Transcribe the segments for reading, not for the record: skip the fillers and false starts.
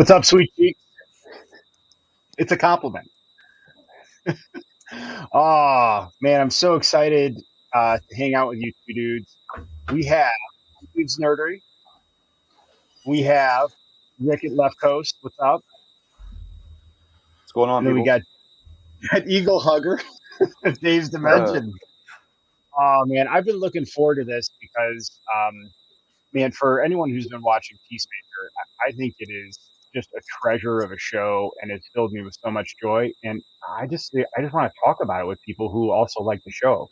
What's up, sweet cheeks? It's a compliment. Oh, man, I'm so excited to hang out with you two dudes. We have Dudes Nerdery. We have Rick at Leftcoast. What's up? What's going on, And then people? we got Eagle Hugger, Dave's Dimension. Oh, man, I've been looking forward to this because, man, for anyone who's been watching Peacemaker, I think it is just a treasure of a show, and it's filled me with so much joy. And I just want to talk about it with people who also like the show.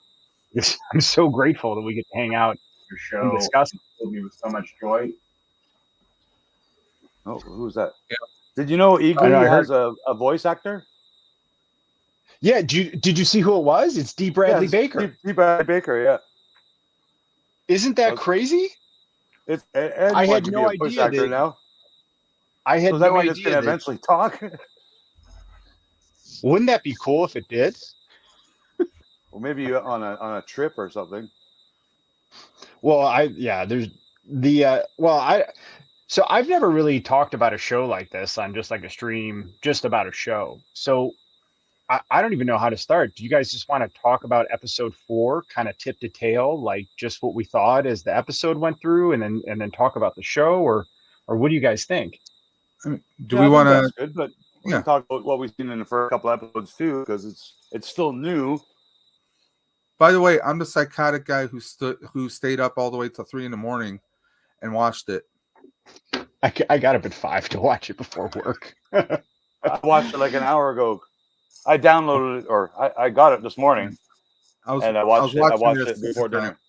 I'm so grateful that we get to hang out your show and discuss it. Filled me with so much joy. Oh, who's that? Yeah. Did you know Eagle has a voice actor? Yeah, did you see who it was? It's D. Bradley Baker. D. Bradley Baker, yeah. Isn't that crazy? I had no idea that now. I had no idea. It's going to eventually talk. Wouldn't that be cool if it did? Well, maybe on a trip or something. Well, so I've never really talked about a show like this on just like a stream, just about a show. So I don't even know how to start. Do you guys just want to talk about episode 4, kind of tip to tail, like just what we thought as the episode went through, and then talk about the show, or what do you guys think? Do we want to? Good, but we can talk about what we've seen in the first couple episodes too, because it's still new. By the way, I'm the psychotic guy who stayed up all the way till 3 a.m. and watched it. I got up at 5 to watch it before work. I watched it like an hour ago. I downloaded it, or I got it this morning. I watched it before dinner.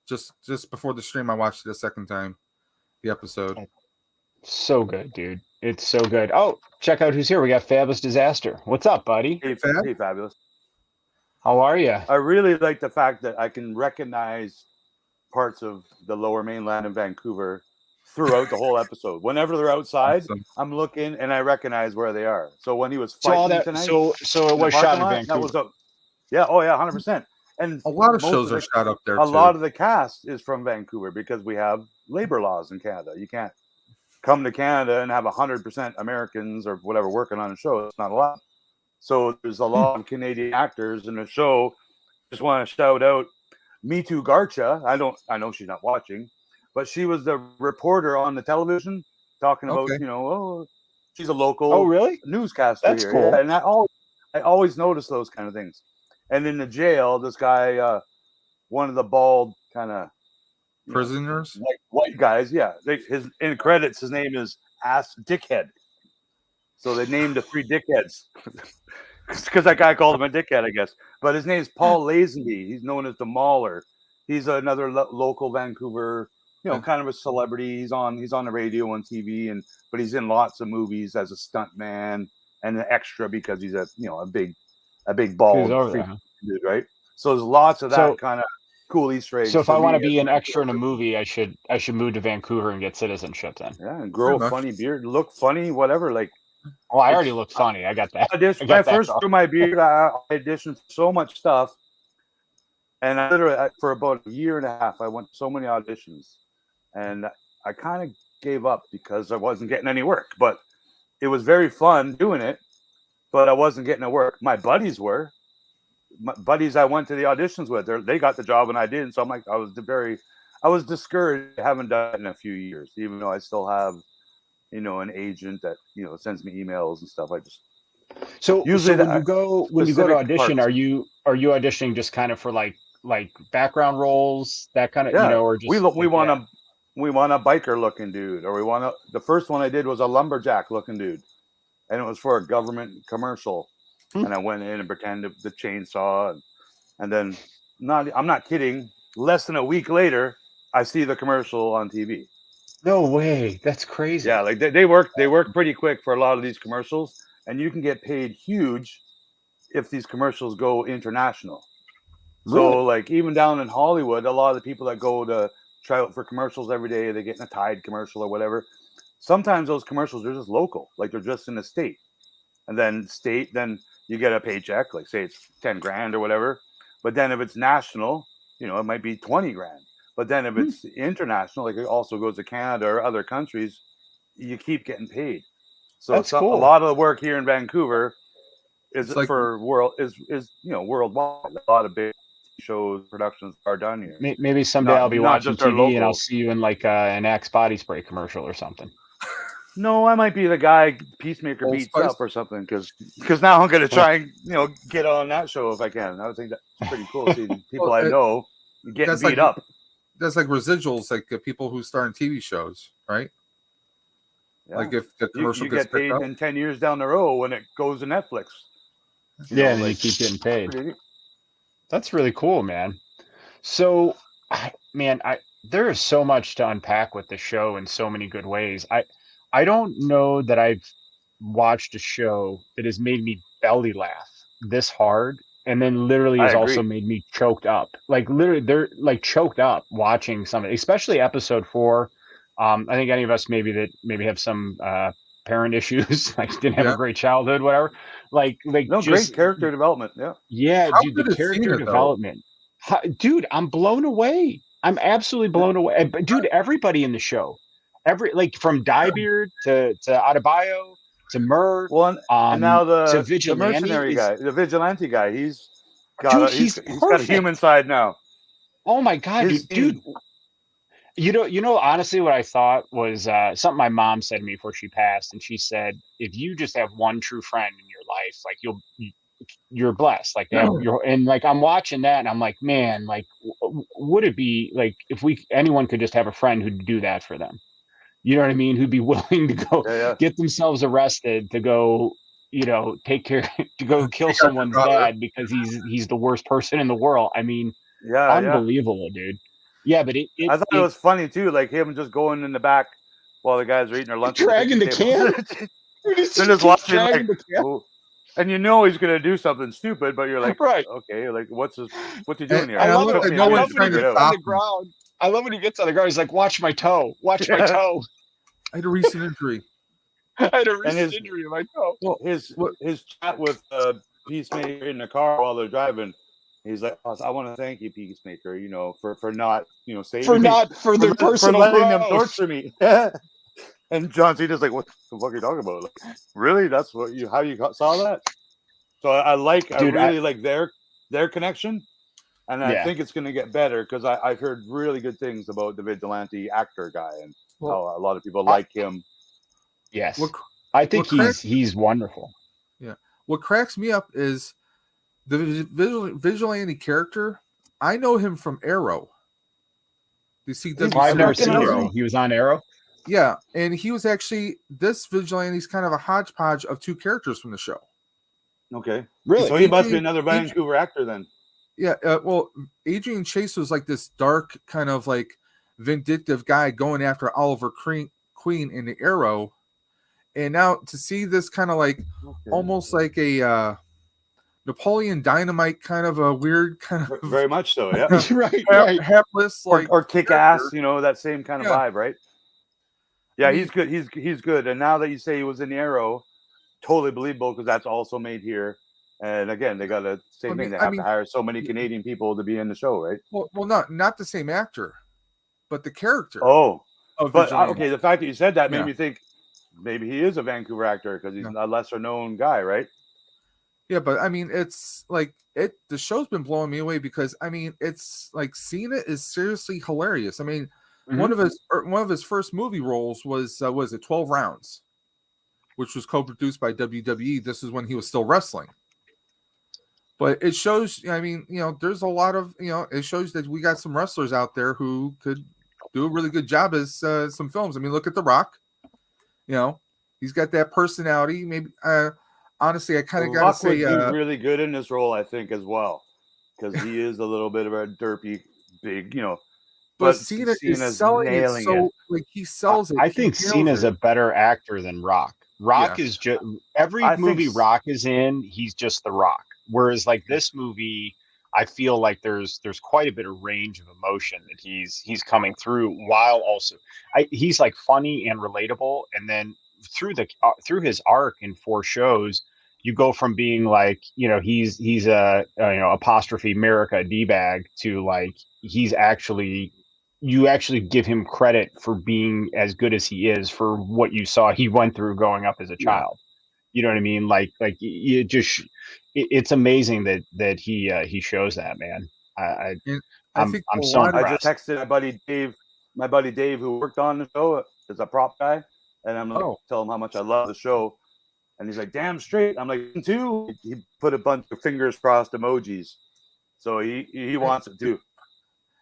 Just before the stream, I watched it a second time. The episode. So good, dude. It's so good. Oh, check out who's here. We got Fabulous Disaster. What's up, buddy? Hey, Fabulous. How are you? I really like the fact that I can recognize parts of the Lower Mainland in Vancouver throughout the whole episode. Whenever they're outside, awesome. I'm looking and I recognize where they are. So when he was fighting tonight, so it was shot in Vancouver. That was 100%. And a lot of shows are shot up there. A lot of the cast is from Vancouver because we have labor laws in Canada. You can't come to Canada and have 100% Americans or whatever working on a show. It's not allowed. So there's a lot of Canadian actors in the show. Just want to shout out Me Too Garcha. I know she's not watching, but she was the reporter on the television talking about, she's a local newscaster. That's here. Cool. Yeah, and I always notice those kind of things. And in the jail, this guy, one of the bald kind of prisoners, white guys, in credits, his name is Ass Dickhead. So they named the 3 dickheads because that guy called him a dickhead, I guess. But his name is Paul Lazenby. He's known as the Mauler. He's another local Vancouver, kind of a celebrity. He's on the radio and TV, but he's in lots of movies as a stunt man and an extra because he's a big bald dude, right? So there's lots of that kind of cool Easter eggs. So if I want to be an extra in a movie, I should move to Vancouver and get citizenship then. Yeah, and grow a funny beard, look funny, whatever. Like, well, I already look funny. I got that. When I first grew my beard, I auditioned for so much stuff, and I literally for about a year and a half, I went to so many auditions, and I kind of gave up because I wasn't getting any work. But it was very fun doing it, but I wasn't getting the work. My buddies were. My buddies I went to the auditions with, they got the job and I didn't. So I'm like, I was discouraged. I haven't done it in a few years, even though I still have, an agent that, sends me emails and stuff. So usually when you go to audition, are you auditioning just kind of for like background roles, that kind of, or just we want a biker looking dude, or the first one I did was a lumberjack looking dude, and it was for a government commercial. And I went in and pretended the chainsaw, and then I'm not kidding. Less than a week later, I see the commercial on TV. No way, that's crazy. Yeah, like they work pretty quick for a lot of these commercials, and you can get paid huge if these commercials go international. Really? So, like even down in Hollywood, a lot of the people that go to try out for commercials every day, they get in a Tide commercial or whatever. Sometimes those commercials are just local, like they're just in the state, and then you get a paycheck, like say it's 10 grand or whatever. But then if it's national, it might be 20 grand. But then if it's international, like it also goes to Canada or other countries, you keep getting paid. So That's cool. a lot of the work here in Vancouver is It's like- worldwide. A lot of big shows, productions are done here. Maybe someday I'll be not watching just our TV and I'll locals. see you in like an Axe body spray commercial or something. No, I might be the guy Peacemaker Old beats Spice? up or something because now I'm going to try and get on that show if I can. I would think that's pretty cool seeing people I know getting that's beat like- up. That's like residuals, like people who star in TV shows, right? Yeah. Like if the commercial you gets get paid picked up. in 10 years down the road when it goes to Netflix. Yeah, and you keep getting paid. That's really cool, man. So, there is so much to unpack with the show in so many good ways. I don't know that I've watched a show that has made me belly laugh this hard, and then literally I has also agree. made me choked up. Like literally, they're like choked up watching something, especially episode 4. I think any of us maybe have some parent issues, like didn't have Yeah. a great childhood, whatever. Like No, just great character development. Yeah. yeah, How dude, good the is character Cena, though? development. Dude, I'm blown away. I'm absolutely blown away. But dude, everybody in the show, like from Diebeard to Adebayo to Murr, Well, and now to the Vigilante mercenary is- guy, the vigilante guy, he's got Dude, he's he's got a perfect. human side now. Oh my god, His dude. scene- You know, honestly, what I thought was something my mom said to me before she passed, and she said, if you just have one true friend in your life, like you're blessed. Like and like I'm watching that, and I'm like, man, like would it be like if anyone could just have a friend who'd do that for them? You know what I mean? Who'd be willing to go get themselves arrested to go, take care to go kill someone's dad because he's the worst person in the world. I mean, unbelievable, dude. Yeah, but I thought it was funny too, like him just going in the back while the guys are eating their lunch, dragging the can. They're just watching, like, and he's gonna do something stupid, but you're like, right, okay, like what's he doing here? I love when he gets on the ground. I love when he gets on the ground. He's like, "Watch my toe, watch my toe." I had a recent injury. Injury in my toe. Well, his chat with Peacemaker in the car while they're driving. He's like, I want to thank you, Peacemaker, for not, saving me. For their personal letting growth. them torture me. And John Cena's like, what the fuck are you talking about? Like, really? That's how you saw that? So I really like their connection, and I think it's going to get better because I've heard really good things about the vigilante actor guy and how a lot of people like him. Yes, I think he's wonderful. Yeah, what cracks me up is the vigilante character. I know him from Arrow. You see, I've never seen Arrow. He was on Arrow. Yeah, and he was actually this vigilante's kind of a hodgepodge of two characters from the show. Okay, really? So he must be another Vancouver actor then. Yeah, well, Adrian Chase was like this dark kind of like vindictive guy going after Oliver Queen in the Arrow, and now to see this kind of like almost like a Napoleon Dynamite kind of a weird kind of very much so, yeah, right, hapless like or kick ass, that same kind of vibe, right? Yeah, he's good. He's good. And now that you say he was in the Arrow, totally believable because that's also made here. And again, they got the same thing. They have to hire so many Canadian people to be in the show, right? Well, not the same actor, but the character. Oh, but okay. The fact that you said that made me think maybe he is a Vancouver actor because he's a lesser known guy, right? Yeah, but I mean, it's like the show's been blowing me away because I mean, it's like Cena is seriously hilarious. I mean. One of his first movie roles was 12 Rounds, which was co-produced by WWE. This is when he was still wrestling. But it shows, I mean, there's a lot of, it shows that we got some wrestlers out there who could do a really good job as some films. I mean, look at The Rock. He's got that personality. Maybe, honestly, I kind of got to say, he's really good in this role, I think, as well, because he is a little bit of a derpy, big, But Cena is selling it so like he sells it. I think Cena's a better actor than Rock. Rock is just every movie Rock is in, he's just The Rock. Whereas like this movie, I feel like there's quite a bit of range of emotion that he's coming through while also he's like funny and relatable. And then through his arc in 4 shows, you go from being like, he's a apostrophe America D-bag to like he's actually you actually give him credit for being as good as he is for what you saw he went through growing up as a child. You know what I mean? Like you just, it's amazing that he shows that, man. And I I'm think I'm a so lot of- I impressed. just texted my buddy Dave, who worked on the show, is a prop guy, and I'm like, tell him how much I love the show, and he's like, damn straight. I'm like, too. He put a bunch of fingers crossed emojis, so he wants it too.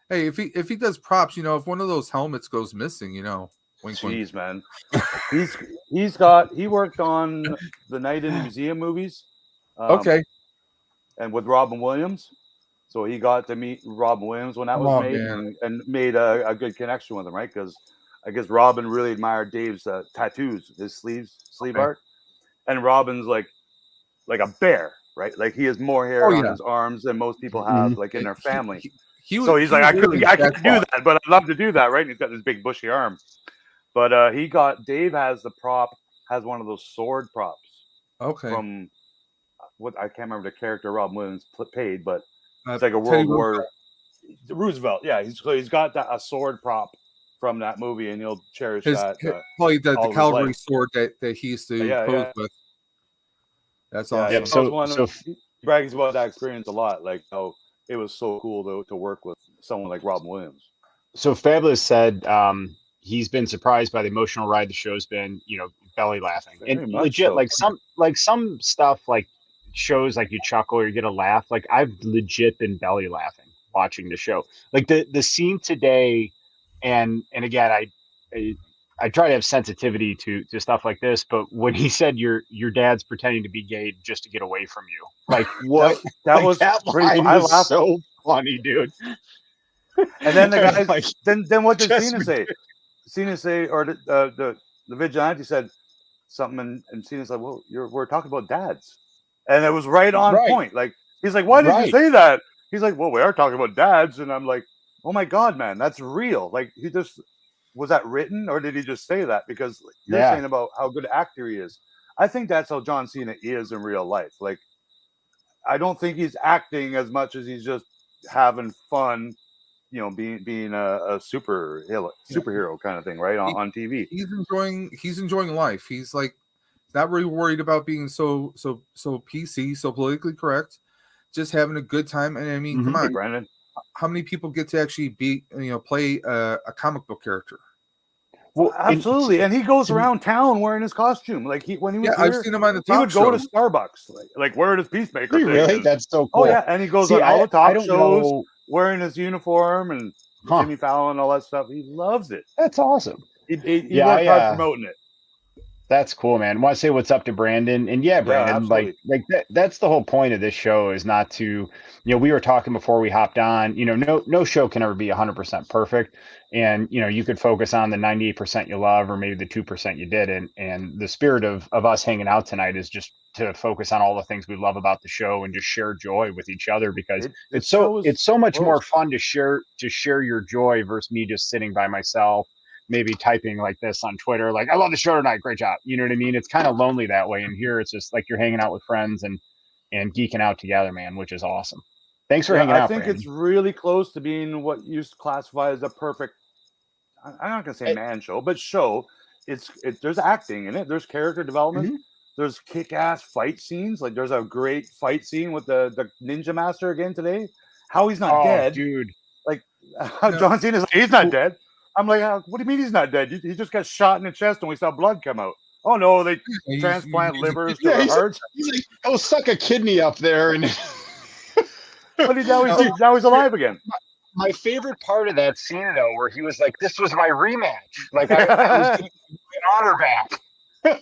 Hey, if he does props, you know, if one of those helmets goes missing, you know, wink, wink. Jeez, man. He worked on the Night in the Museum movies. Okay. And with Robin Williams. So he got to meet Robin Williams when that was Oh, made, man. and made a good connection with him, right? Because I guess Robin really admired Dave's tattoos, his sleeve art. And Robin's like a bear, right? Like he has more hair on his arms than most people have, like in their family. So he's like, I can't do that, but I'd love to do that, right? And he's got this big bushy arm. But Dave has one of those sword props. Okay. From what I can't remember the character Robin Williams played, but it's like a Teddy World War Roosevelt. Yeah, he's got a sword prop from that movie, and he'll cherish that. Probably the cavalry sword that he used to pose with. That's awesome. Yeah, so he brags about that experience a lot. Like how it was so cool to work with someone like Robin Williams. So Fabulous said he's been surprised by the emotional ride the show's been, you know, belly laughing. And legit, so. like some stuff, like shows like you chuckle or you get a laugh. Like I've legit been belly laughing watching the show. Like the scene today, and again, I try to have sensitivity to stuff like this, but when he said your dad's pretending to be gay just to get away from you, like what? that was that line was so funny, dude. And then the guy, like, then what did Cena say? Cena say, or the vigilante said something, and Cena said, "Well, we're talking about dads," and it was right on point. Like he's like, "Why did you say that?" He's like, "Well, we are talking about dads," and I'm like, "Oh my god, man, that's real!" Like he just was that written, or did he just say that? Because you're saying about how good an actor he is. I think that's how John Cena is in real life. Like I don't think he's acting as much as he's just having fun. You know, being a superhero kind of thing, right? On TV. He's enjoying life. He's like not really worried about being so PC, so politically correct. Just having a good time. And I mean, come on, Brandon. How many people get to actually play a comic book character? Well, absolutely. And he goes around town wearing his costume. Like when he was here, I've seen him on the he would go to Starbucks, like wearing his Peacemaker. Really? That's so cool. Oh yeah, and he goes on all the talk shows wearing his uniform and Jimmy Fallon and all that stuff. He loves it. That's awesome. He worked hard promoting it. That's cool, man. I want to say what's up to Brandon. And yeah, Brandon, like that's the whole point of this show is not to, you know, we were talking before we hopped on, you know, no show can ever be 100% perfect. And, you know, you could focus on the 98% you love, or maybe the 2% you didn't. And the spirit of us hanging out tonight is just to focus on all the things we love about the show and just share joy with each other, because it's so much more fun to share your joy versus me just sitting by myself, maybe typing like this on Twitter, like, I love the show tonight, great job. You know what I mean? It's kind of lonely that way. And here it's just like you're hanging out with friends and geeking out together, man, which is awesome. Thanks for hanging out. I think it's really close to being what you classify as a perfect, I'm not going to say man show, but show. It's there's acting in it. There's character development. Mm-hmm. There's kick-ass fight scenes. Like there's a great fight scene with the Ninja Master again today. How he's not dead. Dude. Like John Cena's like, he's not dead. I'm like, what do you mean he's not dead? He just got shot in the chest and we saw blood come out. Oh no, they transplant livers to the heart. He's like, oh, suck a kidney up there, and but now he's alive again. My favorite part of that scene, though, where he was like, "This was my rematch. Like I was going to get honor back."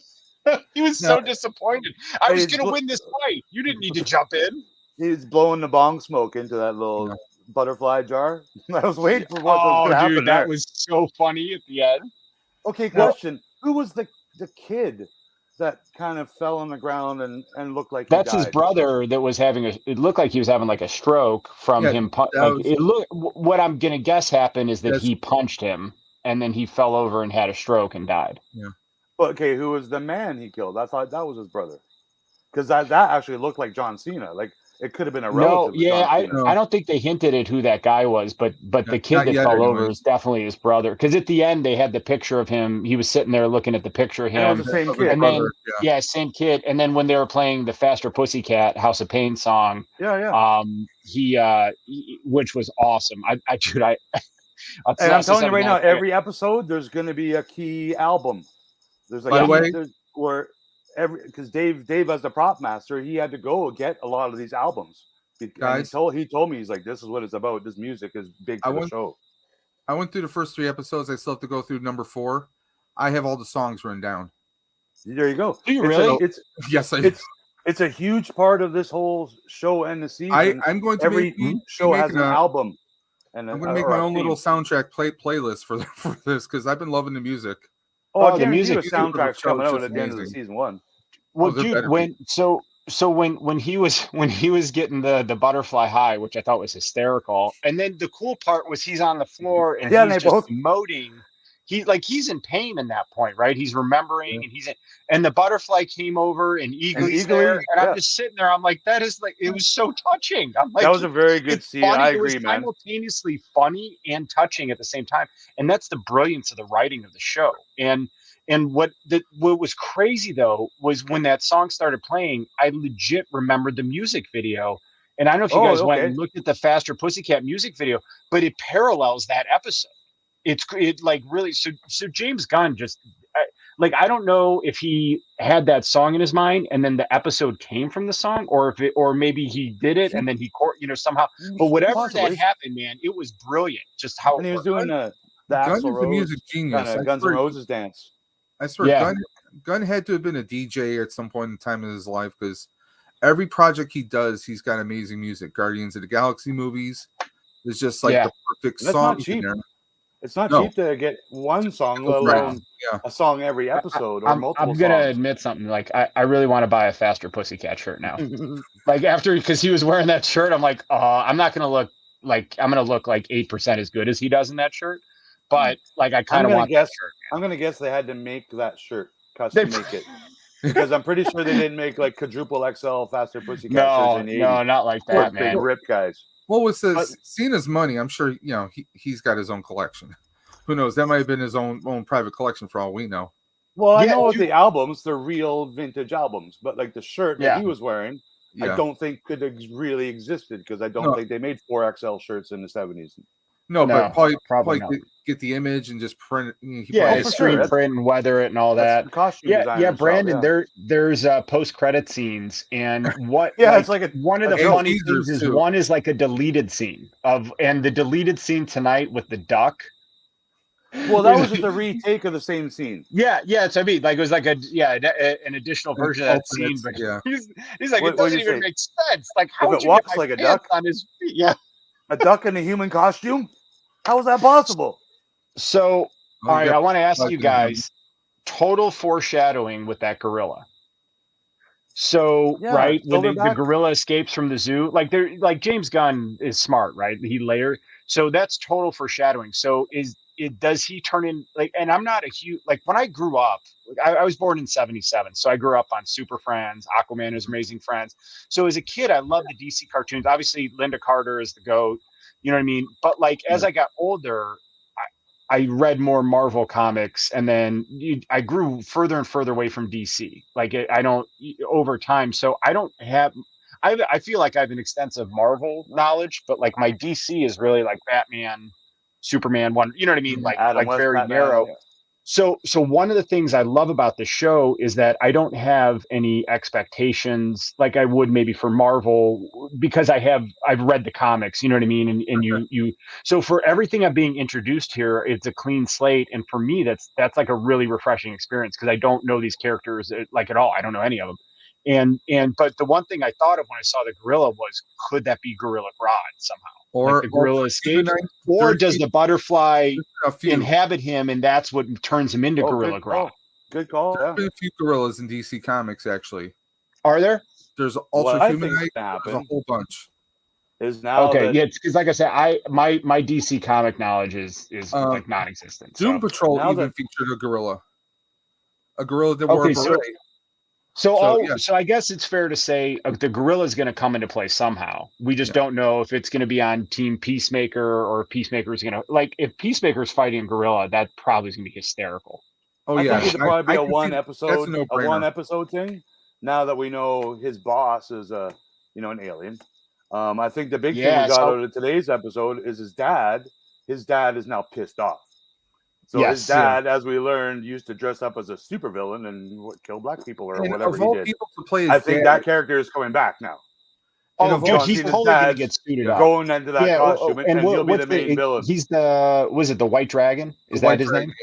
He was so disappointed. I was going to win this fight. You didn't need to jump in. He's blowing the bong smoke into that little butterfly jar. I was waiting for what was going to happen. That was so funny at the end. Okay, question: who was the kid that kind of fell on the ground and looked like that's his brother that was having it looked like he was having like a stroke from him. What I'm gonna guess happened is that he punched him and then he fell over and had a stroke and died. Yeah. Okay, who was the man he killed? I thought that was his brother, because that actually looked like John Cena. Like It could have been a No, relative. yeah, No. I don't think they hinted at who that guy was, but the kid not that yet fell over anyways. is definitely his brother. Because at the end they had the picture of him. He was sitting there looking at the picture of And it was him, the same Of his kid. and then brother, yeah, same kid. And then when they were playing the Faster Pussycat House of Pain song, Yeah. he which was awesome. Dude, And I'm telling you right now, every episode there's going to be a key album. There's By the way, because Dave as the prop master, he had to go get a lot of these albums. Guys, he told me, he's like, this is what it's about. This music is big for the show. I went through the first 3 episodes. I still have to go through number 4. I have all the songs written down. There you go. Do you really? Yes, It's a huge part of this whole show and the season. I'm going to every show has an album. And I'm going to make my own little soundtrack playlist for this because I've been loving the music. Oh, the music soundtrack's coming out at the end of the season 1. Well, dude, when he was getting the butterfly high, which I thought was hysterical, and then the cool part was he's on the floor and he's just emoting. He's in pain in that point, right? He's remembering, and the butterfly came over and Eagly's there, and I'm just sitting there. I'm like, that is like, it was so touching. I'm like, that was a very good scene. Funny. I agree, it was man. Simultaneously funny and touching at the same time, and that's the brilliance of the writing of the show. And what was crazy though was when that song started playing, I legit remembered the music video. And I don't know if you guys went and looked at the Faster Pussycat music video, but it parallels that episode. It like really so James Gunn just I don't know if he had that song in his mind and then the episode came from the song, or maybe he did it and then he somehow. But whatever that happened, man, it was brilliant. Just how he was doing the Gunn Axl is a music genius. Kind of Guns N' Roses dance. I swear, Gunn had to have been a DJ at some point in time in his life because every project he does, he's got amazing music. Guardians of the Galaxy movies is just like the perfect song. It's not cheap to get one song, let alone a song every episode or multiple songs. I'm gonna admit something. Like I really want to buy a Faster Pussycat shirt now. Because he was wearing that shirt, I'm like, I'm not gonna look like 8% as good as he does in that shirt. But I kind of want that shirt. I'm gonna guess they had to make that shirt, custom make it, because I'm pretty sure they didn't make quadruple XL Faster Pussycat shirts in the 80s. No, not like that, man. Big rip guys. What was Cena's money? I'm sure he's got his own collection. Who knows? That might have been his own private collection for all we know. Well, I know the albums, they're real vintage albums, but the shirt that he was wearing, I don't think could have really existed because I don't think they made 4XL shirts in the 70s. No, but probably get the image and just print it. Screen print and weather it and all that. Brandon, there's post-credit scenes, and it's one of the funny things is one is like a deleted scene and the deleted scene tonight with the duck. Well, that was just a retake of the same scene. Yeah. So I mean, it was like an additional version of that scene. But he's like, it doesn't even make sense. Like, how would you walks like a duck on his feet? Yeah. A duck in a human costume? How is that possible? So, all right, I want to ask you guys, total foreshadowing with that gorilla. So, when the gorilla escapes from the zoo, James Gunn is smart, right? So that's total foreshadowing. So does he turn in and I'm not a huge, when I grew up, I was born in 1977. So I grew up on Super Friends, Aquaman is Amazing Friends. So as a kid, I loved the DC cartoons. Obviously Linda Carter is the GOAT, you know what I mean? But as I got older, I read more Marvel comics, and then I grew further and further away from DC. Over time. So I don't have, I feel like I have an extensive Marvel knowledge, but my DC is really Batman, Superman, one, you know what I mean? Very Batman, narrow. Yeah. So one of the things I love about the show is that I don't have any expectations like I would maybe for Marvel, because I've read the comics, you know what I mean? And so for everything I'm being introduced here, it's a clean slate. And for me, that's a really refreshing experience because I don't know these characters at all. I don't know any of them. But the one thing I thought of when I saw the gorilla was, could that be Gorilla Grodd somehow? Or the gorilla escapes? Or does the butterfly inhabit him and that's what turns him into Gorilla Grodd? Good call. There's been a few gorillas in DC Comics, actually. Are there? There's Ultra Humanite. There's a whole bunch. Is now it's because like I said, my DC comic knowledge is non-existent. Doom Patrol even featured a gorilla that wore a beret. So I guess it's fair to say the gorilla is going to come into play somehow. We just don't know if it's going to be on Team Peacemaker or Peacemaker is going to if Peacemaker is fighting gorilla, that probably is going to be hysterical. Oh I yeah, think it'd probably be I a can see one that's a episode, no-brainer. thing. Now that we know his boss is an alien. I think the big thing we got out of today's episode is his dad. His dad is now pissed off. So his dad, as we learned, used to dress up as a supervillain and kill black people or whatever he did. People to play I think that character is coming back now. Oh, dude, he's totally going to get suited up. Going into that costume, and he'll be the main villain. He's was it the White Dragon? Is that his name?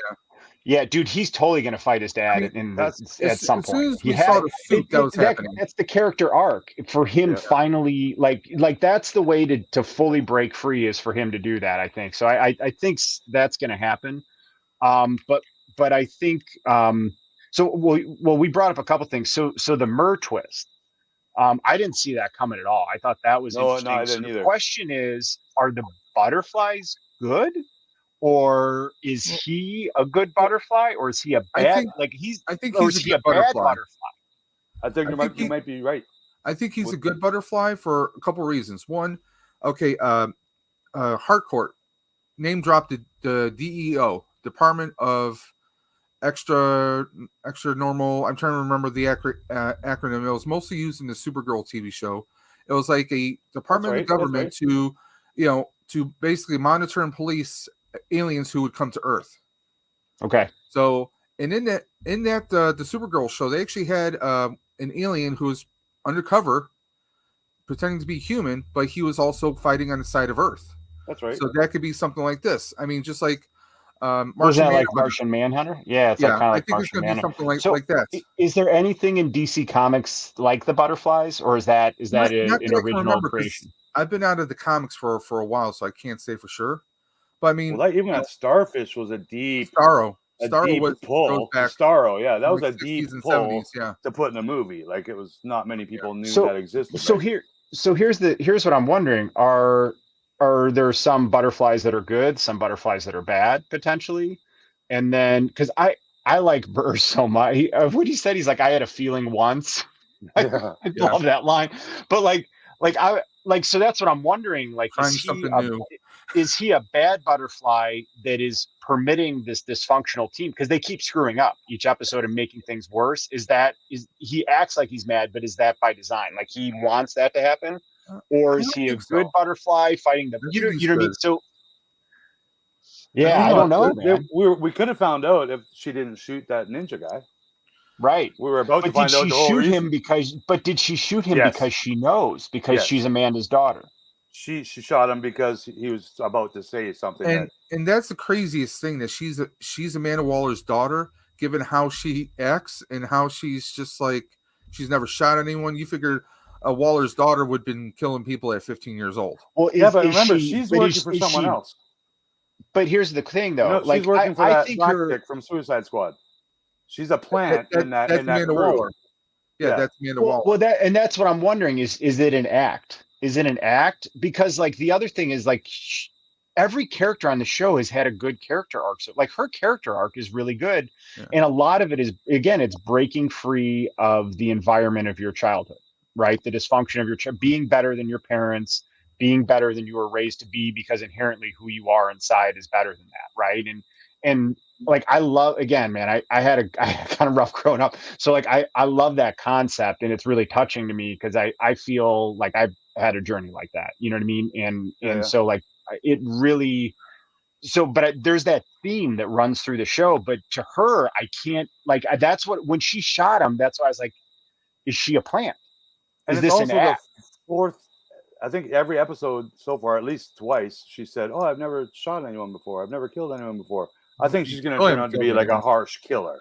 Yeah, dude, he's totally going to fight his dad at some point. As soon as we saw the suit, that was happening. That's the character arc for him finally, like that's the way to fully break free is for him to do that, I think. So I think that's going to happen. But I think we brought up a couple things. So the Murr twist, I didn't see that coming at all. I thought that was interesting. No, I didn't either. The question is, are the butterflies good? Or is he a good butterfly, or is he a bad? I think he's a good butterfly. I think you might be right. I think he's a good butterfly for a couple reasons. One, Harcourt name dropped the DEO, Department of Extra Normal. I'm trying to remember the acronym. It was mostly used in the Supergirl TV show. It was like a department of government to basically monitor and police aliens who would come to Earth. Okay. So, and in that the Supergirl show, they actually had an alien who was undercover, pretending to be human, but he was also fighting on the side of Earth. That's right. So that could be something like this. I mean, just like Martian Manhunter? Yeah, it's kind of like Martian Manhunter. Something like that. Is there anything in DC Comics like the butterflies, or is that an original creation? I've been out of the comics for a while, so I can't say for sure. But I mean, even that Starfish was a deep Starro pull. Starro, yeah, that was a deep pull 70s, to put in a movie. Like it was not many people knew that existed. Here's what I'm wondering: Are there some butterflies that are good, some butterflies that are bad potentially? And then because I like Burr so much, what he said, he's like, I had a feeling once. I love that line, but so that's what I'm wondering. Like, is he a bad butterfly that is permitting this dysfunctional team? Because they keep screwing up each episode and making things worse. Is he acts like he's mad, but is that by design? Like he wants that to happen, or is he a good butterfly fighting the? You know what I mean? So I don't know. Man. We could have found out if she didn't shoot that ninja guy. Right. We were about to find out the whole reason. Did she shoot him because she knows? Because she's Amanda's daughter. She shot him because he was about to say something. And that's the craziest thing, that she's Amanda Waller's daughter, given how she acts and how she's just like, she's never shot anyone. You figure Waller's daughter would have been killing people at 15 years old. Well, but remember, she's working for someone else. But here's the thing, though. She's working for that black chick from Suicide Squad. She's a plant in that Waller. Yeah, that's Amanda Waller. Well, that's what I'm wondering is it an act? Is it an act? Because like the other thing is like every character on the show has had a good character arc. So like her character arc is really good, and a lot of it is, again, it's breaking free of the environment of your childhood, right? The dysfunction of your being better than your parents, being better than you were raised to be, because inherently who you are inside is better than that, right? And like I love, again, man, I had kind of rough growing up, so like I love that concept, and it's really touching to me because I feel like I've had a journey like that, you know what I mean? And so like it really, but there's that theme that runs through the show, but to her I can't, like, that's what, when she shot him, that's why I was like, is she a plant? And is this an act? Fourth, I think every episode so far, at least twice, she said, "Oh, I've never shot anyone before. I've never killed anyone before." I think she's going to turn out to be like a harsh killer.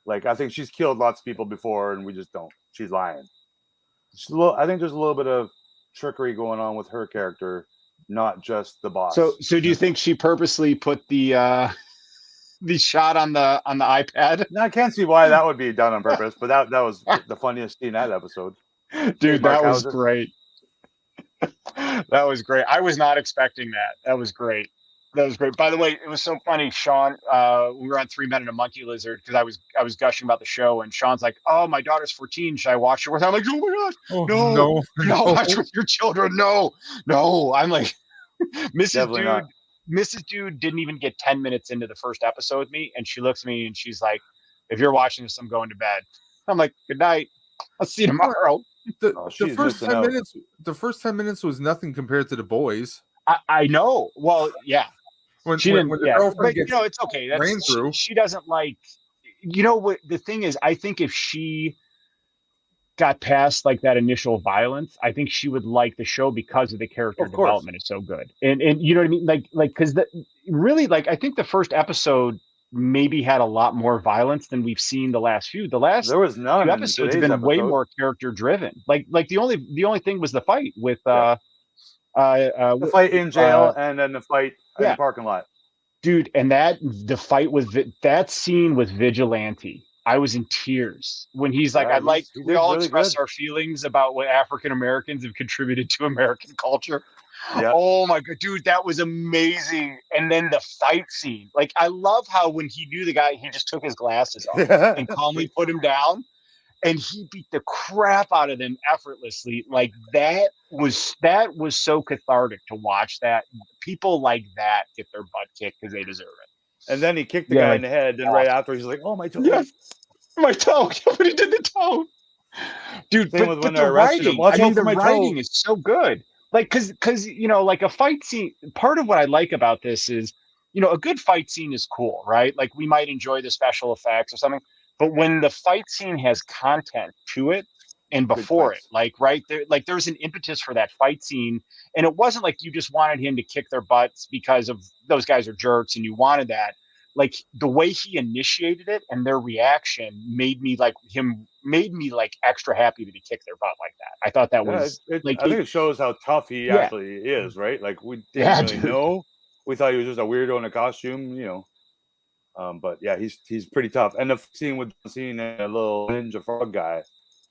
Like, I think she's killed lots of people before, and we just don't. She's lying. I think there's a little bit of trickery going on with her character, not just the boss. So do you think she purposely put the shot on the iPad? No, I can't see why that would be done on purpose, but that was the funniest scene in that episode. Dude, that was great. That was great. I was not expecting that. That was great. That was great. By the way, it was so funny, Sean. We were on 3 Men and a Monkey Lizard because I was gushing about the show, and Sean's like, "Oh, my daughter's 14. Should I watch it with her?" I'm like, "Oh my god, Oh, no, no. watch with your children. No." I'm like, Mrs. Definitely Dude. not. Mrs. Dude didn't even get 10 minutes into the first episode with me, and she looks at me and she's like, "If you're watching this, I'm going to bed." I'm like, "Good night. I'll see you tomorrow." The first 10 minutes, the first 10 minutes was nothing compared to The Boys. I know. Well, yeah. When She didn't. the Yeah, girlfriend but you gets know, it's okay. ran through. She doesn't like. You know what the thing is? I think if she got past like that initial violence, I think she would like the show because of the character development is so good. And you know what I mean? Like because really like I think the first episode maybe had a lot more violence than we've seen the last few. The last There was none. few episodes have been way more character driven. Like the only thing was the fight with the fight in jail and then the fight in the parking lot. Dude, and the fight with that scene with Vigilante, I was in tears when he's like, we all really express our feelings about what African Americans have contributed to American culture. Yeah. Oh my god, dude, that was amazing. And then the fight scene, like I love how when he knew the guy, he just took his glasses off and calmly put him down, and he beat the crap out of them effortlessly. Like that was so cathartic to watch. That people like that get their butt kicked because they deserve it. And then he kicked the guy in the head, and right after he's like, "Oh my toe, my toe!" But he did the toe, dude. But the writing, the writing is so good. Like, because you know, like a fight scene. Part of what I like about this is, you know, a good fight scene is cool, right? Like we might enjoy the special effects or something. But when the fight scene has content to it and before it, like right there, like there's an impetus for that fight scene. And it wasn't like you just wanted him to kick their butts because of those guys are jerks and you wanted that. Like the way he initiated it and their reaction made me extra happy that he kicked their butt like that. I thought that was I think it shows how tough he actually is, right? Like we didn't really know. We thought he was just a weirdo in a costume, you know. But yeah, he's pretty tough. And the scene with seeing a little ninja frog guy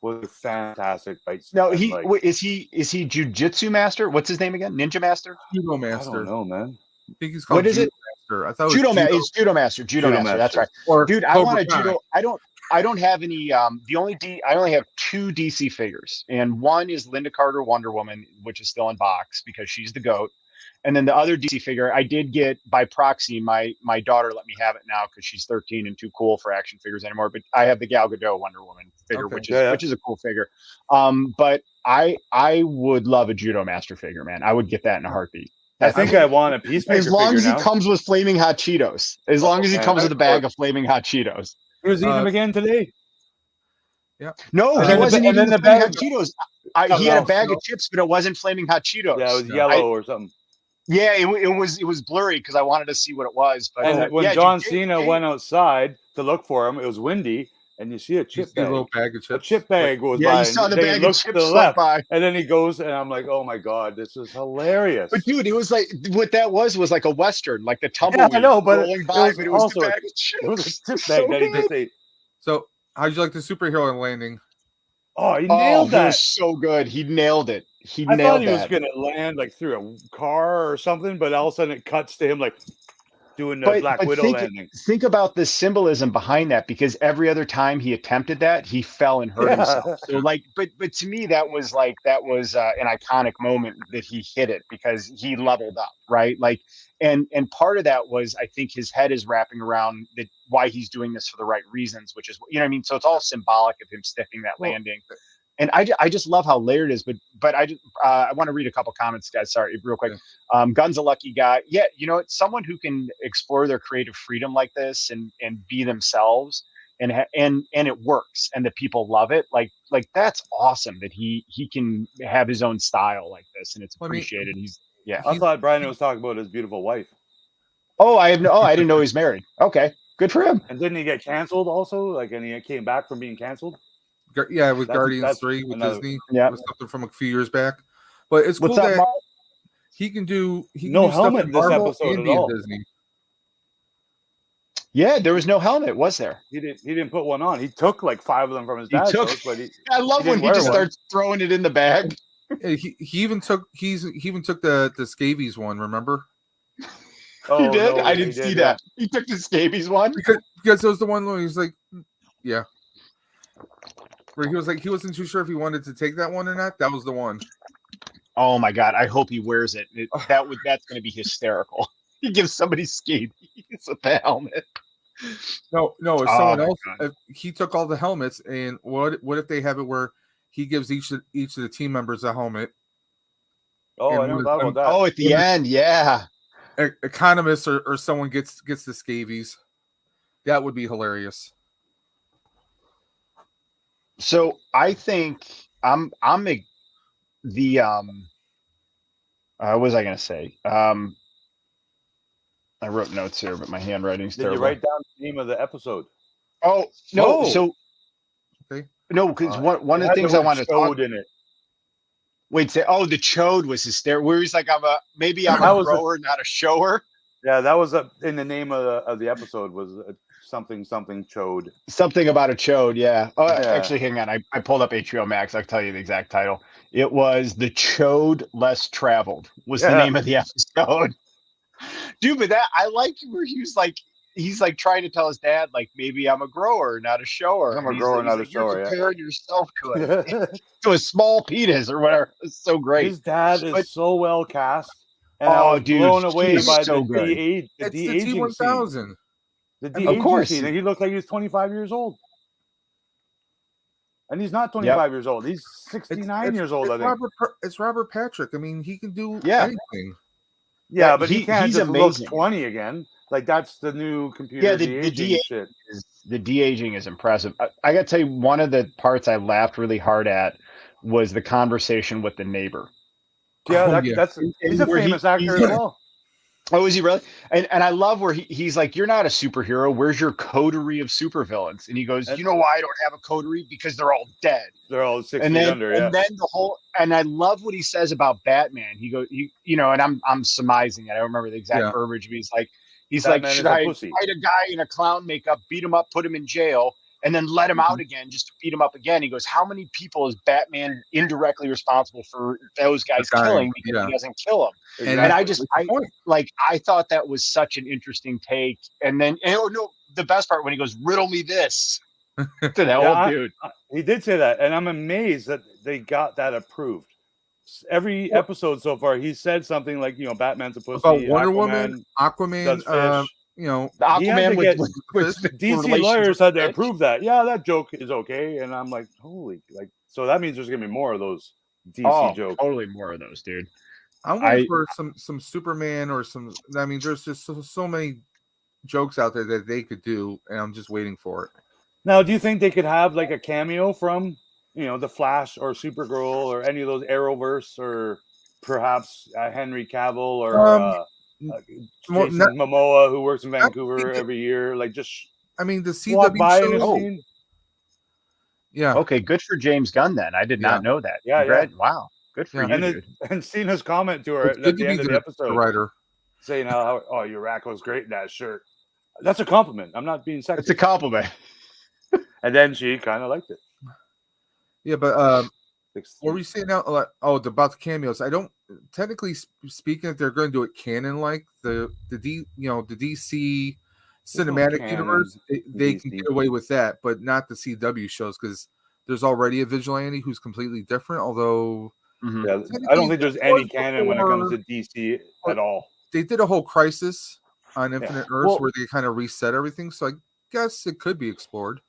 was a fantastic fight scene. No, is he Jiu-Jitsu master? What's his name again? Ninja master? Judo Master. I don't know, man. I think he's called What is Judo it? Master. I thought Judo Master. It's Judo Master. Judo Master. That's right. Or dude, I want a judo. I don't have any. I only have 2 DC figures, and one is Linda Carter Wonder Woman, which is still in box because she's the GOAT. And then the other DC figure I did get by proxy. My daughter let me have it now because she's 13 and too cool for action figures anymore. But I have the Gal Gadot Wonder Woman figure, which is a cool figure. But I would love a Judo Master figure, man. I would get that in a heartbeat. I think I want a Peacemaker as long as he comes with flaming hot Cheetos. As long as he comes with a bag of flaming hot Cheetos. He was eating them again today. Yeah. No, he wasn't eating the flaming hot Cheetos. He had a bag of chips, but it wasn't flaming hot Cheetos. Yeah, it was yellow or something. Yeah, it was blurry because I wanted to see what it was. But when John Cena went outside to look for him, it was windy, and you see a chip bag. A little bag of chips. A chip bag was by. Yeah, you saw the bag of chips slip by. And then he goes, and I'm like, oh my god, this is hilarious. But dude, it was like what that was like a Western, like the tumbleweed rolling by, but it was the bag of chips. It was a chip bag that he just ate. So, how'd you like the superhero landing? Oh, he nailed that. It was so good. He nailed it. I thought he was going to land like through a car or something, but all of a sudden it cuts to him like doing the Black Widow landing. Think about the symbolism behind that, because every other time he attempted that, he fell and hurt himself. So like, but to me, that was an iconic moment that he hit it because he leveled up, right? Like, and part of that was, I think his head is wrapping around why he's doing this for the right reasons, which is, you know what I mean? So it's all symbolic of him stiffing that landing. And I just love how layered it is, but I want to read a couple comments, guys. Sorry, real quick. Gunn's a lucky guy. Yeah, you know, it's someone who can explore their creative freedom like this and be themselves, and it works, and the people love it. Like that's awesome that he can have his own style like this, and it's appreciated. I thought Brian was talking about his beautiful wife. Oh, I didn't know he's married. Okay, good for him. And didn't he get canceled also? Like, and he came back from being canceled. Yeah, with Guardians 3 with Disney. Yeah, it was something from a few years back. But it's cool that he can do. He can no do helmet stuff this episode at all. Disney. Yeah, there was no helmet, was there? He didn't put one on. He took like 5 of them from his dad's house, but I love when he just starts throwing it in the bag. He even took the scabies one. Remember? He did? no, I didn't see that. He took the scabies one? Because it was the one where he's like, yeah. Where he was like, he wasn't too sure if he wanted to take that one or not. That was the one. Oh my God. I hope he wears it. That's going to be hysterical. He gives somebody scabies with the helmet. No, if someone else, if he took all the helmets, and what if they have it where he gives each of the team members a helmet? Oh, I never thought about that. Oh, at the end, yeah. Economist or someone gets the scabies. That would be hilarious. So I think what was I going to say? I wrote notes here, but my handwriting's terrible. Did you write down the name of the episode? Oh, no. Whoa. So, okay. No, because one of the things I wanted to talk in it. Wait, the Chode was hysterical. Where he's like, I'm a grower, not a shower. Yeah, that was in the name of the episode was something Chode. Something about a Chode, yeah. Oh, yeah. Actually, hang on. I pulled up hbomax. I'll tell you the exact title. It was The Chode Less Traveled was the name of the episode. Dude, but I like where he's like trying to tell his dad, like, maybe I'm a grower, not a shower. I'm a grower, not a shower. You're comparing yourself to to a small penis or whatever. It's so great. His dad is so well cast. And I was blown away by so the de-aging It's the T1000. The de-aging scene. And he looked like he was 25 years old. And he's not 25 years old. He's 69 years old, I think. It's Robert Patrick. I mean, he can do anything. Yeah, but he can't he's just amazing. look 20 again. Like, that's the new computer. Yeah, the de-aging is impressive. I got to tell you, one of the parts I laughed really hard at was the conversation with the neighbor. Yeah, he's a famous actor as well. Oh, is he really? And I love where he's like, you're not a superhero. Where's your coterie of supervillains? And he goes, you know why I don't have a coterie? Because they're all dead. They're all 6 feet under, yeah. And then and I love what he says about Batman. He goes, and I'm surmising it. I don't remember the exact verbiage, but he's like, should I fight a guy in a clown makeup, beat him up, put him in jail, and then let him out again just to beat him up again? He goes, how many people is Batman indirectly responsible for those guys killing because he doesn't kill them? And I thought that was such an interesting take. And then, the best part when he goes, riddle me this to that old dude. He did say that. And I'm amazed that they got that approved. Every episode so far, he said something like, Batman's a pussy. About Wonder Woman, Aquaman, the Aquaman with DC lawyers had to approve that. Yeah, that joke is okay. And I'm like, holy, so that means there's gonna be more of those DC jokes. Totally more of those, dude. I'm waiting for some Superman or some. I mean, there's just so many jokes out there that they could do, and I'm just waiting for it. Now, do you think they could have like a cameo from the Flash or Supergirl or any of those Arrowverse, or perhaps Henry Cavill or Jason Momoa, who works in Vancouver every year? Like, just the CW show. Yeah. Okay, good for James Gunn then. I did not know that. Yeah. Wow. Good for you, dude. And Cena's comment to her at the end of the episode, saying how your rack was great in that shirt. That's a compliment. I'm not being sexist. It's a compliment. And then she kind of liked it. Yeah, but what were you saying now? About the cameos. I don't technically speaking if they're going to do it canon like the DC cinematic universe. They can get away with that, but not the CW shows because there's already a vigilante who's completely different. Although. Yeah, I don't think there's any canon when it comes to DC at all. They did a whole Crisis on Infinite Earths where they kind of reset everything, so I guess it could be explored.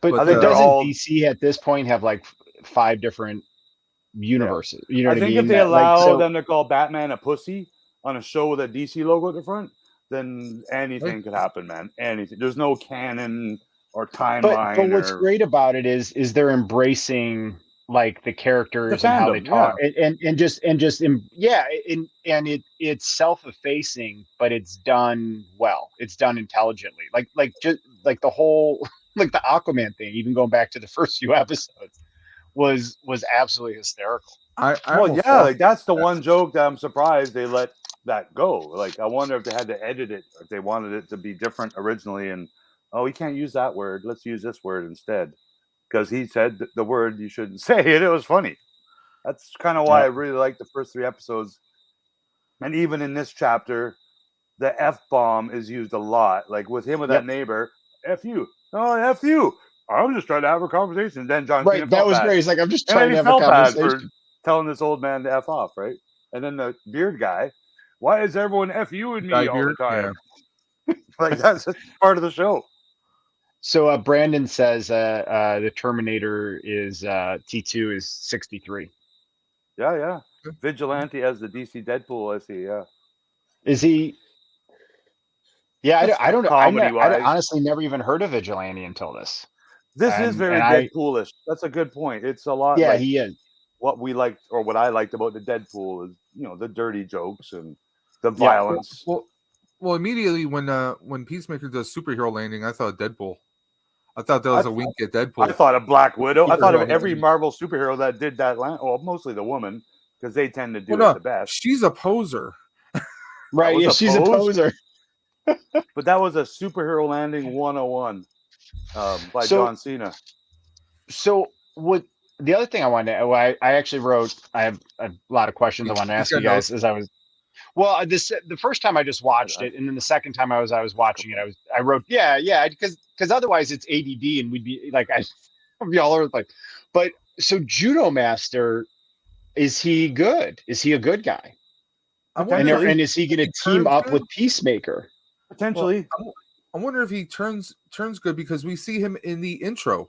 But I think doesn't DC at this point have like 5 different universes? You know what I mean? I think if they allow them to call Batman a pussy on a show with a DC logo at the front, then anything could happen, man. Anything. There's no canon or timeline. But what's great about it is they're embracing like the characters and how they talk, and it's self-effacing, but it's done well. It's done intelligently. Like the whole like the Aquaman thing, even going back to the first few episodes, was absolutely hysterical. That's the one joke that I'm surprised they let that go. Like, I wonder if they had to edit it, if they wanted it to be different originally, and we can't use that word. Let's use this word instead. Because he said the word you shouldn't say, and it was funny. That's kind of why I really like the first 3 episodes. And even in this chapter, the F-bomb is used a lot. Like with him with that neighbor, F you. Oh, F you. I'm just trying to have a conversation. Then John Cena that was great. He's like, I'm just trying to have a conversation. For telling this old man to F off, right? And then the beard guy, why is everyone F you and me all the time? Yeah. Like that's just part of the show. So Brandon says the Terminator is T2 is 63. Yeah. Vigilante as the DC Deadpool, I see, yeah. Is he? Yeah, I don't know. I honestly never even heard of Vigilante until this. This is very Deadpoolish. That's a good point. It's a lot. Yeah, he is. What we liked, or what I liked about the Deadpool is, the dirty jokes and the violence. Well, immediately when Peacemaker does superhero landing, I thought Deadpool. I thought that was a wink at Deadpool. I thought of Black Widow. I thought of every Marvel superhero that did that land. Well, mostly the woman, because they tend to do it the best. She's a poser. Right, yeah, she's a poser. But that was a superhero landing 101 by John Cena. So what the other thing I wanted to, I actually wrote, I have a lot of questions I wanted to ask you guys as I was, the first time I just watched it, and then the second time I was watching it, I wrote, because otherwise it's ADD and we'd be like, I'd be all over the place. But so Judo Master, is he good? Is he a good guy? And is he going to team up with Peacemaker? Potentially. Well, I wonder if he turns good because we see him in the intro.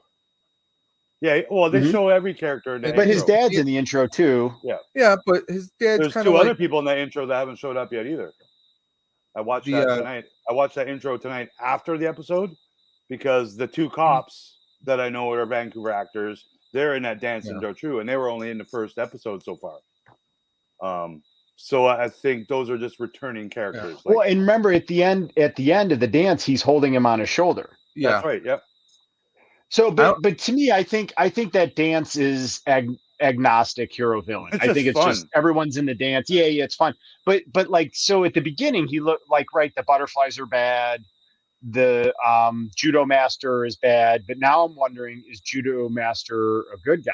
Yeah, well, they show every character in the intro. His dad's in the intro too. Yeah, but his dad's kind of other people in that intro that haven't showed up yet either. I watched that tonight. I watched that intro tonight after the episode because the two cops that I know are Vancouver actors, they're in that dance intro too, and they were only in the first episode so far. So I think those are just returning characters. Yeah. Well, and remember at the end of the dance, he's holding him on his shoulder. Yeah, that's right. Yep. So, but to me, I think that dance is agnostic hero villain. I think it's just everyone's in the dance. Yeah, it's fun. But like, so at the beginning, he looked like, right, the butterflies are bad. The Judo Master is bad. But now I'm wondering, is Judo Master a good guy?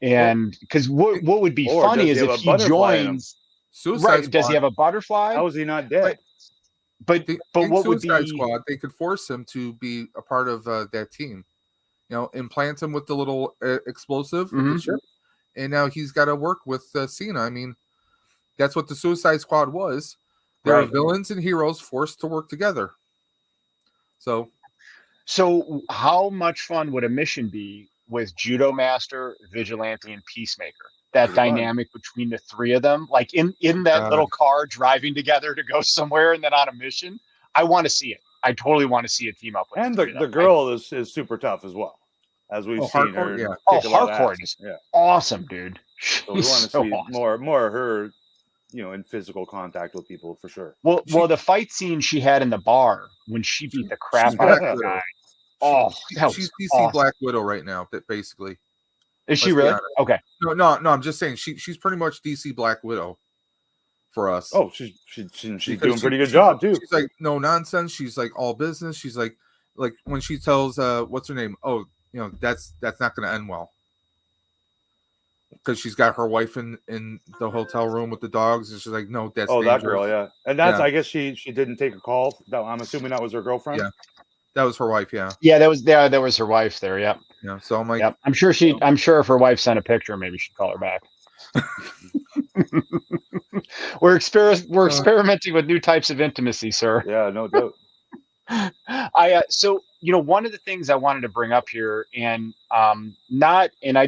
And because what would be funny is if he joins Suicide Squad. Does he have a butterfly? How is he not dead? But what would be Suicide Squad? They could force him to be a part of that team. Implant him with the little explosive, the chip, and now he's got to work with Cena. I mean, that's what the Suicide Squad was. They're villains and heroes forced to work together. So how much fun would a mission be with Judo Master, Vigilante, and Peacemaker? That dynamic between the three of them, like in that little car driving together to go somewhere and then on a mission. I want to see it. I totally want to see a team up with and the girl is super tough as well, as we've seen her. Yeah. Harcourt is awesome, dude. So we want to see more of her, in physical contact with people for sure. Well, the fight scene she had in the bar when she beat the crap out of the guy. Oh, she's DC Black Widow right now, basically. Is she really? Okay. No. I'm just saying she's pretty much DC Black Widow for us. Oh, she's doing a pretty good job too. She's like no nonsense. She's like all business. She's like when she tells what's her name? Oh, that's not going to end well because she's got her wife in the hotel room with the dogs, and she's like, no, that's dangerous. That girl, yeah, and that's I guess she didn't take a call. I'm assuming that was her girlfriend. Yeah. That was her wife, yeah. Yeah, that was her wife there, yeah. Yeah. So I'm like, I'm sure if her wife sent a picture, maybe she'd call her back. We're experimenting with new types of intimacy, sir. Yeah, no doubt. So one of the things I wanted to bring up here, and I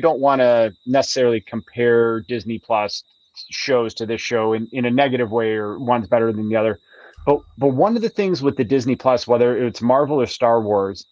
don't want to necessarily compare Disney Plus shows to this show in a negative way, or one's better than the other. But one of the things with the Disney Plus, whether it's Marvel or Star Wars,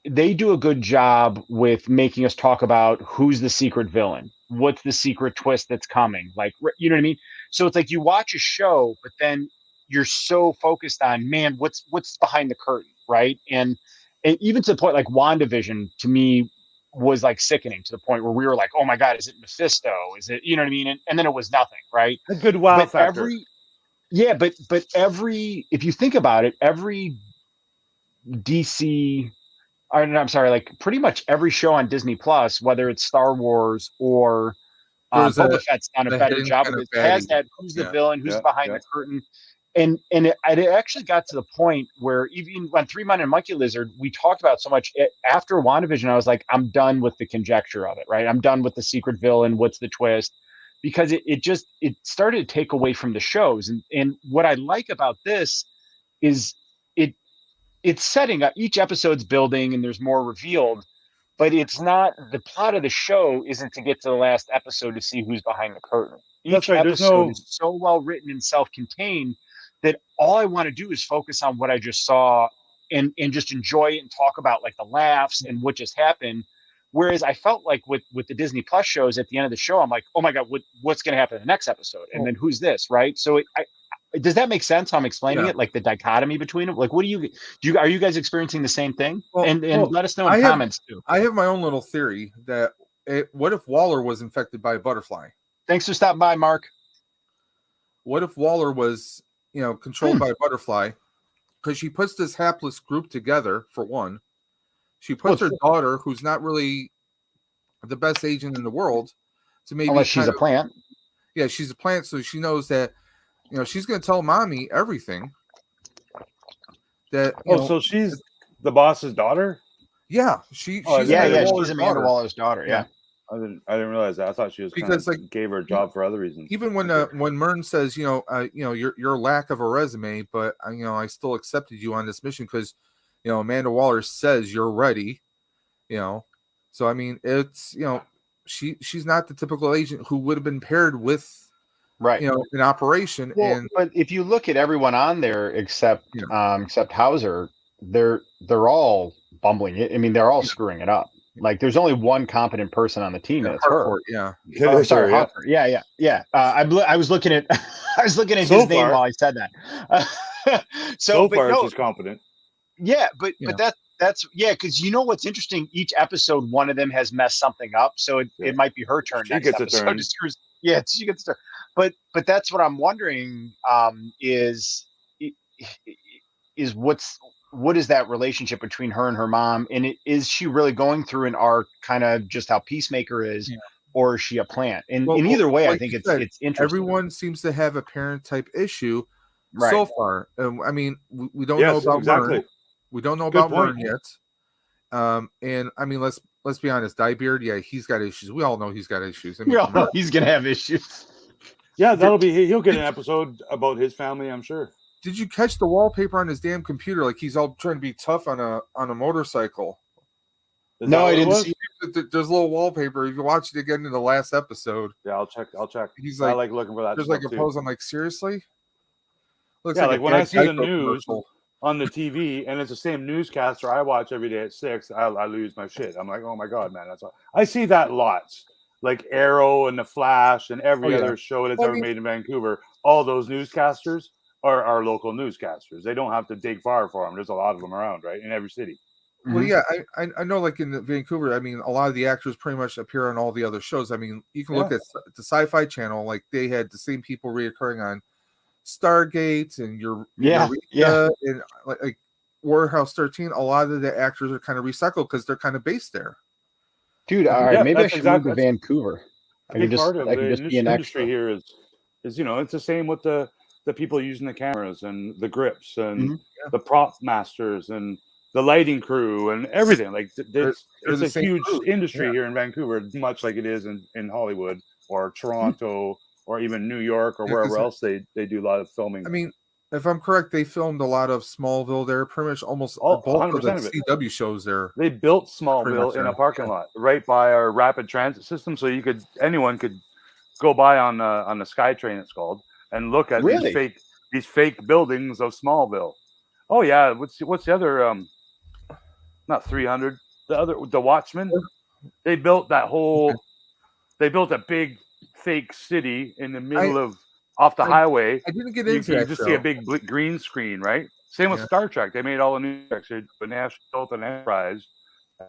they do a good job with making us talk about who's the secret villain, what's the secret twist that's coming. Like, you know what I mean? So it's like you watch a show, but then you're so focused on, man, what's behind the curtain, right? And even to the point, like WandaVision to me was like sickening to the point where we were like, oh my God, is it Mephisto? Is it, you know what I mean? And then it was nothing, right? A good wow factor. But if you think about it, every DC, I'm sorry, like pretty much every show on Disney Plus, whether it's Star Wars or Boba Fett's done a better job of it, has that who's the villain, who's behind the curtain. it actually got to the point where even on 3 Men and Monkey Lizard, we talked about so much after WandaVision. I was like, I'm done with the conjecture of it, right? I'm done with the secret villain. What's the twist? Because it started to take away from the shows. And what I like about this is it's setting up, each episode's building and there's more revealed, but it's not, the plot of the show isn't to get to the last episode to see who's behind the curtain. Each episode is so well written and self-contained that all I want to do is focus on what I just saw and just enjoy it and talk about like the laughs and what just happened. Whereas I felt like with the Disney Plus shows, at the end of the show, I'm like, oh my God, what's going to happen in the next episode? And then who's this, right? So does that make sense how I'm explaining it? Like the dichotomy between them? Like, what are you guys experiencing the same thing? Well, and let us know in comments too. I have my own little theory that what if Waller was infected by a butterfly? Thanks for stopping by, Mark. What if Waller was, controlled by a butterfly? Because she puts this hapless group together, for one. She puts her daughter, who's not really the best agent in the world, to maybe unless she's a plant. Yeah, she's a plant, so she knows that she's going to tell mommy everything. That so she's the boss's daughter. Yeah, she's Amanda Waller's daughter. Yeah. I didn't realize that. I thought she was because gave her a job for other reasons. Even when Myrn says, your lack of a resume, but I still accepted you on this mission because Amanda Waller says you're ready. So I mean it's she's not the typical agent who would have been paired with an operation. Well, but if you look at everyone on there except Hauser, they're all bumbling it. I mean, they're all screwing it up. Like, there's only one competent person on the team, and it's her. Sorry, Harcourt. Yeah. I was looking at his name while I said that. So far, she's competent. Yeah, but that's because what's interesting. Each episode, one of them has messed something up, so it might be her turn. She gets a turn. She gets a turn. But that's what I'm wondering. Is what is that relationship between her and her mom? And is she really going through an arc, kind of just how Peacemaker is, or is she a plant? And in either way, like I think it's interesting. Everyone seems to have a parent type issue so far. I mean, we don't know about Myrn. We don't know about Myrn yet. And I mean, let's be honest. Diebeard, he's got issues. We all know he's got issues. I mean, we all know he's gonna have issues. Yeah, he'll get an episode about his family, I'm sure. Did you catch the wallpaper on his damn computer? Like he's all trying to be tough on a motorcycle. No, I didn't see. There's a little wallpaper. If you watch it again in the last episode, I'll check. He's like, I like looking for that. There's like a pose. I'm like, seriously? Looks like when I see the news on the TV and it's the same newscaster I watch every day at 6, I lose my shit. I'm like, oh my God, man, that's all. I see that lots. Like Arrow and The Flash and every other show that's ever made in Vancouver. All those newscasters are local newscasters. They don't have to dig far for them. There's a lot of them around, right, in every city. Well, yeah, I know, like in Vancouver, I mean, a lot of the actors pretty much appear on all the other shows. I mean, you can look at the Sci-Fi channel, like they had the same people reoccurring on Stargate and and like Warehouse 13. A lot of the actors are kind of recycled because they're kind of based there. Dude, all right, maybe I should move to Vancouver. I can just be an industry here is it's the same with the people using the cameras and the grips and the prop masters and the lighting crew and everything. Like it's a huge industry here in Vancouver, much like it is in Hollywood or Toronto or even New York or wherever else they do a lot of filming. I mean, if I'm correct, they filmed a lot of Smallville there. Pretty much almost all of the CW shows there. They built Smallville in a parking lot right by our rapid transit system, so anyone could go by on the SkyTrain, it's called, and look at these fake buildings of Smallville. Oh yeah, what's the other? Not 300. The Watchmen. They built that whole. They built a big fake city in the middle off the highway. I didn't get into that. You just see a big green screen, right? Same with Star Trek. They made all the new Trek. But now built an Enterprise,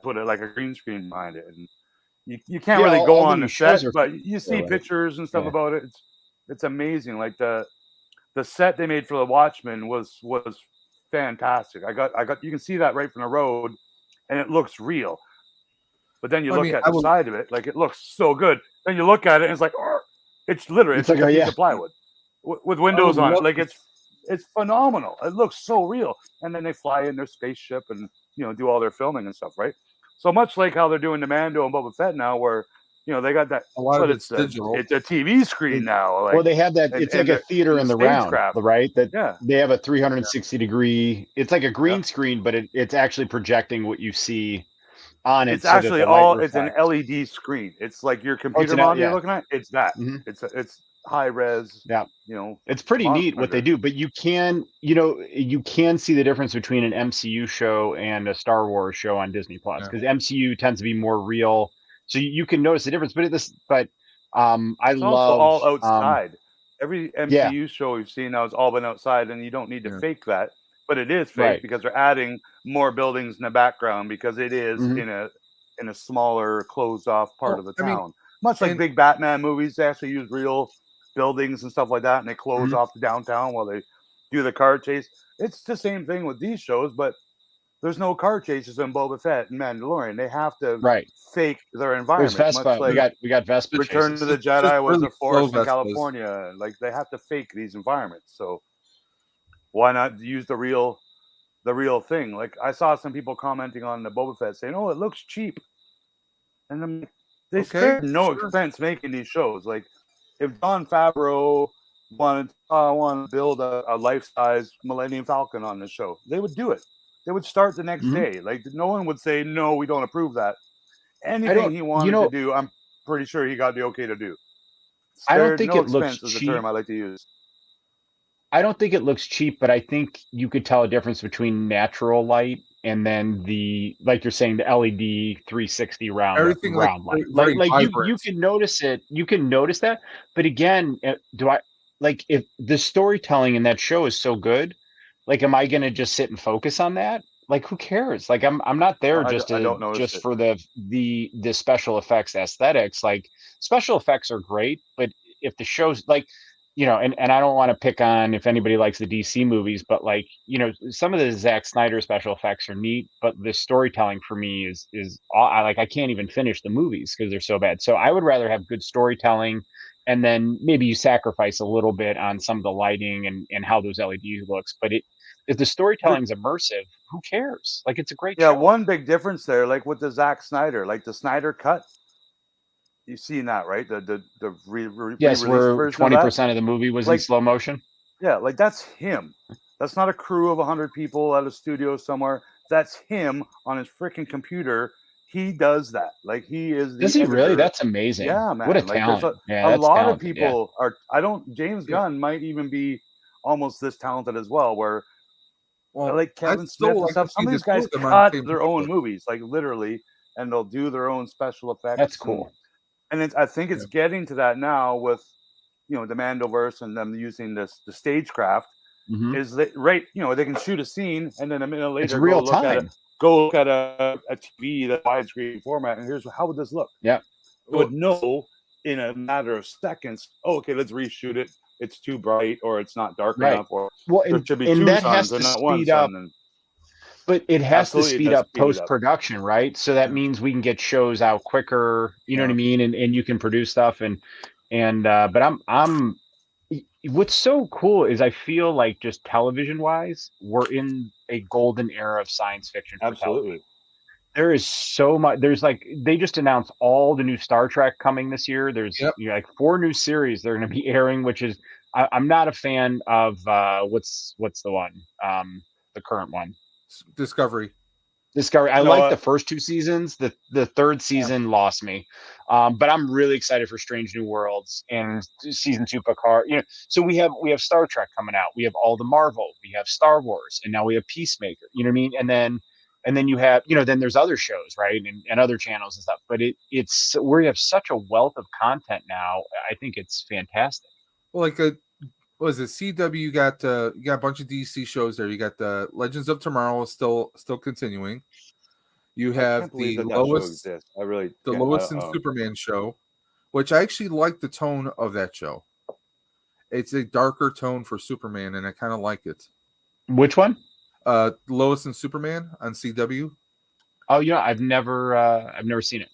put it like a green screen behind it, and you can't really go on the set, but you see pictures and stuff about it. It's amazing. Like the set they made for the Watchmen was fantastic. I got you can see that right from the road, and it looks real. But then you look at the side of it, like it looks so good. Then you look at it, and it's like, it's literally it's like a piece of plywood with windows on it. Like it's It's phenomenal. It looks so real. And then they fly in their spaceship and do all their filming and stuff, right? So much like how they're doing the Mando and Boba Fett now, where they got that. A lot of it's digital. It's a TV screen now. Like, well, they have that. It's like a theater in the round, right? That they have a 360 degree. It's like a green screen, but it's actually projecting what you see on it. It's actually it's an LED screen. It's like your computer monitor you're looking at. It's that. Mm-hmm. It's high res. Yeah. It's pretty neat what they do, but you can see the difference between an MCU show and a Star Wars show on Disney Plus, because MCU tends to be more real, so you can notice the difference. But I love all outside. Every MCU show we've seen now has all been outside, and you don't need to fake that, but it is fake because they're adding more buildings in the background, because it is in a smaller closed off part of the town. Much like big Batman movies, they actually use real buildings and stuff like that, and they close off the downtown while they do the car chase. It's the same thing with these shows, but there's no car chases in Boba Fett and Mandalorian. They have to fake their environment. There's Vespa. Like we got Vespa Return chases. to the Jedi was a forest in California. Like, they have to fake these environments. So why not use the real thing? Like, I saw some people commenting on the Boba Fett saying, "Oh, it looks cheap," and I'm like, they spared no expense making these shows. Like, if Jon Favreau wanted to build a life-size Millennium Falcon on the show, they would do it. They would start the next day. Like, no one would say, "No, we don't approve that." Anything he wanted to do, I'm pretty sure he got the okay to do. I don't think it looks cheap. Is the term I like to use. I don't think it looks cheap, but I think you could tell a difference between natural light and then like you're saying, the LED 360 round light. Like you can notice it. You can notice that. But again, if the storytelling in that show is so good, like, am I going to just sit and focus on that? Like, who cares? Like, I'm not there just for the special effects aesthetics. Like, special effects are great, but if the show's like, and I don't want to pick on if anybody likes the DC movies, but like, some of the Zack Snyder special effects are neat, but the storytelling for me is I can't even finish the movies because they're so bad. So I would rather have good storytelling, and then maybe you sacrifice a little bit on some of the lighting and how those LEDs looks. But if the storytelling's immersive, who cares? Like, it's a great show. One big difference there, like with the Zack Snyder, like the Snyder cut. You've seen that, right? The yes, where 20% of the movie was in slow motion. Yeah, like, that's him. That's not a crew of 100 people at a studio somewhere. That's him on his freaking computer. He does that. Like, he is. Does he really? That's amazing. Yeah, man. What a talent. A lot of people are. James Gunn might even be almost this talented as well. Where, like Kevin Smith and stuff. Some of these guys cut their own movies, like, literally, and they'll do their own special effects. That's cool. And I think it's getting to that now with, the Mandoverse and them using the Stagecraft. Is that right? They can shoot a scene and then a minute later it's real time. Go look at a TV, the widescreen format, and how would this look? Yeah, you would know in a matter of seconds. Oh, okay, let's reshoot it. It's too bright, or it's not dark enough, or there should be two suns and not one sun. But it has to speed up post-production, right? So that means we can get shows out quicker. You know what I mean? And you can produce stuff. But I'm. What's so cool is I feel like, just television-wise, we're in a golden era of science fiction. Absolutely. There is so much. There's they just announced all the new Star Trek coming this year. There's 4 new series they're going to be airing, which is I'm not a fan of what's the one, the current one. Discovery. I like the first 2 seasons. The third season lost me, but I'm really excited for Strange New Worlds and season 2 Picard. So we have Star Trek coming out. We have all the Marvel. We have Star Wars, and now we have Peacemaker. You know what I mean? And then you have then there's other shows, right, and other channels and stuff. But it's we have such a wealth of content now. I think it's fantastic. Well, was it CW? You got a bunch of DC shows there. You got the Legends of Tomorrow still continuing. You have the Lois and Superman show, which I actually like the tone of that show. It's a darker tone for Superman, and I kind of like it. Which one? Lois and Superman on CW. Oh, I've never seen it.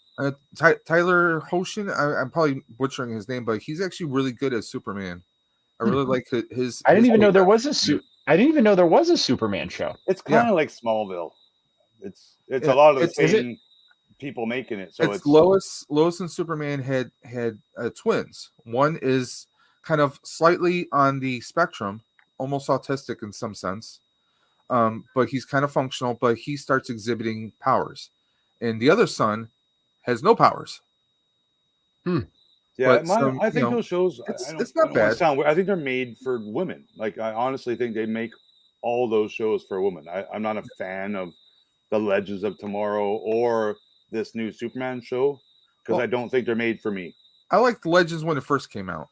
Tyler Hoechlin. I'm probably butchering his name, but he's actually really good as Superman. I really like his. I didn't even know there makeup. was I didn't even know there was a Superman show. It's kind of like Smallville. It's a Yeah, lot of the it's- same people making it. So it's Lois and Superman had twins. One is kind of slightly on the spectrum, almost autistic in some sense, but he's kind of functional. But he starts exhibiting powers, and the other son has no powers. Yeah, But I think those shows. It's not bad. I think they're made for women. Like I honestly think they make all those shows for women. I'm not a fan of the Legends of Tomorrow or this new Superman show because I don't think they're made for me. I liked Legends when it first came out.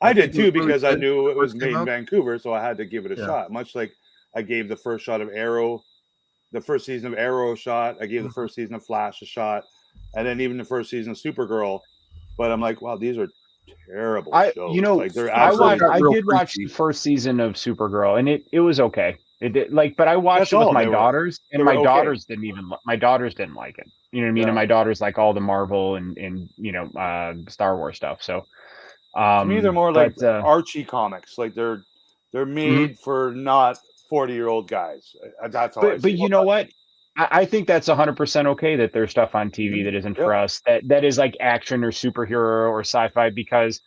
I did too think it was because I really knew good it was when it came made in out. Vancouver, so I had to give it a shot. Much like I gave the first shot of Arrow, the first season of Arrow a shot. I gave the first season of Flash a shot, and then even the first season of Supergirl. But I'm like, wow, these are terrible shows. Like they're absolutely. I did watch the first season of Supergirl, and it was okay. It did, but I watched it with my daughters, and my daughters didn't like it. You know what I mean? And my daughters like all the Marvel and Star Wars stuff. So to me, they're more like Archie comics. Like they're made for not 40-year-old guys. That's all. But you know what? I think that's 100% okay that there's stuff on TV that isn't for us. That is like action or superhero or sci-fi, because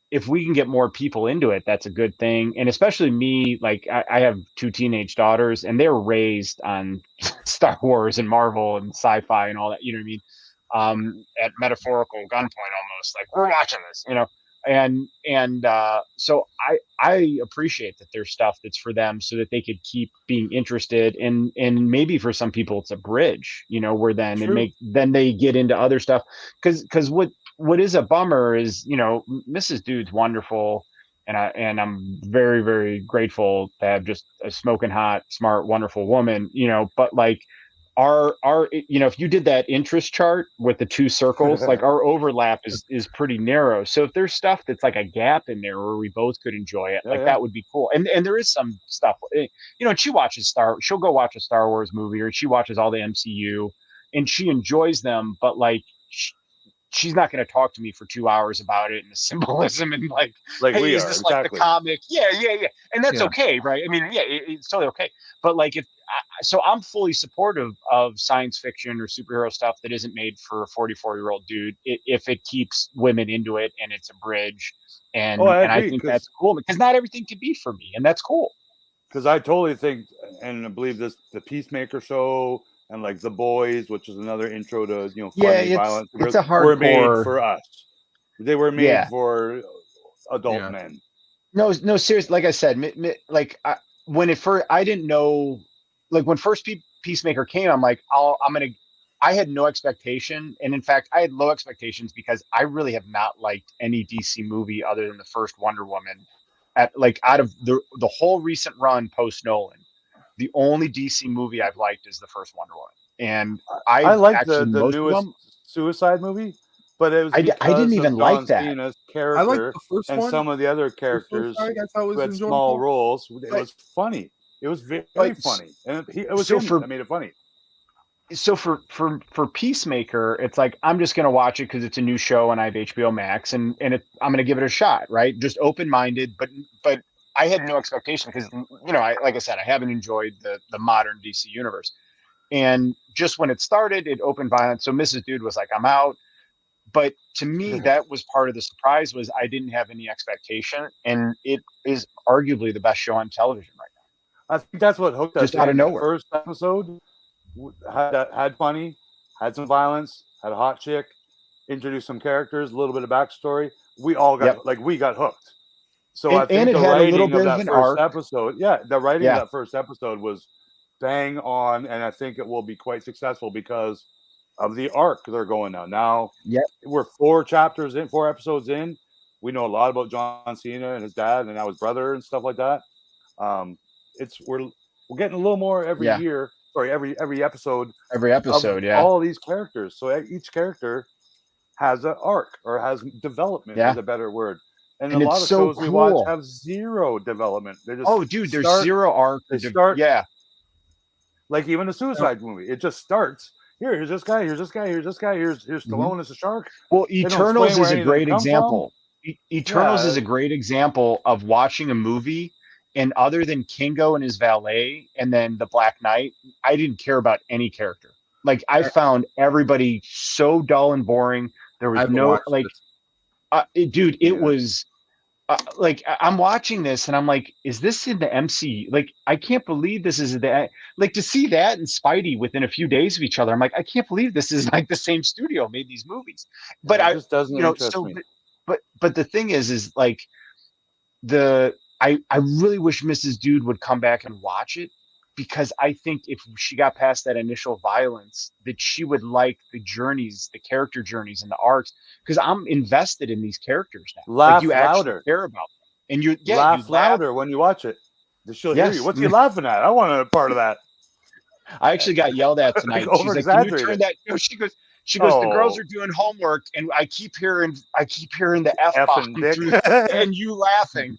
if we can get more people into it, that's a good thing. And especially me, like I have 2 teenage daughters, and they're raised on Star Wars and Marvel and sci-fi and all that. You know what I mean? At metaphorical gunpoint, almost like we're watching this. And so I appreciate that there's stuff that's for them so that they could keep being interested, and maybe for some people it's a bridge, where then they get into other stuff, because what is a bummer is, Mrs. Dude's wonderful, and I'm very, very grateful to have just a smoking hot, smart, wonderful woman, but like our if you did that interest chart with the 2 circles, like our overlap is pretty narrow. So if there's stuff that's like a gap in there where we both could enjoy it, that would be cool. And there is some stuff, she watches she'll go watch a Star Wars movie, or she watches all the MCU and she enjoys them, but like she's not going to talk to me for 2 hours about it and the symbolism and like hey, we is are this exactly. like the comic? Yeah. And that's okay, right? I mean, it's totally okay. But like so I'm fully supportive of science fiction or superhero stuff that isn't made for a 44-year-old dude, if it keeps women into it and it's a bridge. And I think that's cool, because not everything can be for me, and that's cool. Because I totally think, and I believe the Peacemaker show and like The Boys, which is another intro to funny violence. It's a hardcore. Were made for us. They were made for adult men. No, seriously. Like I said, when it first, I didn't know. Like when first Peacemaker came, I'm like, I had no expectation, and in fact, I had low expectations because I really have not liked any DC movie other than the first Wonder Woman. Out of the whole recent run post Nolan, the only DC movie I've liked is the first Wonder Woman, and I like the newest Suicide movie, but it was I didn't even like that. Cena's character, I like the first and one. some of the other characters who had small roles. It was funny. It was very funny, and it was that made it funny. So for Peacemaker, it's like I'm just gonna watch it because it's a new show and I have HBO Max, and I'm gonna give it a shot, right? Just open-minded, but I had no expectation because like I said, I haven't enjoyed the modern DC universe, and just when it started, it opened violence. So Mrs. Dude was like, I'm out. But to me, that was part of the surprise, was I didn't have any expectation, and it is arguably the best show on television right now. I think that's what hooked us. Just out of nowhere. The first episode had funny, had some violence, had a hot chick, introduced some characters, a little bit of backstory. We all got we got hooked. So I think the writing of that first episode, the writing of that first episode was bang on, and I think it will be quite successful because of the arc they're going on now. We're 4 episodes in. We know a lot about John Cena and his dad and now his brother and stuff like that. We're getting a little more every year. Sorry, every episode. Every episode, all these characters. So each character has an arc or has development. Is a better word. And a lot of shows we watch have zero development. They just there's zero arc. They start. Like even the Suicide movie, it just starts. Here's this guy. Here's this guy. Here's this guy. Here's Stallone as a shark. Well, Eternals is a great example. Eternals Yeah. is a great example of watching a movie, and other than Kingo and his valet, and then the Black Knight, I didn't care about any character. Like I found everybody so dull and boring. There I was haven't no watched like, dude. It was like I'm watching this and I'm like, is this in the MC? Like, I can't believe this is the like to see that and Spidey within a few days of each other. I'm like, I can't believe this is like the same studio made these movies. But It just doesn't interest so me. but the thing is like I really wish Mrs. Dude would come back and watch it, because I think if she got past that initial violence, that she would like the journeys, the character journeys and the arcs, because I'm invested in these characters now. Like Laugh you actually louder. care about them. And you Laugh louder when you watch it. She'll hear Yes. you. What's he laughing at? I want a part of that. I actually got yelled at tonight. Like, She's like, "Can you over-exaggerate turn it. that?" No, she goes, "The girls Oh. are doing homework, and I keep hearing the F-bomb Effing dick. through, and you laughing."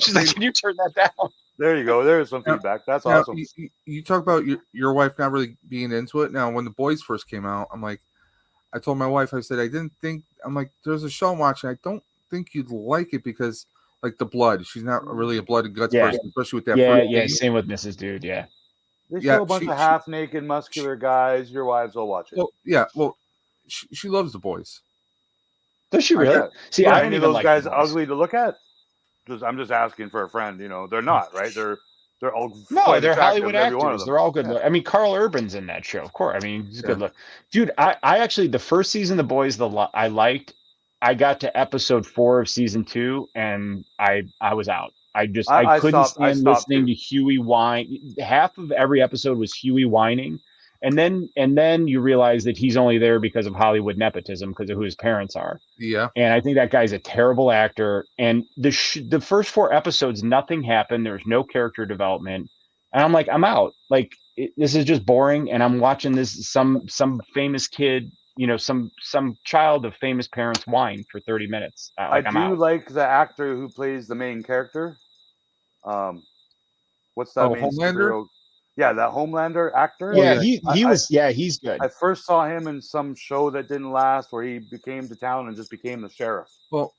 She's like, "Can you turn that down?" There you go. There's some feedback. That's Now, awesome. you talk about your wife not really being into it. Now, when The Boys first came out, I'm like, I told my wife, I said, I'm like, there's a show I'm watching. I don't think you'd like it because, like, the blood. She's not really a blood and guts person, especially with that. Yeah. Same with Mrs. Dude. Yeah. They show a bunch of half-naked, muscular guys. Your wives will watch it. Well, she loves The Boys. Does she really? See, I don't any of even those like guys The Boys. ugly to look at. I'm just asking for a friend. You know, they're not right. They're all they're Hollywood actors. actors. They're all good. Yeah. I mean, Carl Urban's in that show, of course. I mean, he's good look. Dude, I actually the first season of The Boys I liked. I got to episode 4 of season 2, and I was out. I couldn't stand listening to Huey whine. Half of every episode was Huey whining, and then you realize that he's only there because of Hollywood nepotism, because of who his parents are. Yeah. And I think that guy's a terrible actor. And the first 4 episodes, nothing happened. There was no character development, and I'm like, I'm out. Like this is just boring. And I'm watching this some famous kid, some child of famous parents whine for 30 minutes. I do like the actor who plays the main character. What's that main Homelander? superhero? Yeah, that Homelander actor. Yeah, he's good. I first saw him in some show that didn't last, where he came to town and just became the sheriff. Well,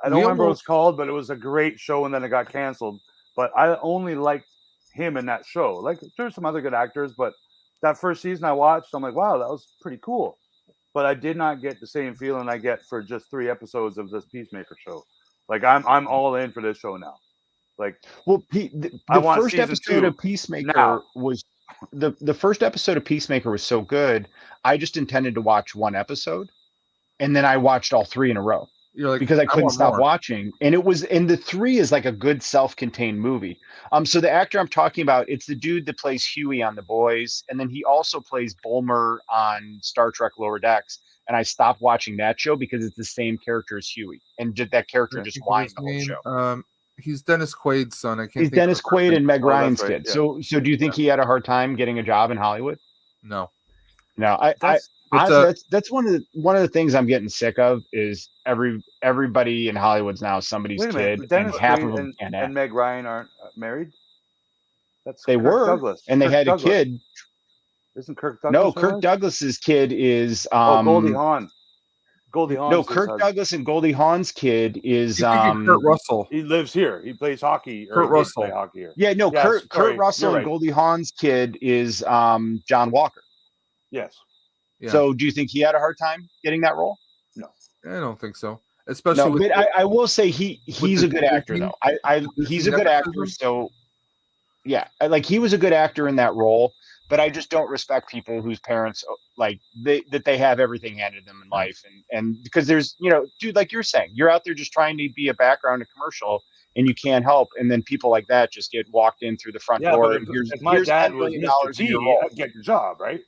I don't remember what it's called, but it was a great show, and then it got canceled. But I only liked him in that show. Like, there's some other good actors, but that first season I watched, I'm like, wow, that was pretty cool. But I did not get the same feeling I get for just 3 episodes of this Peacemaker show. Like, I'm all in for this show now. Like, well, the first episode of Peacemaker was the first episode of Peacemaker was so good. I just intended to watch 1 episode, and then I watched all 3 in a row. Because I couldn't stop watching, and the 3 is like a good self-contained movie. So the actor I'm talking about, it's the dude that plays Huey on The Boys, and then he also plays Bulmer on Star Trek Lower Decks. And I stopped watching that show because it's the same character as Huey, and that character just whined the whole show. He's Dennis Quaid's son. He's Dennis Quaid and Meg Ryan's kid. Yeah. So do you think he had a hard time getting a job in Hollywood? No. That's one of the things I'm getting sick of is everybody in Hollywood's now somebody's kid. Dennis and half Quaid of them and Meg Ryan aren't married. They were, Douglas. And they had a kid. Isn't Kirk Douglas? No, Kirk Douglas's kid is Goldie Hawn. No, Kirk Douglas and Goldie Hawn's kid is Kurt Russell. He lives here. He plays hockey. Kurt Russell. Play hockey here. Yeah, no, Kurt Russell and Goldie Hawn's kid is John Walker. Yes. Yeah. So do you think he had a hard time getting that role? No, I don't think so. Especially but I will say he's a good actor though. He's a good actor. So yeah, like he was a good actor in that role. But I just don't respect people whose parents that they have everything handed them in life, and because there's dude, like you're saying, you're out there just trying to be a background in a commercial, and you can't help, and then people like that just get walked in through the front door. And if my dad was Mr. T, I'd get your job, right?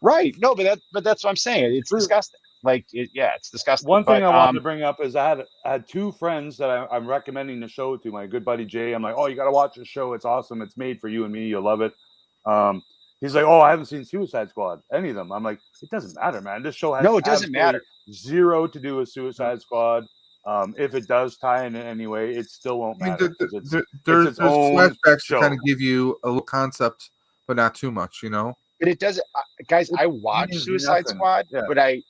Right. No, but that's what I'm saying. It's disgusting. Like, it's disgusting. One thing I wanted to bring up is I had 2 friends that I'm recommending the show to. My good buddy Jay. I'm like, oh, you got to watch this show. It's awesome. It's made for you and me. You'll love it. He's like, oh, I haven't seen Suicide Squad, any of them. I'm like, it doesn't matter, man. This show has it doesn't matter. 0 to do with Suicide Squad. If it does tie in any way, it still won't matter. There's flashbacks to kind of give you a little concept, but not too much, But it doesn't, guys. I watched Suicide Squad, but I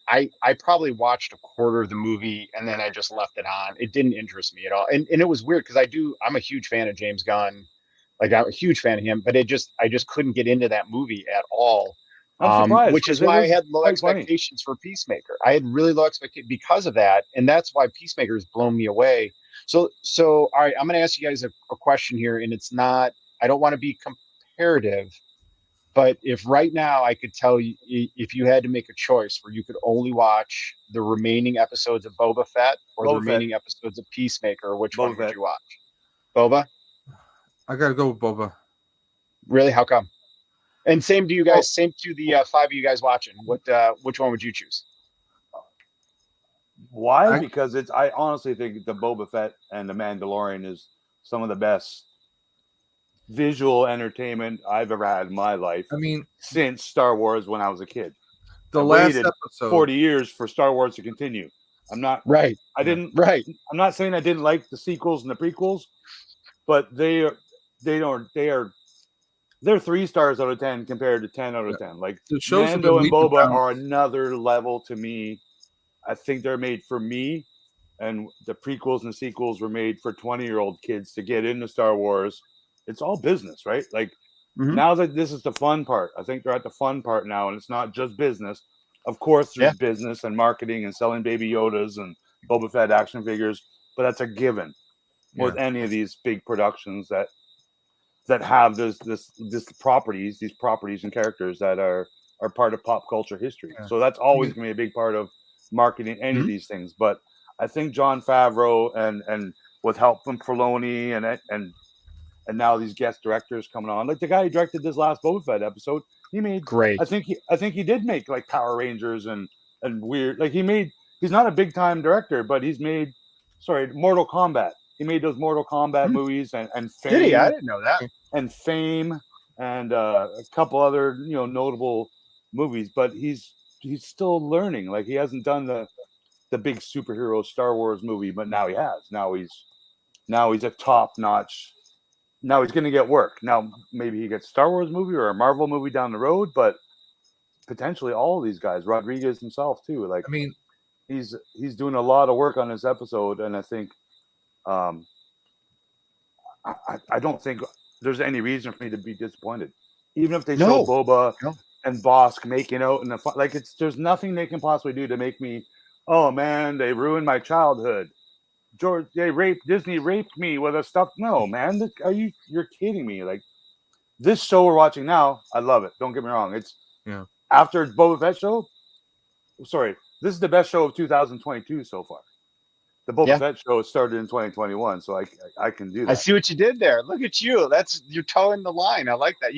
I probably watched a quarter of the movie and then I just left it on. It didn't interest me at all. And it was weird because I'm a huge fan of James Gunn. Like I'm a huge fan of him, but I just couldn't get into that movie at all. I'm surprised, Which is 'cause it why I was had low quite funny. expectations for Peacemaker. I had really low expectations because of that, and that's why Peacemaker has blown me away. So all right, I'm going to ask you guys a question here, and it's not. I don't want to be comparative, but if right now I could tell you, if you had to make a choice where you could only watch the remaining episodes of Boba Fett or the Boba Fett. remaining episodes of Peacemaker, which one Boba would Fett. you watch? Boba? I gotta go with Boba. Really? How come? And same to you guys. Same to the 5 of you guys watching. Which one would you choose? Why? Because I honestly think the Boba Fett and the Mandalorian is some of the best visual entertainment I've ever had in my life. I mean, since Star Wars when I was a kid. The I last waited episode, 40 years for Star Wars to continue. I'm not right. I'm not saying I didn't like the sequels and the prequels, but they're 3 stars out of 10 compared to 10 out of 10. Like the shows have Mando been and Boba leaping are another level to me. I think they're made for me, and the prequels and sequels were made for 20-year-old kids to get into Star Wars. It's all business, right? Like now that this is the fun part, I think they're at the fun part now, and it's not just business. Of course, there's business and marketing and selling Baby Yodas and Boba Fett action figures, but that's a given with any of these big productions that have these properties and characters that are part of pop culture history. So that's always going to be a big part of marketing any of these things. But I think Jon Favreau and with help from Filoni and now these guest directors coming on, like the guy who directed this last Boba Fett episode, he made great. I think he did make like Power Rangers and weird, like he's not a big time director, but he's made Mortal Kombat. He made those Mortal Kombat movies and Fame. Did he? I didn't know that. And Fame and a couple other notable movies, but he's still learning. Like he hasn't done the big superhero Star Wars movie, but now he has. Now he's a top notch. Now he's going to get work. Now maybe he gets a Star Wars movie or a Marvel movie down the road, but potentially all of these guys, Rodriguez himself too. Like, I mean, he's doing a lot of work on this episode, and I think, I don't think there's any reason for me to be disappointed, even if they show Boba and Bosk making out in the there's nothing they can possibly do to make me, oh man, they ruined my childhood. Disney raped me with a stuff. No, man, you're kidding me? Like this show we're watching now, I love it. Don't get me wrong. It's after Boba Fett show. Sorry, this is the best show of 2022 so far. The Boba Fett show started in 2021, so I can do that. I see what you did there. Look at you. You're towing the line. I like that.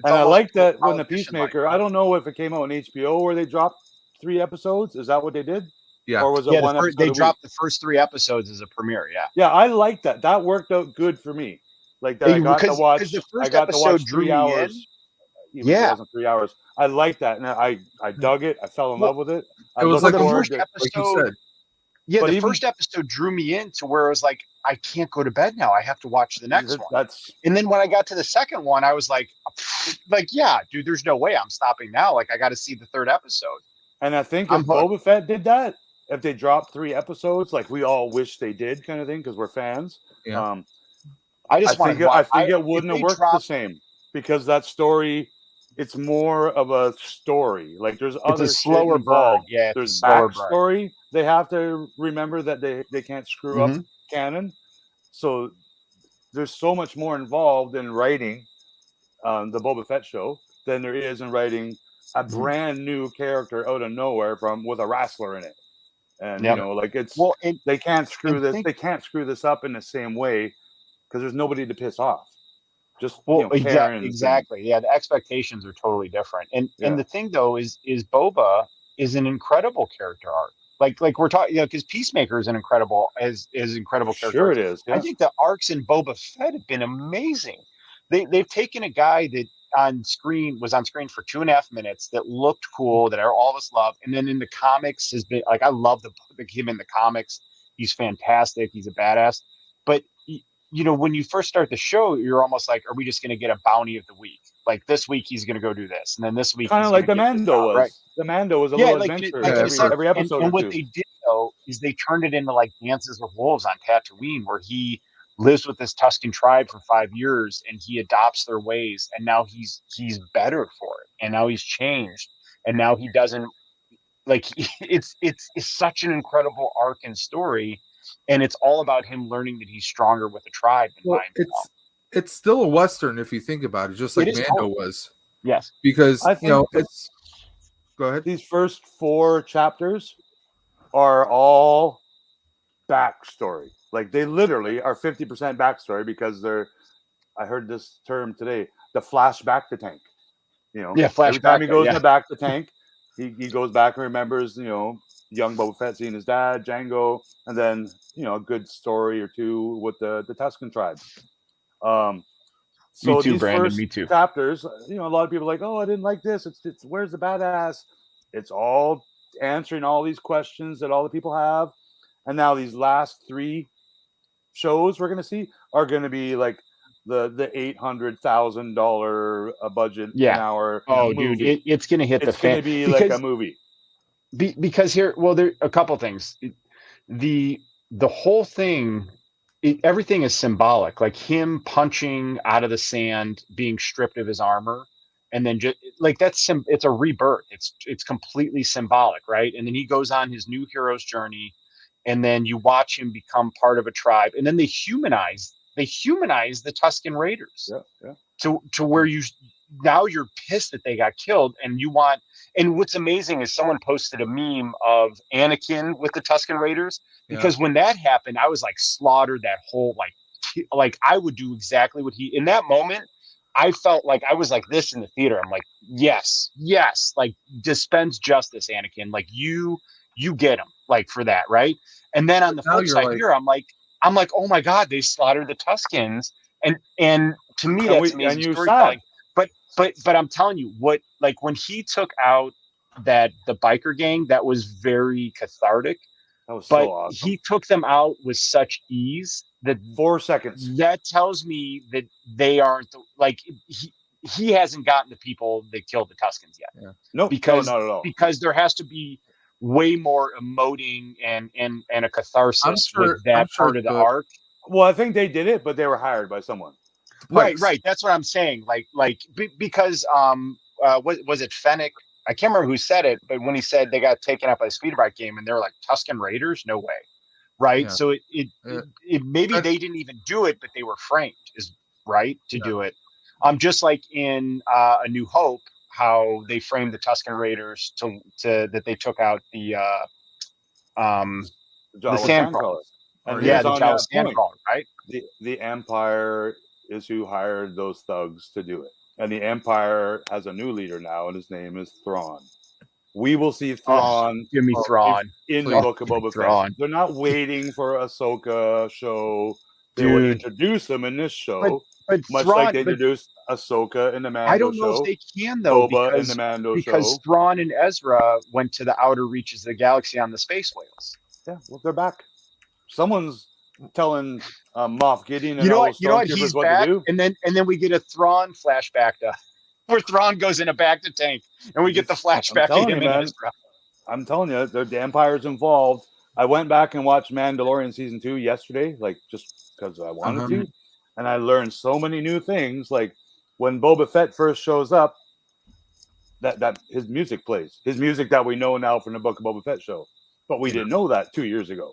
I like that when the Peacemaker. I don't know if it came out on HBO where they dropped 3 episodes. Is that what they did? Yeah. Or was it one episode? They dropped the first 3 episodes as a premiere. Yeah. Yeah, I like that. That worked out good for me. Like that, I got to watch. The first I got to watch drew 3 hours. Even if it wasn't 3 hours. I like that, and I dug it. I fell in love with it. It was like the first episode. Like you said. Yeah, but the first episode drew me in to where I was like, I can't go to bed now. I have to watch the next one. And then when I got to the second one, I was like, yeah, dude, there's no way I'm stopping now. Like, I got to see the 3rd episode. And I think if Boba Fett did that, if they dropped 3 episodes, like we all wish they did, kind of thing, because we're fans. Yeah. I think it wouldn't have worked the same because that story. It's more of a story. Like there's other slower burn. Yeah, there's backstory. They have to remember that they can't screw up canon. So there's so much more involved in writing the Boba Fett show than there is in writing a brand new character out of nowhere with a wrestler in it. And they can't screw this. They can't screw this up in the same way because there's nobody to piss off. Just exactly. Yeah, the expectations are totally different. And the thing though is Boba is an incredible character arc. Like we're talking, because Peacemaker is an incredible character. Sure, it is. Yeah. I think the arcs in Boba Fett have been amazing. They've taken a guy that was on screen for 2.5 minutes that looked cool, that all of us love, and then in the comics has been like, I love him in the comics. He's fantastic. He's a badass. But when you first start the show, you're almost like, are we just going to get a bounty of the week? Like this week he's going to go do this, and then this week Kind he's of like the gonna get this Mando job, was. right? The Mando was a Yeah, little like adventure you Yeah, said, every episode and or what two. they did though is they turned it into like Dances with Wolves on Tatooine, where he lives with this Tusken tribe for 5 years, and he adopts their ways, and now he's better for it, and now he's changed, and now he doesn't like it's such an incredible arc and story, and it's all about him learning that he's stronger with the tribe than Well, by himself. it's still a Western if you think about it, just like It is. Mando was. Yes, Because I think it's go ahead. these first 4 chapters are all backstory. Like they literally are 50% backstory because they're. I heard this term today, the flashback the tank. Yeah, Every time he flashback, goes yeah. in the back the tank, he goes back and remembers, young Boba Fett seeing his dad, Django, and then a good story or two with the Tusken tribes. So Me too, these Brandon. first Me too. chapters, a lot of people are like, oh, I didn't like this. It's where's the badass? It's all answering all these questions that all the people have, and now these last 3 shows we're gonna see are gonna be like the $800,000 budget an hour. Oh, movie. dude, it's gonna hit the It's gonna fan be like a movie. because here, well, there a couple things. The whole thing, everything is symbolic. Like him punching out of the sand, being stripped of his armor, and then just like it's a rebirth. It's completely symbolic, right? And then he goes on his new hero's journey, and then you watch him become part of a tribe, and then they humanize the Tusken Raiders. Yeah. To where now you're pissed that they got killed, and you want. And what's amazing is someone posted a meme of Anakin with the Tusken Raiders, because when that happened, I was like slaughtered that whole like I would do exactly what he in that moment. I felt like I was like this in the theater. I'm like, yes, like dispense justice, Anakin. Like you get him like for that, right? And then on the flip side here, I'm like, oh my God, they slaughtered the Tuskens, and to me that's amazing storytelling. But I'm telling you, what like when he took out the biker gang, that was very cathartic. That was so awesome. He took them out with such ease that 4 seconds. That tells me that they aren't like he hasn't gotten the people that killed the Tuskens yet. Yeah. Nope, because not at all. Because there has to be way more emoting and a catharsis with that part of the arc. Well, I think they did it, but they were hired by someone. Right. That's what I'm saying. Because was it Fennec? I can't remember who said it, but when he said they got taken out by the speeder bike game and they were like Tusken Raiders, no way. Right. Yeah. So it maybe they didn't even do it, but they were framed to do it. Just like in A New Hope, how they framed the Tusken Raiders to that they took out the Sandcrawler. The Jawa Sandcrawler, right? The Empire is who hired those thugs to do it. And the Empire has a new leader now, and his name is Thrawn. We will see Thrawn. Give me Thrawn. In the Book of Boba Fett. They're not waiting for a Ahsoka show. They will introduce them in this show. But much Thrawn, like they introduced Ahsoka in the Mando show. I don't know if they can, though, Boba in the Mando because Thrawn and Ezra went to the outer reaches of the galaxy on the space whales. Yeah, well, they're back. Someone's telling Moff Gideon and you know all what? You know what? He's back, to do. And then we get a Thrawn flashback where Thrawn goes in a bacta tank, and we get the flashback of him and Ezra. I'm telling you, the Empire's involved. I went back and watched Mandalorian season 2 yesterday, just because I wanted to, and I learned so many new things. Like when Boba Fett first shows up, that his music plays, his music that we know now from the Book of Boba Fett show, but we didn't know that 2 years ago.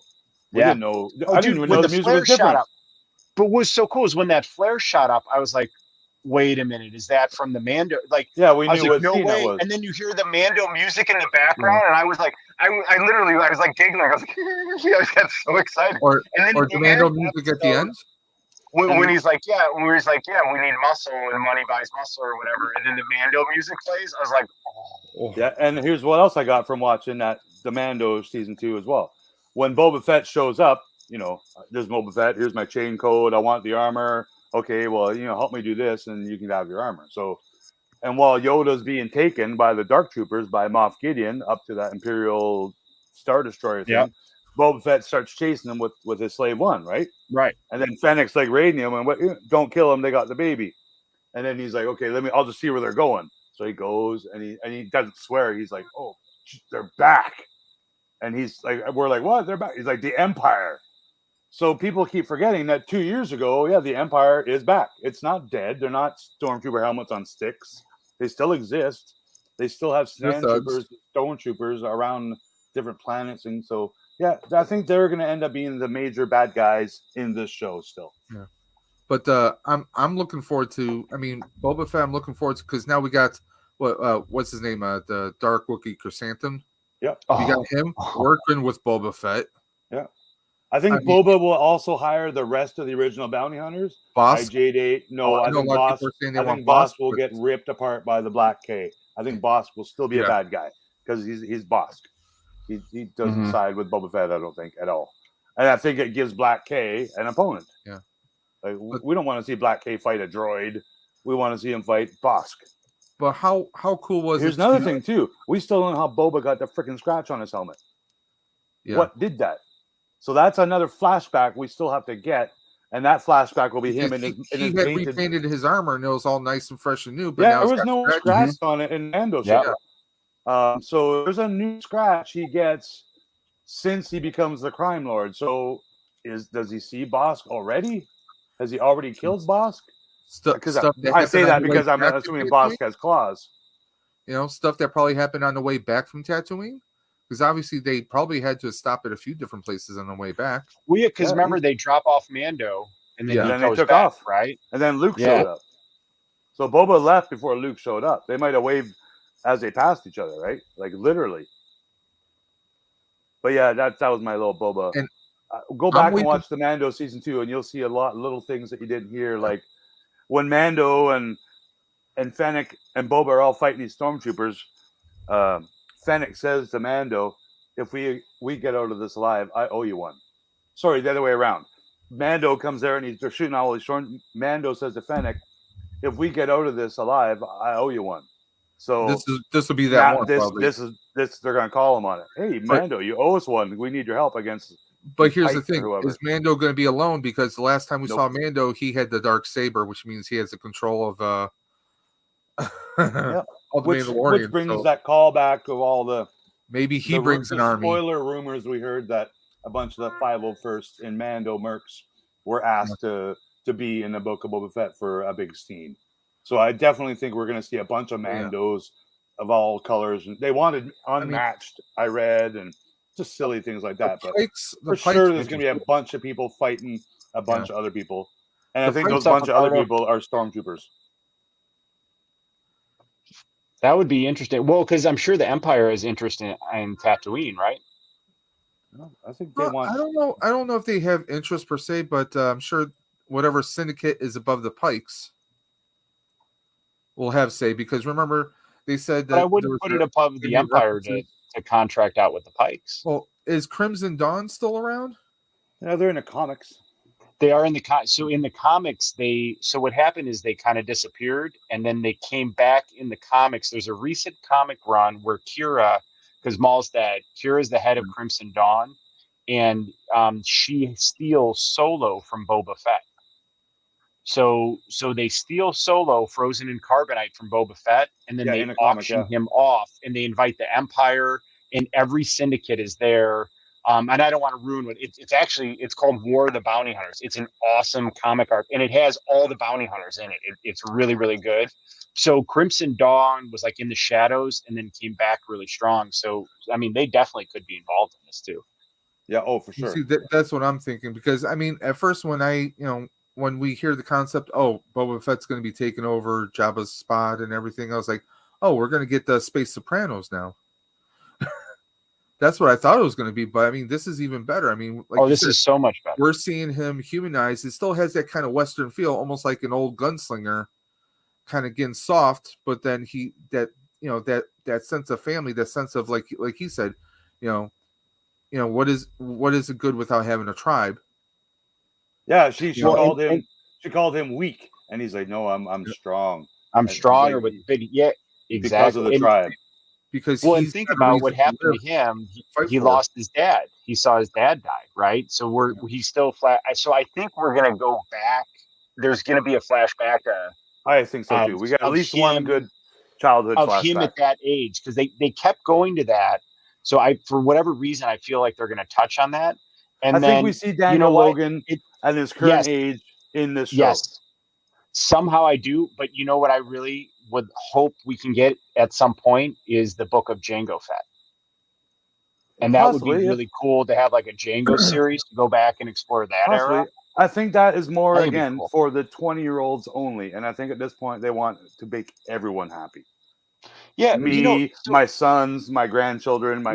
We didn't know. I didn't even know the music was different. But what was so cool is when that flare shot up, I was like, wait a minute, is that from the Mando? Like, yeah, we knew what no way. Was. And then you hear the Mando music in the background, and I was like, I was like giggling. I was like, I got so excited. Or the Mando music at the end? When he's like, yeah, we need muscle, and money buys muscle or whatever. And then the Mando music plays. I was like, oh. Yeah, and here's what else I got from watching the Mando season 2 as well. When Boba Fett shows up, there's Boba Fett. Here's my chain code. I want the armor. Okay, well, help me do this, and you can have your armor. So, and while Yoda's being taken by the Dark Troopers by Moff Gideon up to that Imperial Star Destroyer thing, Boba Fett starts chasing him with his slave one, right? Right. And then Fennec's like raiding him, and don't kill him. They got the baby. And then he's like, okay, I'll just see where they're going. So he goes and he doesn't swear. He's like, oh, they're back. And he's like, we're like, what? They're back. He's like, the Empire. So people keep forgetting that 2 years ago, yeah, the Empire is back. It's not dead. They're not stormtrooper helmets on sticks. They still exist. They still have sandtroopers, stormtroopers around different planets. And so, yeah, I think they're going to end up being the major bad guys in this show still. Yeah. But I'm looking forward to. I mean, Boba Fett. I'm looking forward to because now we got what's his name? The Dark Wookiee Chrysanthemum. Yeah, we got him working with Boba Fett. Yeah, I think Boba will also hire the rest of the original bounty hunters. Boss, IG-88. No, I think Boss. I think Boss will get ripped apart by the Black K. I think Boss will still be a bad guy because he's Boss. He doesn't side with Boba Fett. I don't think at all, and I think it gives Black K an opponent. Yeah. Like, we don't want to see Black K fight a droid. We want to see him fight Bosk. But how cool was Here's another thing, too. We still don't know how Boba got the freaking scratch on his helmet. Yeah. What did that? So that's another flashback we still have to get. And that flashback will be him in his painted. He had repainted his armor and it was all nice and fresh and new. But yeah, there was no scratch on it in Mando. Yeah. So there's a new scratch he gets since he becomes the crime lord. So does he see Bosk already? Has he already killed Bosk? I say that because I'm assuming Bosk has claws. You know, stuff that probably happened on the way back from Tatooine. Because obviously they probably had to stop at a few different places on the way back. Well, yeah, because remember they drop off Mando and then they took back, off, right? And then Luke showed up. So Boba left before Luke showed up. They might have waved as they passed each other, right? Like literally. But yeah, that was my little Boba. And go back and watch the Mando season 2, and you'll see a lot of little things that you didn't hear, like when Mando and Fennec and Boba are all fighting these stormtroopers. Fennec says to Mando, "If we get out of this alive, I owe you one." Sorry, the other way around. Mando comes there and they're shooting all these storm. Mando says to Fennec, "If we get out of this alive, I owe you one." So this will be that one. This they're gonna call him on it. Hey, Mando, you owe us one. We need your help against. But here's the thing: is Mando going to be alone? Because the last time we saw Mando, he had the dark saber, which means he has the control of all the Mandalorians. Which brings that callback of all the maybe he brings an army. Spoiler rumors we heard that a bunch of the 501st and Mando mercs were asked to be in the Book of Boba Fett for a big scene. So I definitely think we're going to see a bunch of Mandos of all colors. And they wanted unmatched. I read and. Just silly things like that, but for sure there's going to be a bunch of people fighting a bunch of other people, and I think those bunch of other people are stormtroopers. That would be interesting. Well, because I'm sure the Empire is interested in Tatooine, right? I think they want. I don't know. I don't know if they have interest per se, but I'm sure whatever syndicate is above the Pikes will have say. Because remember, they said that I wouldn't put it above the Empire to contract out with the Pikes. Well, is Crimson Dawn still around? No, they're in the comics. They are in the so in the comics. So what happened is they kind of disappeared, and then they came back in the comics. There's a recent comic run where Kira, because Maul's dead, Kira's the head of Crimson Dawn, and she steals Solo from Boba Fett. So they steal Solo, frozen in carbonite, from Boba Fett, and then they auction him off, and they invite the Empire, and every syndicate is there. And I don't want to ruin it. It's called War of the Bounty Hunters. It's an awesome comic arc, and it has all the bounty hunters in it. It's really, really good. So Crimson Dawn was like in the shadows, and then came back really strong. So I mean, they definitely could be involved in this too. Yeah, for sure. See, that's what I'm thinking, because I mean, at first when we hear the concept, Boba Fett's going to be taking over Jabba's spot and everything, I was like, we're going to get the Space Sopranos now. That's what I thought it was going to be, but I mean, this is even better. I mean, this is so much better. We're seeing him humanized. It still has that kind of Western feel, almost like an old gunslinger, kind of getting soft. But then that sense of family, that sense of like he said, what is it good without having a tribe? Yeah, she called him. She called him weak, and he's like, "No, I'm strong. I'm stronger with big exactly because of the tribe." Because and think about what happened to him. He lost his dad. He saw his dad die, right? So he's still flat. So I think we're gonna go back. There's gonna be a flashback to I think so too. We got at least one good childhood of flashback. him at that age, because they kept going to that. So for whatever reason, I feel like they're going to touch on that. And I think we see Daniel you know what? Logan at his current age in this show. Yes, somehow I do. But you know what I really would hope we can get at some point is the Book of Jango Fett. And that would be really cool to have like a Django series to go back and explore that era. I think that is more, That'd again, cool. for the 20-year-olds only. And I think at this point, they want to make everyone happy. Yeah. Me, my sons, my grandchildren, I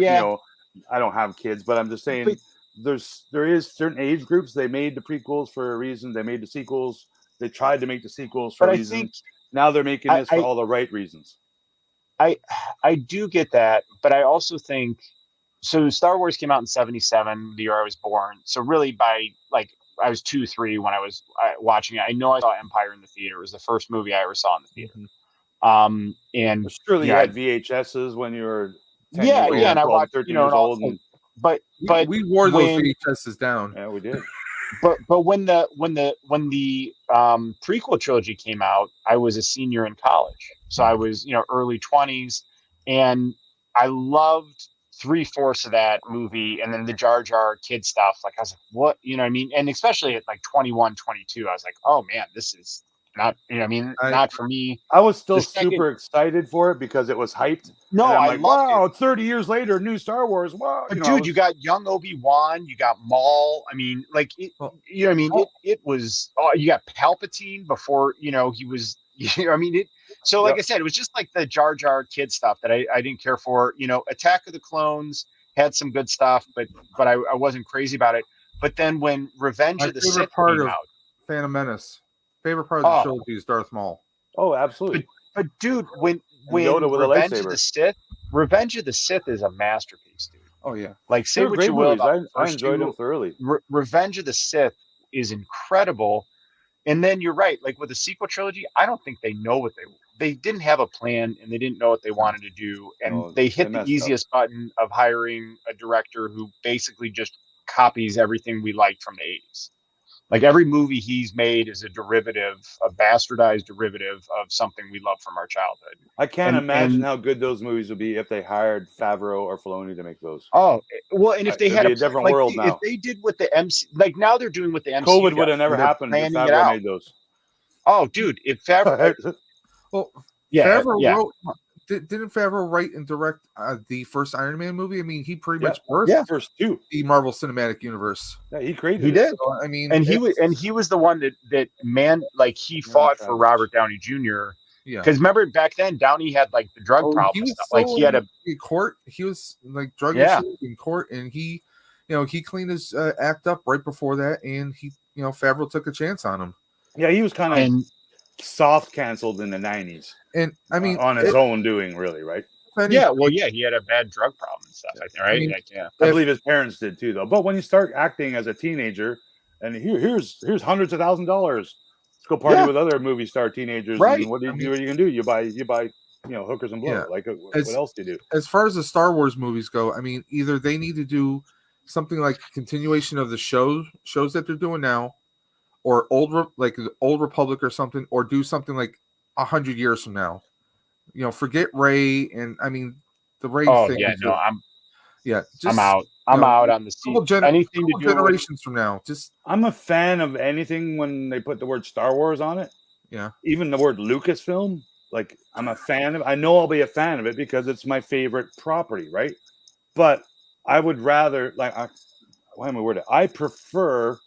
don't have kids, but I'm just saying there is certain age groups. They made the prequels for a reason. They made the sequels. They tried to make the sequels for a reason. Now they're making this for all the right reasons. I do get that, but I also think, so Star Wars came out in 1977, the year I was born. So really by I was 2, 3 when I was watching it. I know I saw Empire in the theater. It was the first movie I ever saw in the theater. And surely you had VHSs when you were 10 years old, and I watched 13 years old. But we wore those VHSs down. Yeah, we did. But when the prequel trilogy came out, I was a senior in college, so I was early 20s, and I loved 3/4 of that movie, and then the Jar Jar kid stuff. Like I was like, what, you know what I mean? And especially at like 21, 22, I was like, oh man, this is not, not for me. I was still super excited for it because it was hyped. No, I loved it. 30 years later, new Star Wars. Wow. But dude, you got young Obi-Wan, you got Maul. I mean, like, you know what I mean? It was, you got Palpatine before, he was, so like I said, it was just like the Jar Jar kid stuff that I didn't care for. Attack of the Clones had some good stuff, but I wasn't crazy about it. But then when Revenge of the Sith came out, Phantom Menace, favorite part of the trilogy is Darth Maul. Oh, absolutely. But dude, when Revenge of the Sith is a masterpiece, dude. Oh yeah. Like, say what you will about I enjoyed them thoroughly. Revenge of the Sith is incredible. And then you're right, like with the sequel trilogy, I don't think they know what they didn't have a plan, and they didn't know what they wanted to do, and they hit the easiest button of hiring a director who basically just copies everything we liked from the 80s. Like every movie he's made is a bastardized derivative of something we love from our childhood. I can't imagine how good those movies would be if they hired Favreau or Filoni to make those. Oh, well, and if they had a different world now. If they did what the MC, like now they're doing what the MC. COVID would have never happened if Favreau made those. Oh, dude, if Favreau, Favreau wrote. Didn't Favreau write and direct the first Iron Man movie? I mean, he pretty much birthed first two the Marvel Cinematic Universe. Yeah, he created. He did. So, I mean, and he was the one that he fought for Robert Downey Jr. Yeah, because remember back then Downey had like the drug problem stuff. Like he had in court. He was like drug issues in court, and he cleaned his act up right before that, and Favreau took a chance on him. Yeah, he was kind of soft canceled in the 90s. And I mean, on his own doing, really, right? He had a bad drug problem and stuff, I think, right? I believe his parents did too, though. But when you start acting as a teenager, and here's hundreds of $1,000s, let's go party with other movie star teenagers. Right? And what are you gonna do? You buy hookers and blow. Yeah. Like what else do you do? As far as the Star Wars movies go, I mean, either they need to do something like a continuation of the shows that they're doing now, or Old Republic or something, or do something like 100 years from now. Forget Rey, and I mean the Rey thing. I'm out. I'm out on the anything to do generations from now. I'm a fan of anything when they put the word Star Wars on it. Yeah, even the word Lucasfilm. Like I'm a fan of. I know I'll be a fan of it because it's my favorite property, right? But I would rather I prefer,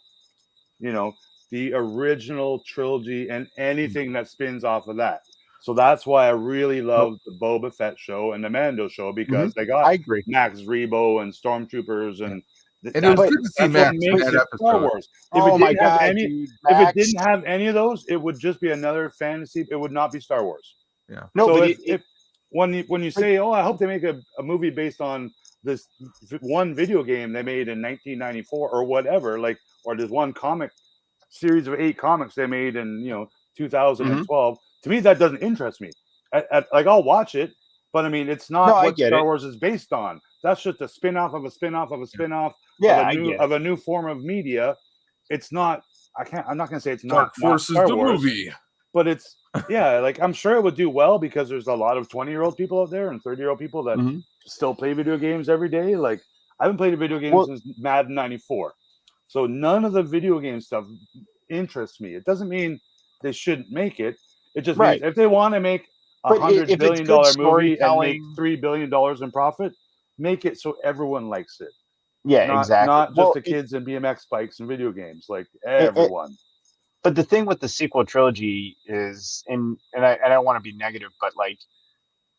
the original trilogy and anything that spins off of that. So that's why I really love the Boba Fett show and the Mando show, because they got Max Rebo and Stormtroopers and it was good to see Max in that Star Wars. If it didn't have any of those, it would just be another fantasy. It would not be Star Wars. Yeah. No, so but when you say, I hope they make a movie based on this one video game they made in 1994 or whatever, or there's one comic series of 8 comics they made in 2012. To me, that doesn't interest me. I'll watch it, but I mean, it's not what Star Wars is based on. That's just a spin-off of a spin-off of a spin-off of a new form of media. It's not. I'm not going to say it's not. Dark Forces the movie. But it's like I'm sure it would do well because there's a lot of 20-year-old people out there and 30-year-old people that still play video games every day. Like I haven't played a video game since Madden 94. So none of the video game stuff interests me. It doesn't mean they shouldn't make it. It just means if they want to make $100 billion movie and make $3 billion in profit, make it so everyone likes it. Yeah, exactly. Not just the kids and BMX bikes and video games, like everyone. But the thing with the sequel trilogy is, and I don't want to be negative, but like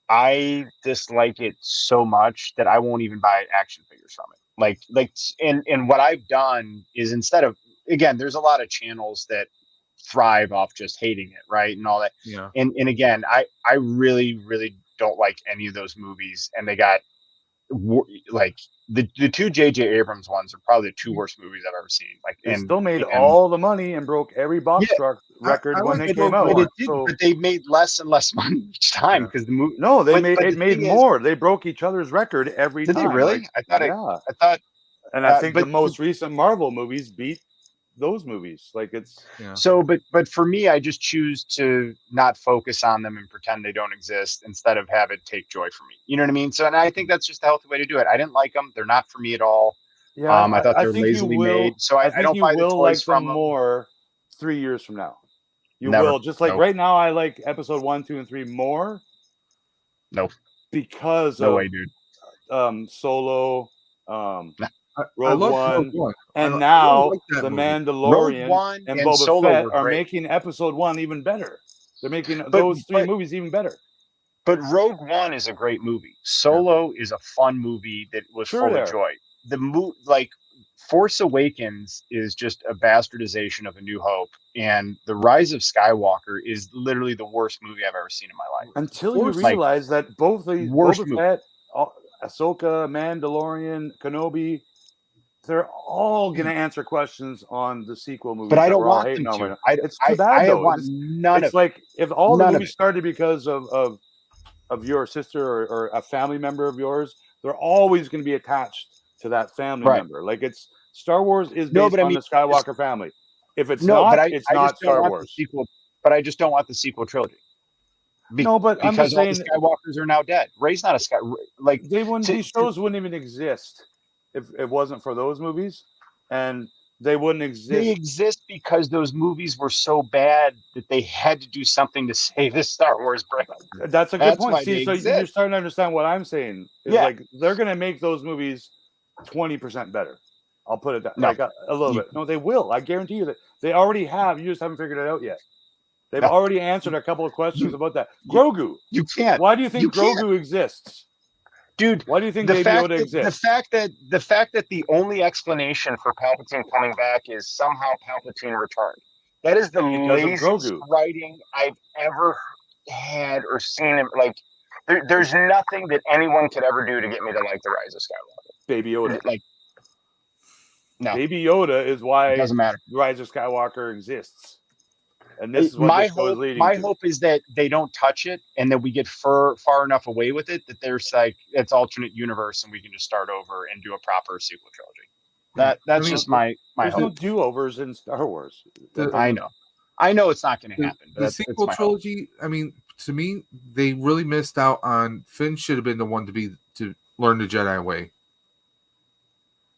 I dislike it so much that I won't even buy action figures from it. And what I've done is instead of, again, there's a lot of channels that thrive off just hating it, right? And all that. Yeah. And again, I really, really don't like any of those movies. And they got like the two J.J. Abrams ones are probably the two worst movies I've ever seen. Like, they still made all the money and broke every box record when they came out. But they made less and less money each time because the movie. No, they made more. They broke each other's record every time. Did they really? Like, I thought. And I think the most recent Marvel movies beat those movies. Like it's so. But for me, I just choose to not focus on them and pretend they don't exist instead of have it take joy for me. You know what I mean? So, and I think that's just a healthy way to do it. I didn't like them. They're not for me at all. Yeah, I thought they were lazily made. So I don't buy the toys like from them more 3 years from now. You Never. will. Just like right now, I like episode 1, 2, and 3 more. No. Because no way, dude. Solo, Rogue One, and now The Mandalorian and Boba Solo Fett are making episode 1 even better. They're making those three movies even better. But Rogue One is a great movie. Solo is a fun movie that was full of joy. Like Force Awakens is just a bastardization of A New Hope, and The Rise of Skywalker is literally the worst movie I've ever seen in my life. Until you realize that both the Boba Fett, Ahsoka, Mandalorian, Kenobi, they're all going to answer questions on the sequel movie. But I don't want them to. It's too bad, though. Want none of it. It's like if all the movies started because of your sister or a family member of yours, they're always going to be attached to that family member. Like it's Star Wars is based on the Skywalker family. If it's it's not Star Wars. But I just don't want the sequel trilogy. But I'm just saying the Skywalkers are now dead. Rey's not a Sky. Like these shows wouldn't even exist if it wasn't for those movies, and they wouldn't exist. They exist because those movies were so bad that they had to do something to save the Star Wars brand. That's a good point. See, so you're starting to understand what I'm saying. It's like they're going to make those movies 20% better. I'll put it that like a little bit. No, they will. I guarantee you that they already have. You just haven't figured it out yet. They've already answered a couple of questions about that. Grogu. You can't. Why do you think Grogu exists? Dude, why do you think Baby Yoda exists? The fact that the only explanation for Palpatine coming back is somehow Palpatine returned. That is the laziest writing I've ever had or seen. Like, there's nothing that anyone could ever do to get me to like The Rise of Skywalker. Baby Yoda. Like, no. Baby Yoda is why it doesn't matter. Rise of Skywalker exists. And this is what my this show is leading my to. hope is that they don't touch it and that we get far enough away with it that there's like it's alternate universe and we can just start over and do a proper sequel trilogy. That's just my there's hope. No do-overs in Star Wars. I know it's not going to happen. The sequel trilogy, hope. I mean, to me, they really missed out on Finn. Should have been the one to learn the Jedi way.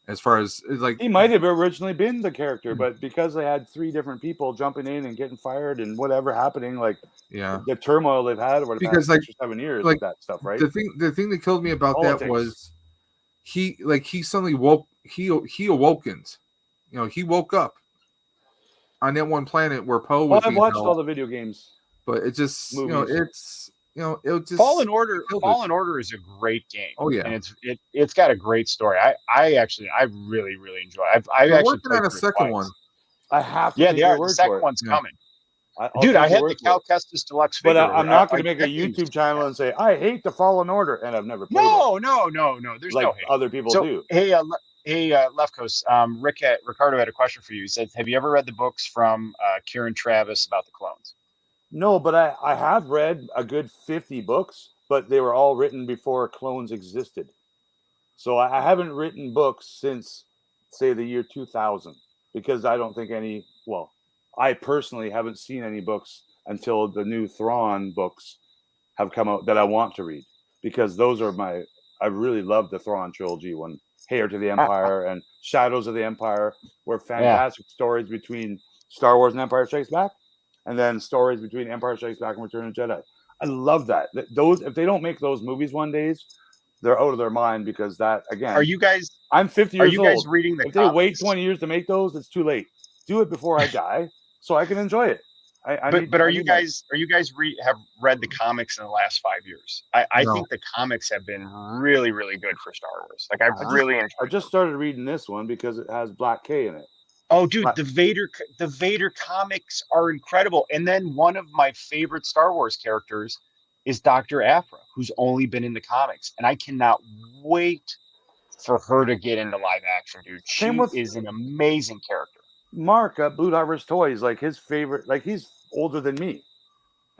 As far as like he might have originally been the character, but because they had 3 different people jumping in and getting fired and whatever happening, like the turmoil they've had over the past 6 or 7 years, like that stuff, right? The thing that killed me about that was he suddenly woke. He awokens, he woke up on that one planet where Poe was. I've watched all the video games, but it just movies. It just Fallen Order is a great game. Oh yeah, and it's got a great story. I really enjoy it. I've We're actually working on a second one. I have to. Yeah, the second one's coming. Dude, I had the Cal Kestis Deluxe figure. But I'm not going to make a YouTube channel and say I hate the Fallen Order, and I've never played it. No. There's like no hate. Other people do. Hey, Leftcoast. Ricardo had a question for you. He said, "Have you ever read the books from Kieran Travis about the clones?" No, but I have read a good 50 books, but they were all written before clones existed. So I haven't written books since, say, the year 2000, because I don't think I personally haven't seen any books until the new Thrawn books have come out that I want to read, because those are I really love the Thrawn trilogy, when Heir to the Empire and Shadows of the Empire were fantastic stories between Star Wars and Empire Strikes Back, and then stories between Empire Strikes Back and Return of the Jedi. I love that. Those, if they don't make those movies one days, they're out of their mind, because that, again, I'm 50 years old. Reading the if they wait 20 years to make those, it's too late. Do it before I die so I can enjoy it. But are you guys have read the comics in the last 5 years? I think the comics have been really, really good for Star Wars. Like, I just started reading this one because it has Black K in it. Oh, dude, the Vader comics are incredible. And then one of my favorite Star Wars characters is Dr. Aphra, who's only been in the comics, and I cannot wait for her to get into live action, dude. She is an amazing character. Mark at Blue Harvest Toys, like, his favorite, like, he's older than me,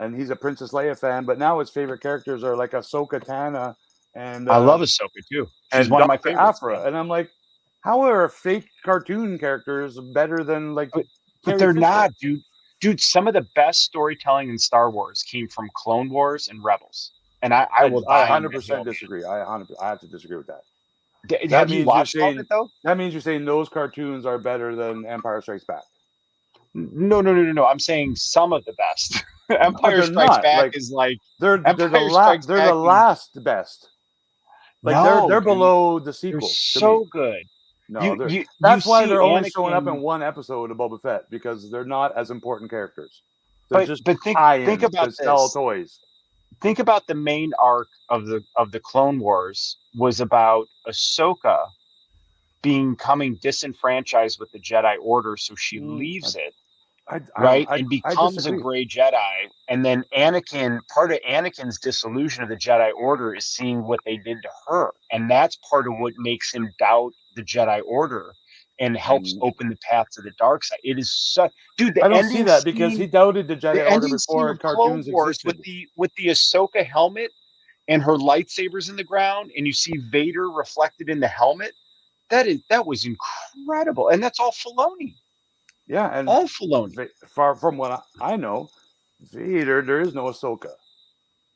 and he's a Princess Leia fan, but now his favorite characters are like Ahsoka Tano, and I love Ahsoka too. She's one of my favorites. Aphra, and I'm like, how are fake cartoon characters better than, like? But they're not, dude. Dude, some of the best storytelling in Star Wars came from Clone Wars and Rebels, and I 100% disagree. I have to disagree with that. Have you watched it though? That means you're saying those cartoons are better than Empire Strikes Back. No. I'm saying some of the best. Empire Strikes Back is like they're the last best. Like, they're below the sequel. They're so good. No, that's why they're only showing up in one episode of Boba Fett, because they're not as important characters. They're just think about this. Sell toys. Think about the main arc of the Clone Wars was about Ahsoka becoming disenfranchised with the Jedi Order, so she leaves it, and becomes a gray Jedi. And then part of Anakin's disillusion of the Jedi Order is seeing what they did to her, and that's part of what makes him doubt the Jedi Order and helps open the path to the dark side. It is such, dude. I don't see that, because he doubted the Jedi Order before cartoons existed. With the Ahsoka helmet and her lightsabers in the ground, and you see Vader reflected in the helmet. That was incredible, and that's all Filoni. Yeah, and all Filoni. Far from what I know, Vader, there is no Ahsoka.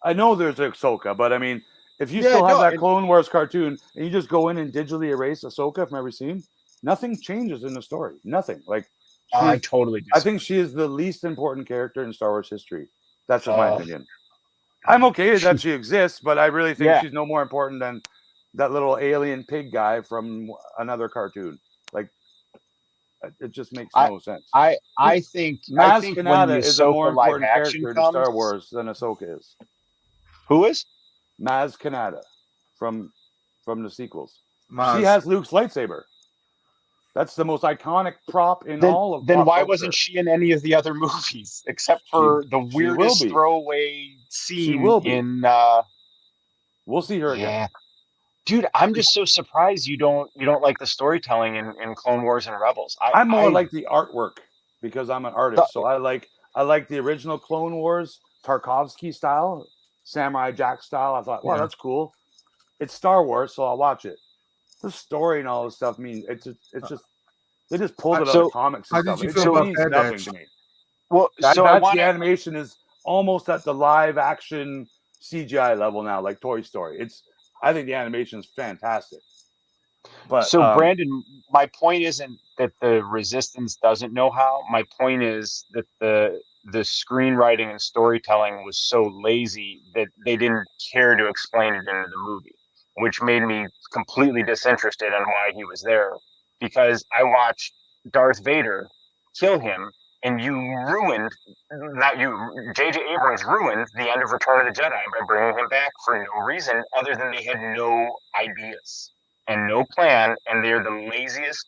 I know there's Ahsoka, but I mean, if you still have that Clone Wars cartoon and you just go in and digitally erase Ahsoka from every scene, nothing changes in the story. Nothing. Like, I totally disagree. I think she is the least important character in Star Wars history. That's just my opinion. I'm okay that she exists, but I really think she's no more important than that little alien pig guy from another cartoon. Like, it just makes no sense. I think Maz Kanata is a more important character in Star Wars than Ahsoka is. Who is? Maz Kanata from the sequels. She has Luke's lightsaber. That's the most iconic prop in all of. Then why wasn't she in any of the other movies except for the weirdest throwaway scene in? We'll see her again. Dude, I'm just so surprised you don't like the storytelling in Clone Wars and Rebels. I more like the artwork, because I'm an artist, so I like the original Clone Wars Tarkovsky style, Samurai Jack style. I thought, wow, that's cool. It's Star Wars, so I'll watch it. The story and all this stuff means it's just they just pulled it out of comics and how stuff. Did you feel about that, nothing to me. Well, the animation is almost at the live action CGI level now, like Toy Story. I think the animation is fantastic. But Brandon, my point isn't that the Resistance doesn't know how. My point is that the screenwriting and storytelling was so lazy that they didn't care to explain it into the movie, which made me completely disinterested in why he was there. Because I watched Darth Vader kill him, and J.J. Abrams ruined the end of Return of the Jedi by bringing him back for no reason other than they had no ideas and no plan, and they're the laziest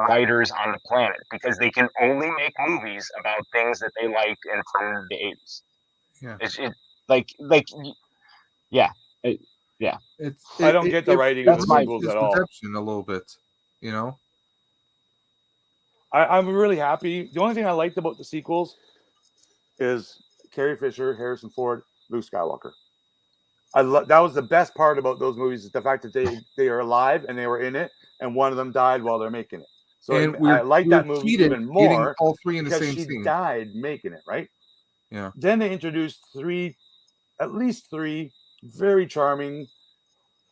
writers on the planet because they can only make movies about things that they liked and from the 80s. Yeah. I don't get the writing of the sequels at all. A little bit, you know. I'm really happy. The only thing I liked about the sequels is Carrie Fisher, Harrison Ford, Luke Skywalker. That was the best part about those movies, is the fact that they are alive and they were in it, and one of them died while they're making it. So I like that movie even more. All three in the same scene. She died making it, right? Yeah. Then they introduced at least three very charming,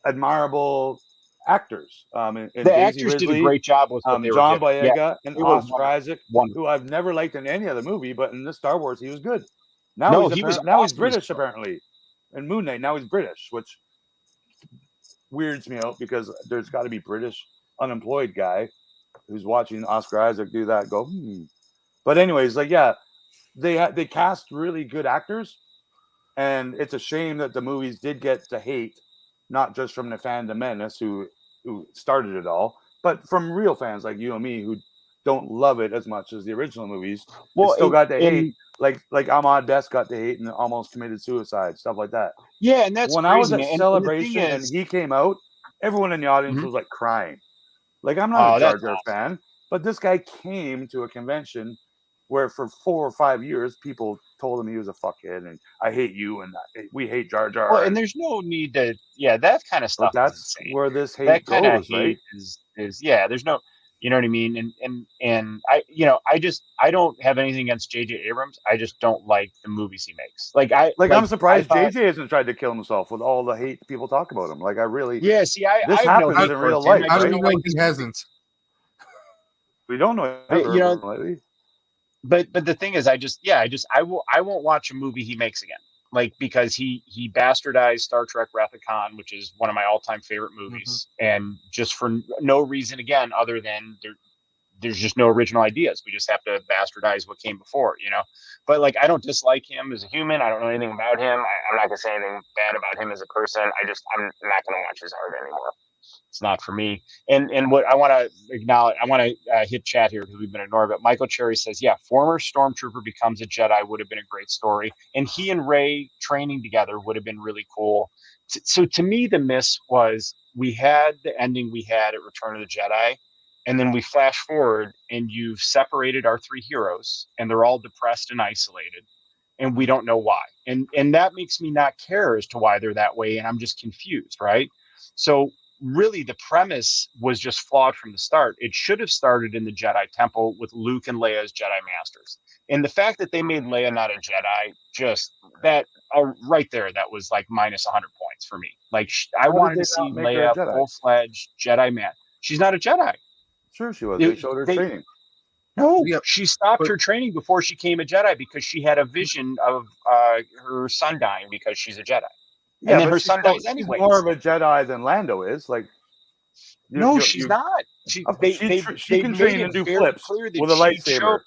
admirable actors. In The Daisy actors did a Ridley, great job with what they were John given. Yeah, Boyega, and they were Oscar Isaac, wonderful. who I've never liked in any other movie, but in the Star Wars he was good. Now No, he's he was now he's awesome as British Crow. apparently. In Moon Knight, now he's British, which weirds me out because there's got to be British unemployed guy who's watching Oscar Isaac do that. Go, But anyways, like they cast really good actors, and it's a shame that the movies did get the hate, not just from the fandom menace who started it all, but from real fans like you and me who don't love it as much as the original movies. Well, it still got the hate. Like Ahmad Best got the hate and almost committed suicide, stuff like that. Yeah, and that's when crazy, I was at man. Celebration and he came out, everyone in the audience was like crying. Like, I'm not a Jar Jar fan, but this guy came to a convention where for 4 or 5 years people told him he was a fuckhead and I hate you and we hate Jar Jar. Well, and there's no need to, that kind of stuff. That's where this hate that kind goes, of hate right? is there's no, you know what I mean? And I don't have anything against J.J. Abrams. I just don't like the movies he makes. I'm surprised J.J. hasn't tried to kill himself with all the hate people talk about him. Like, I really, this happens in real life. How do you know he hasn't? We don't know. Lately. But the thing is, I won't watch a movie he makes again. Like, because he bastardized Star Trek Wrath of Khan, which is one of my all-time favorite movies, and just for no reason again other than there's just no original ideas. We just have to bastardize what came before, But like, I don't dislike him as a human. I don't know anything about him. I'm not gonna say anything bad about him as a person. I'm not gonna watch his art anymore. It's not for me. And what I want to acknowledge, I want to hit chat here because we've been ignored. But Michael Cherry says, yeah, former Stormtrooper becomes a Jedi would have been a great story. And he and Rey training together would have been really cool. So to me, the miss was we had the ending we had at Return of the Jedi. And then we flash forward and you've separated our three heroes and they're all depressed and isolated. And we don't know why. And that makes me not care as to why they're that way. And I'm just confused, right? So really the premise was just flawed from the start. It should have started in the Jedi Temple with Luke and Leia as Jedi Masters. And the fact that they made Leia not a Jedi, just that right there, that was like minus 100 points for me. Like, I wanted to see Leia full-fledged Jedi man. She's not a Jedi. Sure she was. They showed her training. No, she stopped her training before she became a Jedi because she had a vision of her son dying because she's a Jedi. Yeah, and then her son dies anyway. More of a Jedi than Lando is. Like, she's not. She can train and do flips with a lightsaber,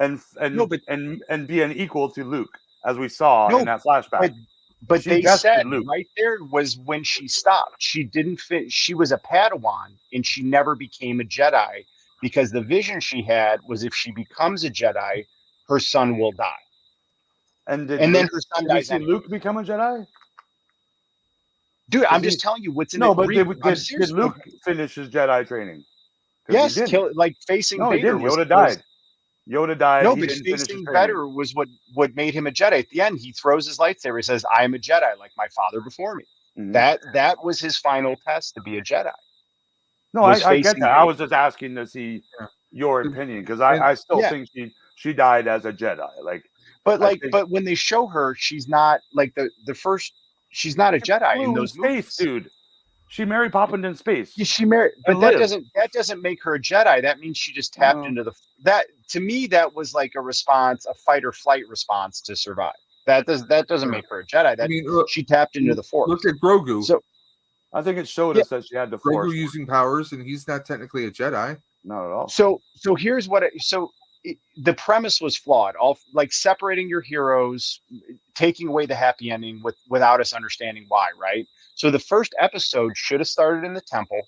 and be an equal to Luke, as we saw in that flashback. But they said right there was when she stopped. She didn't fit. She was a Padawan, and she never became a Jedi because the vision she had was if she becomes a Jedi, her son will die. And then her son dies. Did Luke become a Jedi? Dude, I'm just telling you what's in the did Luke finish his Jedi training? Yes, facing Vader. Yoda died. Yoda died. No, but facing Vader was what made him a Jedi. At the end, he throws his lightsaber. He says, "I am a Jedi, like my father before me." Mm-hmm. That was his final test to be a Jedi. No, I get that. Vader. I was just asking to see your opinion because I still think she died as a Jedi. But when they show her, she's not like the first. She's not a Jedi in those movies, dude. She Mary Poppins in space. Yeah, she married, but that doesn't make her a Jedi. That means she just tapped into that. To me, that was like a response, a fight or flight response to survive. That doesn't make her a Jedi. She tapped into the Force. Look at Grogu. So I think it showed us that she had the Force. Grogu using powers, and he's not technically a Jedi. Not at all. So here's what. The premise was flawed. All like separating your heroes, taking away the happy ending without us understanding why, right? So the first episode should have started in the temple.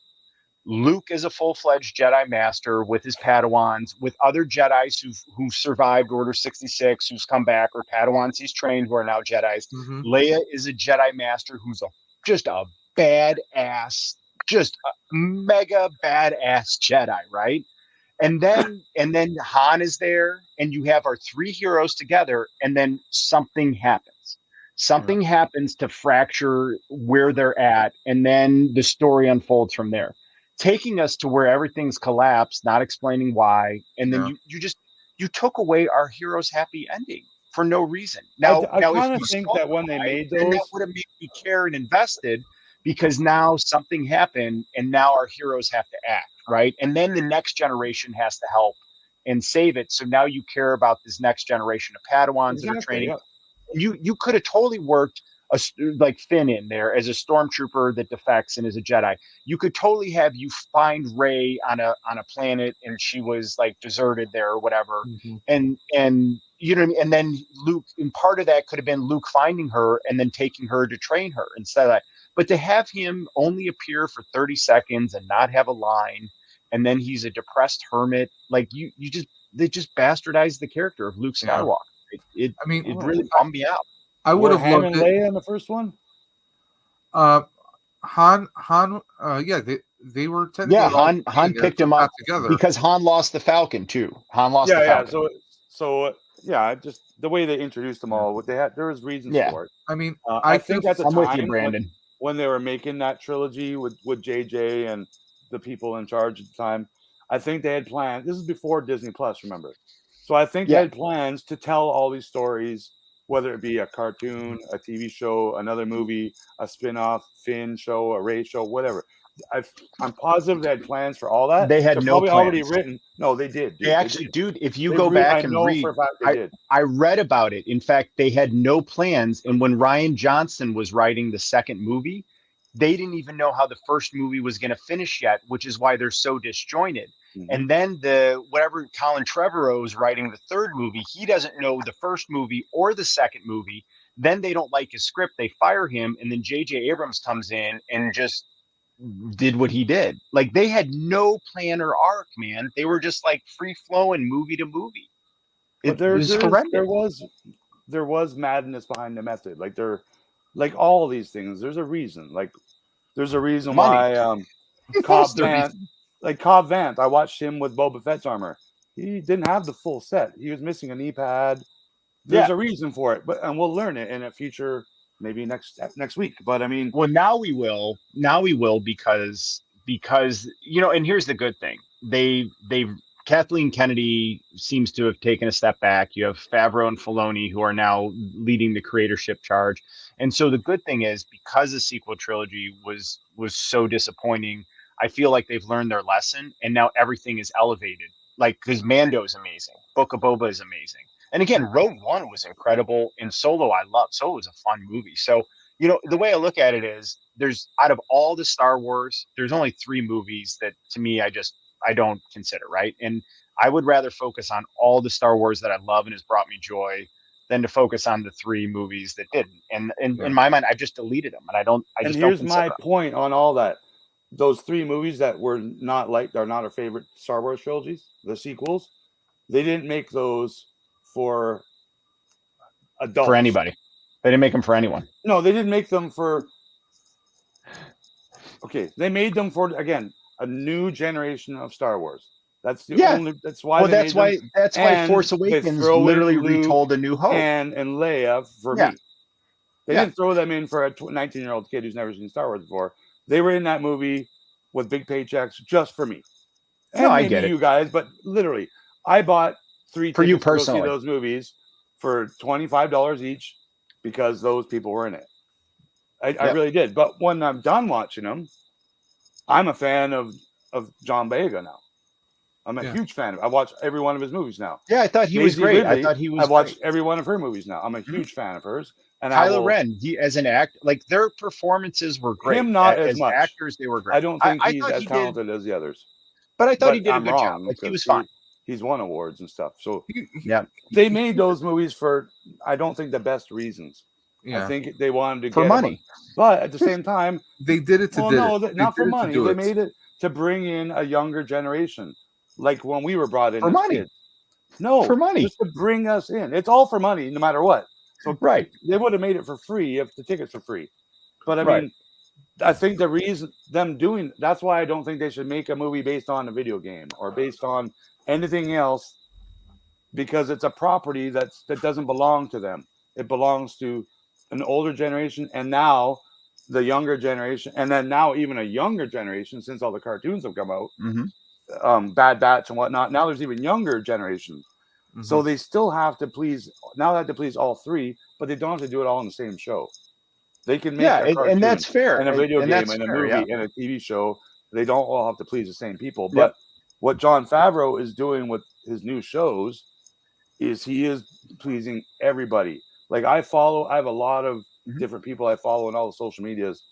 Luke is a full-fledged Jedi Master with his Padawans, with other Jedis who survived Order 66, who's come back, or Padawans he's trained who are now Jedis. Mm-hmm. Leia is a Jedi Master who's just a badass, just a mega badass Jedi, right? And then Han is there, and you have our three heroes together, and then something happens. Something happens to fracture where they're at, and then the story unfolds from there, taking us to where everything's collapsed, not explaining why, and then you took away our hero's happy ending for no reason. Now, I now if kind of you think saw that when they Guy, made then that those, would have made me care and invested, because now something happened and now our heroes have to act, right? And then the next generation has to help and save it. So now you care about this next generation of Padawans that are training. yeah. You could have totally worked like Finn in there as a stormtrooper that defects and is a Jedi. You could totally have you find Rey on a planet and she was like deserted there or whatever, and you know what I mean? And then Luke, and part of that could have been Luke finding her and then taking her to train her instead of that. But to have him only appear for 30 seconds and not have a line, and then he's a depressed hermit, like they just bastardized the character of Luke Skywalker. It really bummed me out. I would have Han loved and it. Leia in the first one. Han, yeah, they were technically Han picked him up together because Han lost the Falcon too. Han lost the Falcon. So just the way they introduced them all, what they had, there was reasons for it. I mean, I think at the I'm time, with you, Brandon. When they were making that trilogy with JJ and the people in charge at the time, I think they had plans. This is before Disney Plus, remember? So I think they had plans to tell all these stories, whether it be a cartoon, a TV show, another movie, a spin-off, Finn show, a Rey show, whatever. I'm positive they had plans for all that. They had no probably plans. already written. No, they did. They actually, dude, if you go back and read, I read about it. In fact, they had no plans. And when Rian Johnson was writing the second movie, they didn't even know how the first movie was going to finish yet, which is why they're so disjointed. And then whatever Colin Trevorrow is writing the third movie, he doesn't know the first movie or the second movie. Then they don't like his script. They fire him. And then J.J. Abrams comes in and just did what he did. Like, they had no plan or arc, man. They were just like free flowing movie to movie. It was horrendous. There was madness behind the method. Like all these things, there's a reason. Like, there's a reason why Cobb Vanth, I watched him with Boba Fett's armor. He didn't have the full set. He was missing a knee pad. There's a reason for it, and we'll learn it in a future, maybe next week. But I mean, well, now we will because you know. And here's the good thing: they've Kathleen Kennedy seems to have taken a step back. You have Favreau and Filoni who are now leading the creatorship charge, and so the good thing is, because the sequel trilogy was so disappointing, I feel like they've learned their lesson, and now everything is elevated. Like, because Mando is amazing, Book of Boba is amazing, and again, Rogue One was incredible, and Solo I love. Solo was a fun movie. So, you know, the way I look at it is, there's, out of all the Star Wars, there's only 3 movies that to me I don't consider, right? And I would rather focus on all the Star Wars that I love and has brought me joy than to focus on the 3 movies that didn't. And in my mind, I've just deleted them, and I just don't. Here's my point on all that. Those 3 movies that were not are not our favorite Star Wars trilogies, the sequels, they didn't make those for adults. For anybody. They didn't make them for anyone. No, they didn't make them for. Okay, they made them for, again, a new generation of Star Wars. That's the only. That's why. Well, that's why Force Awakens literally retold A New Hope. And Leia for me. They didn't throw them in for a 19-year-old kid who's never seen Star Wars before. They were in that movie with big paychecks just for me. And I get it. You guys, but literally, I bought 3 for you tickets to go personally see those movies for $25 each because those people were in it. I really did. But when I'm done watching them, I'm a fan of John Boyega now. I'm a huge fan of him. I watch every one of his movies now. Yeah, I thought he was great. Ridley, I watched every one of her movies now. I'm a huge fan of hers. And Kylo Ren, he as an act, like, their performances were great. Him not as much. Actors, they were great. I don't think he's as talented as the others. But I thought he did a good job. Like, he was fine. He's won awards and stuff. So they made those movies for, I don't think, the best reasons. I think they wanted to get money. But at the same time, they did it to not for money. They made it to bring in a younger generation, like when we were brought in for money. Kids. No, for money, just to bring us in. It's all for money, no matter what. So they would have made it for free if the tickets were free. But I mean, I think the reason that's why I don't think they should make a movie based on a video game or based on anything else, because it's a property that doesn't belong to them. It belongs to an older generation, and now the younger generation, and then now even a younger generation, since all the cartoons have come out, Bad Batch and whatnot. Now there's even younger generations. So they still have to please. Now they have to please all three, but they don't have to do it all in the same show. They can make and that's fair. and a video and game that's and a fair, movie yeah. and a TV show. They don't all have to please the same people. But Yep. what Jon Favreau is doing with his new shows is he is pleasing everybody. Like I have a lot of different people I follow in all the social medias,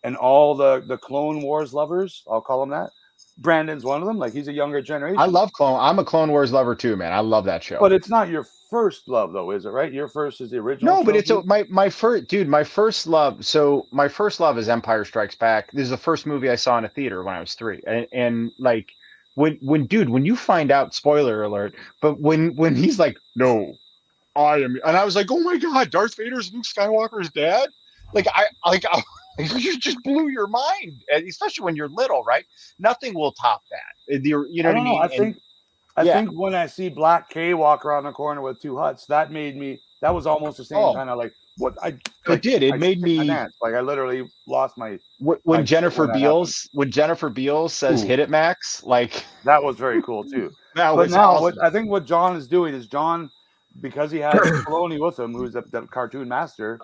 and all the Clone Wars lovers, I'll call them that. Brandon's one of them. Like he's a younger generation. I love I'm a Clone Wars lover too, man. I love that show. But it's not your first love, though, is it? Right? Your first is the original. No, but it's my first, dude. My first love. So my first love is Empire Strikes Back. This is the first movie I saw in a theater when I was 3, and like when you find out, spoiler alert, but when he's like, no, I am, and I was like, oh my god, Darth Vader's Luke Skywalker's dad. You just blew your mind, especially when you're little, right? Nothing will top that. You know what I mean? I think when I see Black K walk around the corner with 2 huts, that was almost the same kind of like what I. Like, it made me like I literally lost my. When Jennifer Beals says "Hit it, Max," like that was very cool too. Awesome. I think what John is doing is because he has Filoni with him, who's the cartoon master,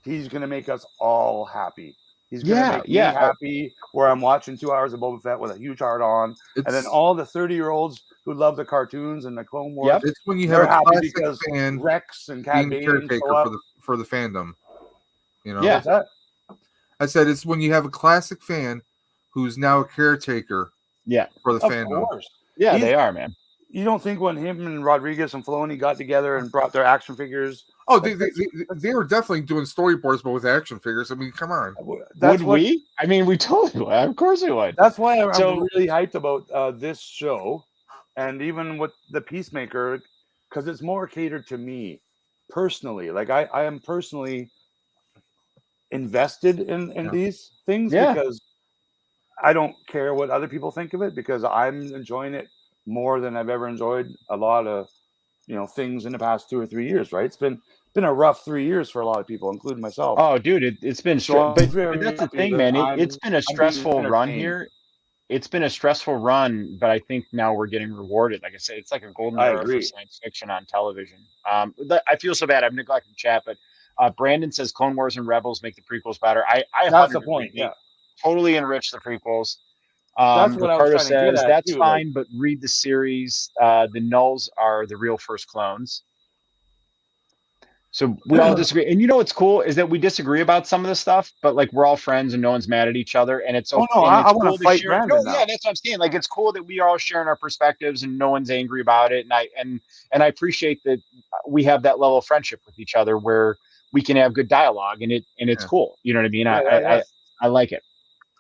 he's going to make us all happy. He's going to make me happy where I'm watching 2 hours of Boba Fett with a huge heart on. And then all the 30-year-olds who love the cartoons and the Clone Wars. Yep. It's when you have a classic fan Rex and Cat being caretaker for the fandom. You know? Yeah. What's that? I said it's when you have a classic fan who's now a caretaker for the fandom. Of course. Yeah, they are, man. You don't think when him and Rodriguez and Filoni got together and brought their action figures? Oh, they were definitely doing storyboards, but with action figures. I mean, come on. Would we? I mean, we totally would. Of course we would. That's why I'm really hyped about this show, and even with the Peacemaker, because it's more catered to me personally. Like I am personally invested in these things because I don't care what other people think of it, because I'm enjoying it more than I've ever enjoyed a lot of things in the past 2 or 3 years. Right? It's been a rough 3 years for a lot of people, including myself. Oh, dude, it's been but that's the thing, man. It's been a stressful run here. It's been a stressful run, but I think now we're getting rewarded. Like I said, it's like a golden era for science fiction on television. I feel so bad. I'm neglecting chat, but Brandon says Clone Wars and Rebels make the prequels better. That's the point. Yeah, totally enrich the prequels. That's what Ricardo I was trying to get at, that's fine, but read the series. The Nulls are the real first clones. So we all disagree. And you know what's cool is that we disagree about some of the stuff, but like we're all friends and no one's mad at each other. And it's okay. I want to fight Brandon now. Yeah, that's what I'm saying. Like it's cool that we are all sharing our perspectives and no one's angry about it. And I appreciate that we have that level of friendship with each other where we can have good dialogue and it's cool. You know what I mean? I like it.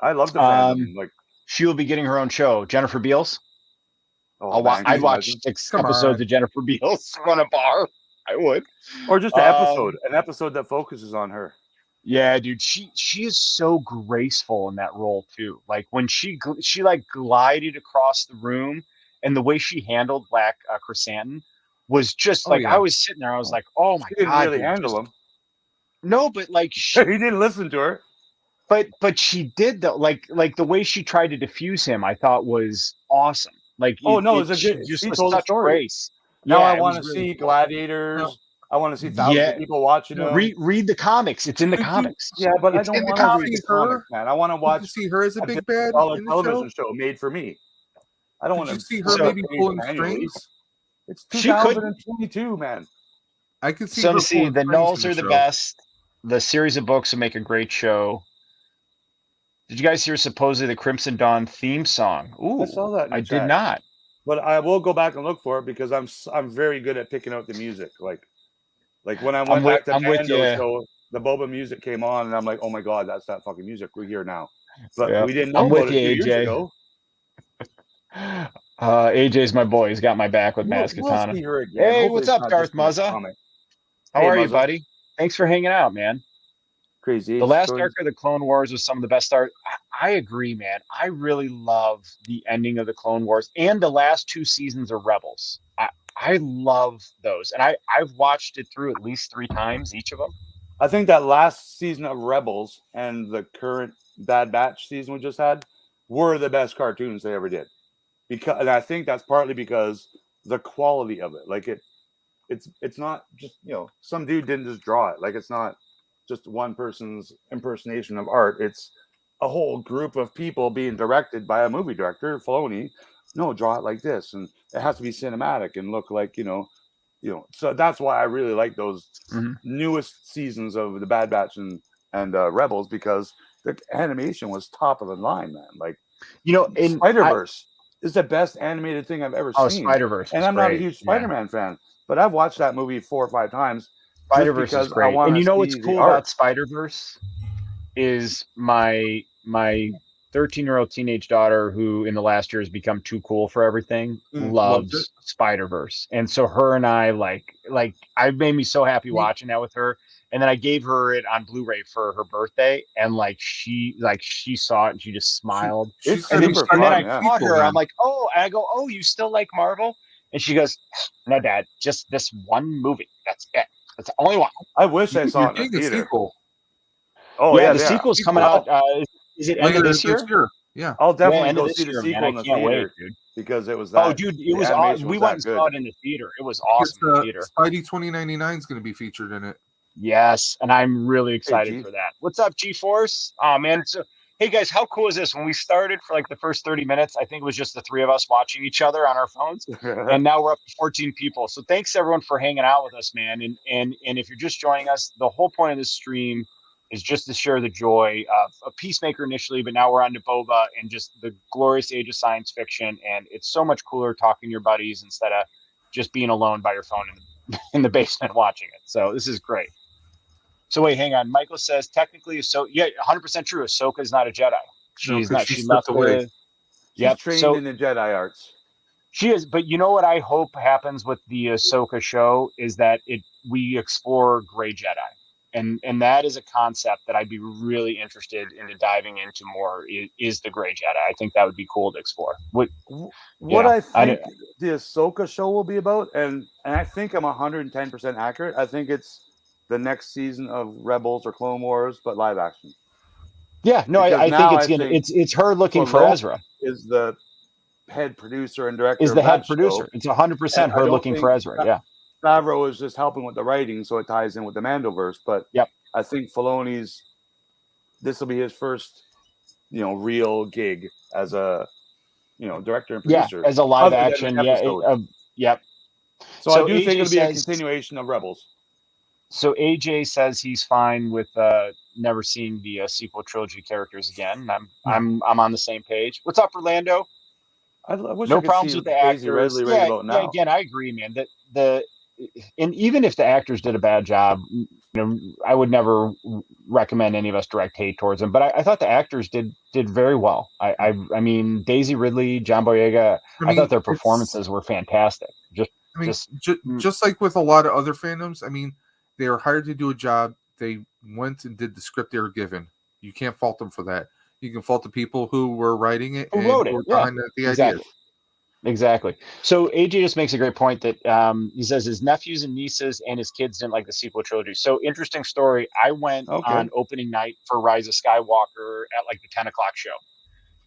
I love the fandom. Like she'll be getting her own show. Jennifer Beals. I'd watch 6 episodes of Jennifer Beals run a bar. I would. Or just an episode that focuses on her. Yeah, dude, she is so graceful in that role too. Like when she like glided across the room, and the way she handled Black Chrysanthemum was just I was sitting there. I was like, oh my god, didn't really handle him. No, but like he didn't listen to her. But she did though. Like the way she tried to diffuse him, I thought was awesome. Like it was a good. She told a story. Grace. Now I want to see Gladiators. No. I want to see thousands of people watching them. Read the comics. It's in the comics. Yeah, but I don't want to read the comics, man. I want to watch. See her as a big bad in the television show made for me. I don't want to see her maybe pulling strings. It's 2022, man. I could see. So to see the Nulls are the best. The series of books will make a great show. Did you guys hear supposedly the Crimson Dawn theme song? Ooh, I saw that. I did not. But I will go back and look for it because I'm very good at picking out the music. Like when I went back to Mando show, the Boba music came on, and I'm like, oh my god, that's that fucking music. We're here now. But we didn't know about it 2 years ago. AJ's my boy. He's got my back with Maskatana. Hey, what's up, Darth Muzza? How are you, buddy? Thanks for hanging out, man. Crazy. The last arc of the Clone Wars was some of the best art. I agree, man. I really love the ending of the Clone Wars and the last 2 seasons of Rebels. I love those, and I've watched it through at least 3 times, each of them. I think that last season of Rebels and the current Bad Batch season we just had were the best cartoons they ever did. And I think that's partly because the quality of it. Like it's not just, you know, some dude didn't just draw it. Like, it's not just one person's impersonation of art. It's a whole group of people being directed by a movie director, Filoni. No, draw it like this, and it has to be cinematic and look like, you know. So that's why I really like those newest seasons of the Bad Batch and Rebels, because the animation was top of the line, man. Like, You know, Spider-Verse is the best animated thing I've ever seen. Spider-Verse, and I'm not a huge Spider-Man fan, but I've watched that movie 4 or 5 times. Spider-Verse is great. And you know what's cool about Spider-Verse is my 13-year-old teenage daughter, who in the last year has become too cool for everything, loves Spider-Verse. And so her and I, like I made me so happy watching that with her. And then I gave her it on Blu-ray for her birthday, and she saw it and she just smiled. And then I caught her. I'm like, oh, and I go, oh, you still like Marvel? And she goes, no, Dad, just this one movie. That's it. That's the only one. I wish I saw it in the theater. Sequel. Oh yeah, the sequel's coming out. Is it end of this year? Yeah, I'll definitely go see the sequel in the theater, wait, dude. Because it was that. Oh, dude, it was awesome. We went and saw it in the theater. It was awesome in the theater. Spidey 2099 is going to be featured in it. Yes, and I'm really excited for that. What's up, G-Force? Oh, man. So, hey, guys, how cool is this? When we started for like the first 30 minutes, I think it was just the 3 of us watching each other on our phones, and now we're up to 14 people. So thanks, everyone, for hanging out with us, man. And if you're just joining us, the whole point of this stream is just to share the joy of Peacemaker initially, but now we're on to Boba and just the glorious age of science fiction. And it's so much cooler talking to your buddies instead of just being alone by your phone in the basement watching it. So this is great. So wait, hang on. Michael says technically, 100% true. Ahsoka is not a Jedi. She's not. She left away. She's trained in the Jedi arts. She is, but you know what I hope happens with the Ahsoka show is that we explore Gray Jedi. And that is a concept that I'd be really interested in diving into more, is the Gray Jedi. I think that would be cool to explore. I think the Ahsoka show will be about, and I think I'm 110% accurate. I think it's the next season of Rebels or Clone Wars, but live action. Yeah, no, I think it's her looking for Ezra. Is the head producer and director. Is the head producer. Show. It's 100% her looking for Ezra, yeah. Favreau is just helping with the writing, so it ties in with the Mandoverse. But I think Filoni's, this will be his first, real gig as a, director and producer. Yeah, as a live action. Yep. So I do think it'll be a continuation of Rebels. So AJ says he's fine with never seeing the sequel trilogy characters again. I'm on the same page. What's up, Orlando? I wish no I could problems see with the actors. Again, I agree, man. And even if the actors did a bad job, I would never recommend any of us direct hate towards them. But I thought the actors did very well. I mean, Daisy Ridley, John Boyega, I thought their performances were fantastic. Just like with a lot of other fandoms, I mean, they were hired to do a job. They went and did the script they were given. You can't fault them for that. You can fault the people who were writing it and wrote it behind the ideas. Exactly. So AJ just makes a great point that he says his nephews and nieces and his kids didn't like the sequel trilogy. So interesting story. I went on opening night for Rise of Skywalker at like the 10 o'clock show,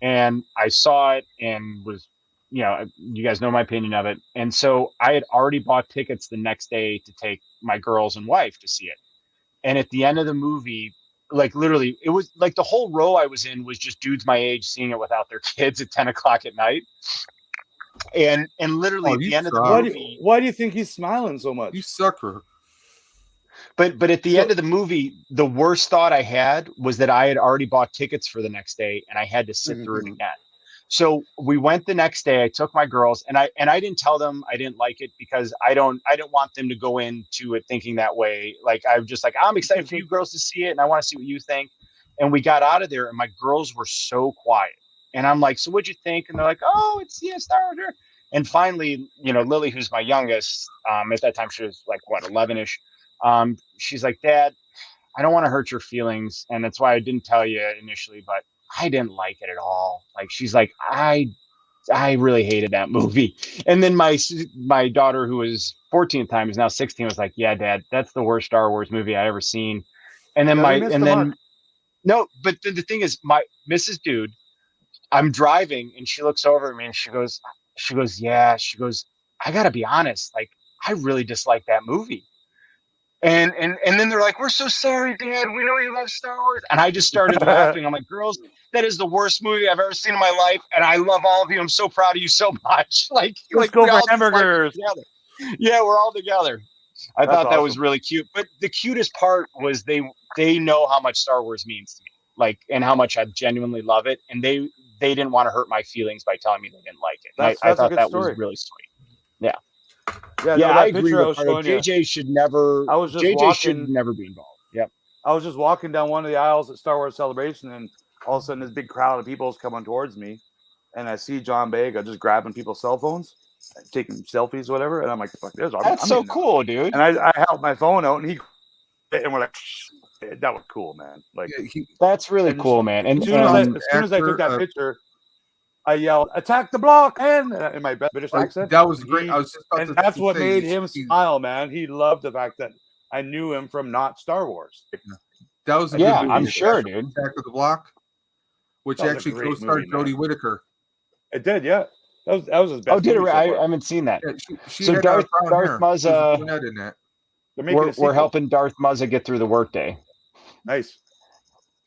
and I saw it and was, you guys know my opinion of it. And so I had already bought tickets the next day to take my girls and wife to see it. And at the end of the movie, like literally, it was like the whole row I was in was just dudes my age seeing it without their kids at 10 o'clock at night. And literally at the end of the movie, why do you think he's smiling so much? You sucker. But at the end of the movie, the worst thought I had was that I had already bought tickets for the next day and I had to sit through it again. So we went the next day. I took my girls and I didn't tell them I didn't like it because I don't want them to go into it thinking that way. Like I'm just like, I'm excited for you girls to see it and I want to see what you think. And we got out of there and my girls were so quiet. And I'm like, so what'd you think? And they're like, oh, it's Star Wars. And finally, Lily, who's my youngest, at that time she was like 11-ish. She's like, Dad, I don't want to hurt your feelings, and that's why I didn't tell you initially, but I didn't like it at all. Like she's like, I really hated that movie. And then my daughter, who was 14th time, is now 16, was like, yeah, Dad, that's the worst Star Wars movie I ever seen. And then no, but the thing is, my Mrs. Dude, I'm driving and she looks over at me and she goes, yeah, I gotta be honest. Like, I really dislike that movie. And then they're like, we're so sorry, Dad. We know you love Star Wars. And I just started laughing. I'm like, girls, that is the worst movie I've ever seen in my life. And I love all of you. I'm so proud of you so much. Let's like go we for all dislike it hamburgers. together. Yeah, we're all together. I That's thought that was awesome. really cute. But the cutest part was they know how much Star Wars means to me, like, and how much I genuinely love it. And they didn't want to hurt my feelings by telling me they didn't like it. And I That's a thought good that story. was really sweet. Yeah. Yeah, Yeah, no, I that agree picture I with was her. showing you. JJ should never. I was just JJ should walking. never be involved. Yep. I was just walking down one of the aisles at Star Wars Celebration, and all of a sudden, this big crowd of people is coming towards me, and I see John Boyega just grabbing people's cell phones, taking selfies, whatever, and I'm like, "Fuck this!" That's so cool, dude. And I held my phone out, and we're like, "That was cool, man!" Like, yeah, that's really cool, man. And as soon as I took that picture, I yelled, "Attack the block!" and in my British accent. That was great. I was just about to that's what say, made him smile, man. He loved the fact that I knew him from not Star Wars. That was a good movie. I'm sure, dude. Attack of the Block, which actually co-starred Jodie Whittaker. It did, yeah. That was his best. Oh, did it? I haven't seen that. Yeah, she so had Darth hair. Muzza. In that. We're helping Darth Muzza get through the workday. Nice.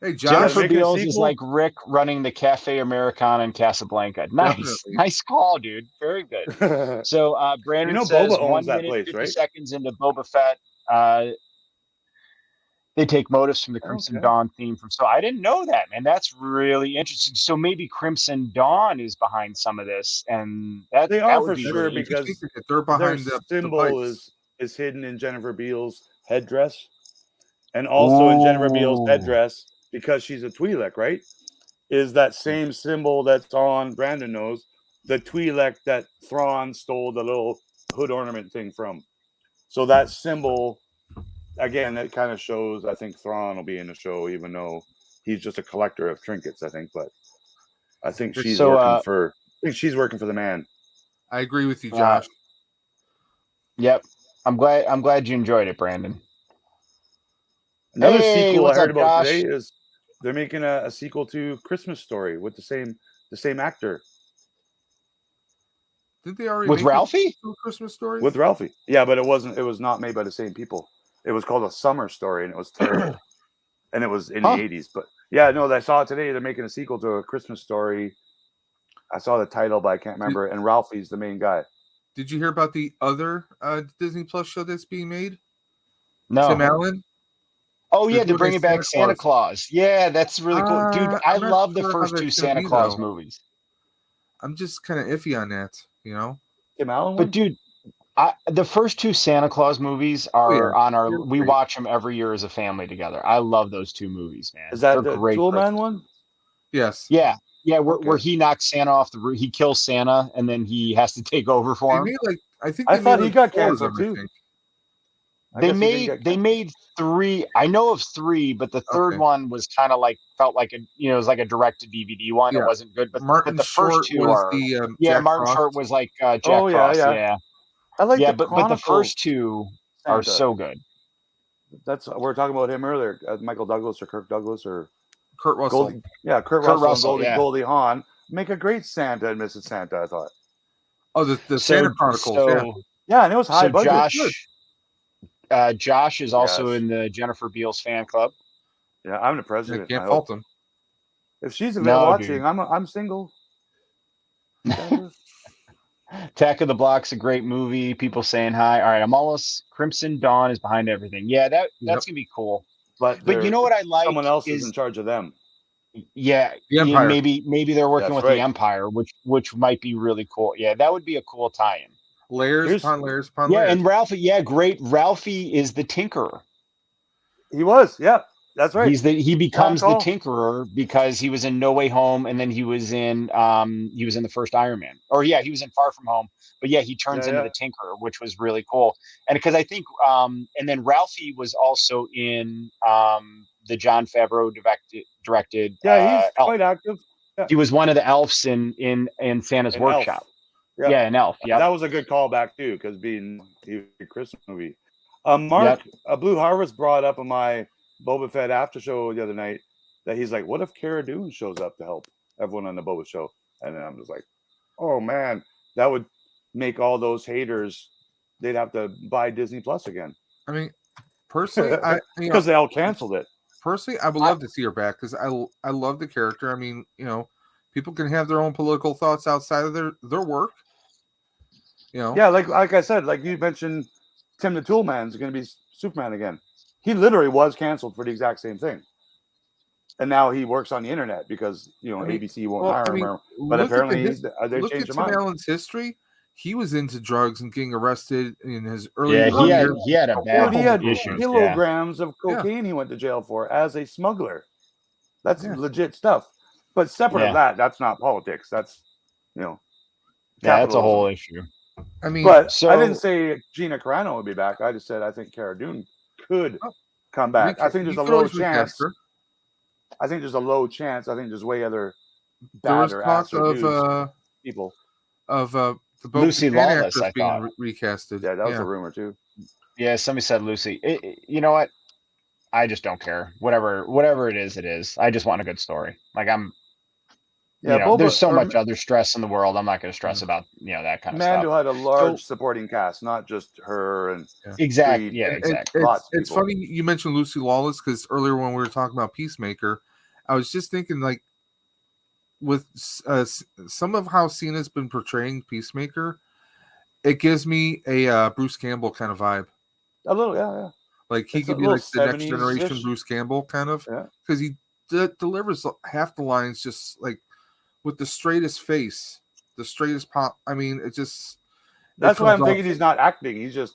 Hey, Josh. Jennifer Beals is like Rick running the Cafe Americana in Casablanca. Nice. Definitely. Nice call, dude. Very good. So Brandon says Boba 1 that minute, place, 50 right? seconds into Boba Fett. They take motifs from the Crimson Dawn theme from. So I didn't know that, man. That's really interesting. So maybe Crimson Dawn is behind some of this, and that they that are would for be sure really because they're behind their the symbol is hidden in Jennifer Beals' headdress, and also in Jennifer Beals' headdress because she's a Twi'lek, right? Is that same symbol that's on Brandon knows the Twi'lek that Thrawn stole the little hood ornament thing from. So that symbol. Again, it kind of shows. I think Thrawn will be in the show, even though he's just a collector of trinkets. I think, but I think she's working for. I think she's working for the man. I agree with you, Josh. Yep, I'm glad you enjoyed it, Brandon. Another sequel I heard about today is they're making a sequel to Christmas Story with the same actor. Did they already with Ralphie? Christmas Story with Ralphie? Yeah, but it wasn't. It was not made by the same people. It was called A Summer Story, and it was terrible. And it was in the 80s. But yeah, no, I saw it today. They're making a sequel to A Christmas Story. I saw the title, but I can't remember. And Ralphie's the main guy. Did you hear about the other Disney Plus show that's being made? No. Tim Allen? Oh, yeah, they're bringing back Santa Claus. Yeah, that's really cool. Dude, I love the first two Santa Claus movies. I'm just kind of iffy on that, you know? Tim Allen? But, dude, the first two Santa Claus movies are on our. We watch them every year as a family together. I love those two movies, man. Is that the Tool Man one? Yes. Yeah, where he knocks Santa off the roof. He kills Santa, and then he has to take over for him. I thought he got canceled too. They made three. I know of three, but the third one was kind of felt like it was like a direct to DVD one. Yeah. It wasn't good, but the first two are. Martin Short was like Jack Frost. Yeah. I like but the first two are so good. We were talking about him earlier. Michael Douglas or Kirk Douglas or Kurt Russell. Kurt Russell and Goldie Hawn make a great Santa and Mrs. Santa. I thought. Oh, the Santa Chronicles. And it was high budget. Josh is also in the Jennifer Beals fan club. Yeah, I'm the president. I can't fault him. If she's watching, dude. I'm single. Attack of the Block's a great movie. People saying hi. All right, I'm almost. Crimson Dawn is behind everything. Yeah, that's gonna be cool. But you know what I like? Someone else is in charge of them. Yeah, the Empire. Maybe they're working with the Empire, which might be really cool. Yeah, that would be a cool tie-in. Layers upon layers. Yeah, and Ralphie. Yeah, great. Ralphie is the Tinkerer. He was. Yeah, that's right. He becomes the Tinkerer because he was in No Way Home, and then he was in the first Iron Man. Or he was in Far From Home. But yeah, he turns into the Tinkerer, which was really cool. And because I think and then Ralphie was also in the Jon Favreau directed. Yeah, he's quite active. Yeah. He was one of the elves in Santa's workshop. Elf. Yeah, an elf. Yeah, that was a good callback too, because being a Christmas movie. Mark, Blue Harvest brought up in my Boba Fett after show the other night that he's like, "What if Cara Dune shows up to help everyone on the Boba show?" And then I'm just like, "Oh man, that would make all those haters they'd have to buy Disney Plus again. I mean, personally, because they all canceled it. Personally, I would love to see her back because I love the character. I mean, people can have their own political thoughts outside of their work. Yeah, like I said, like you mentioned, Tim the Toolman is going to be Superman again. He literally was canceled for the exact same thing, and now he works on the internet because ABC won't hire him. But apparently, they changed their mind. Tim Allen's history. He was into drugs and getting arrested in his early years. He had a bad he had issues, kilograms of cocaine he went to jail for as a smuggler. That's legit stuff. But separate of that, that's not politics. That's that's a whole issue. I mean, but I didn't say Gina Carano would be back. I just said I think Cara Dune could come back. I think there's a low chance. I think there's a low chance. I think there's way other bad or ass of people of Lucy Lawless, I being thought. Recasted. Yeah, that was a rumor too. Yeah, somebody said Lucy. You know what? I just don't care. Whatever it is, it is. I just want a good story. Like there's so much other stress in the world. I'm not going to stress about that kind of stuff. Mando had a large supporting cast, not just her and exactly. Yeah, exactly. It's funny you mentioned Lucy Lawless because earlier when we were talking about Peacemaker, I was just thinking like with some of how Cena's been portraying Peacemaker, it gives me a Bruce Campbell kind of vibe. A little, yeah. Like he could be like the next generation Bruce Campbell kind of, because he delivers half the lines just like with the straightest face, the straightest pop. I mean, it just. That's why I'm thinking he's not acting. He's just.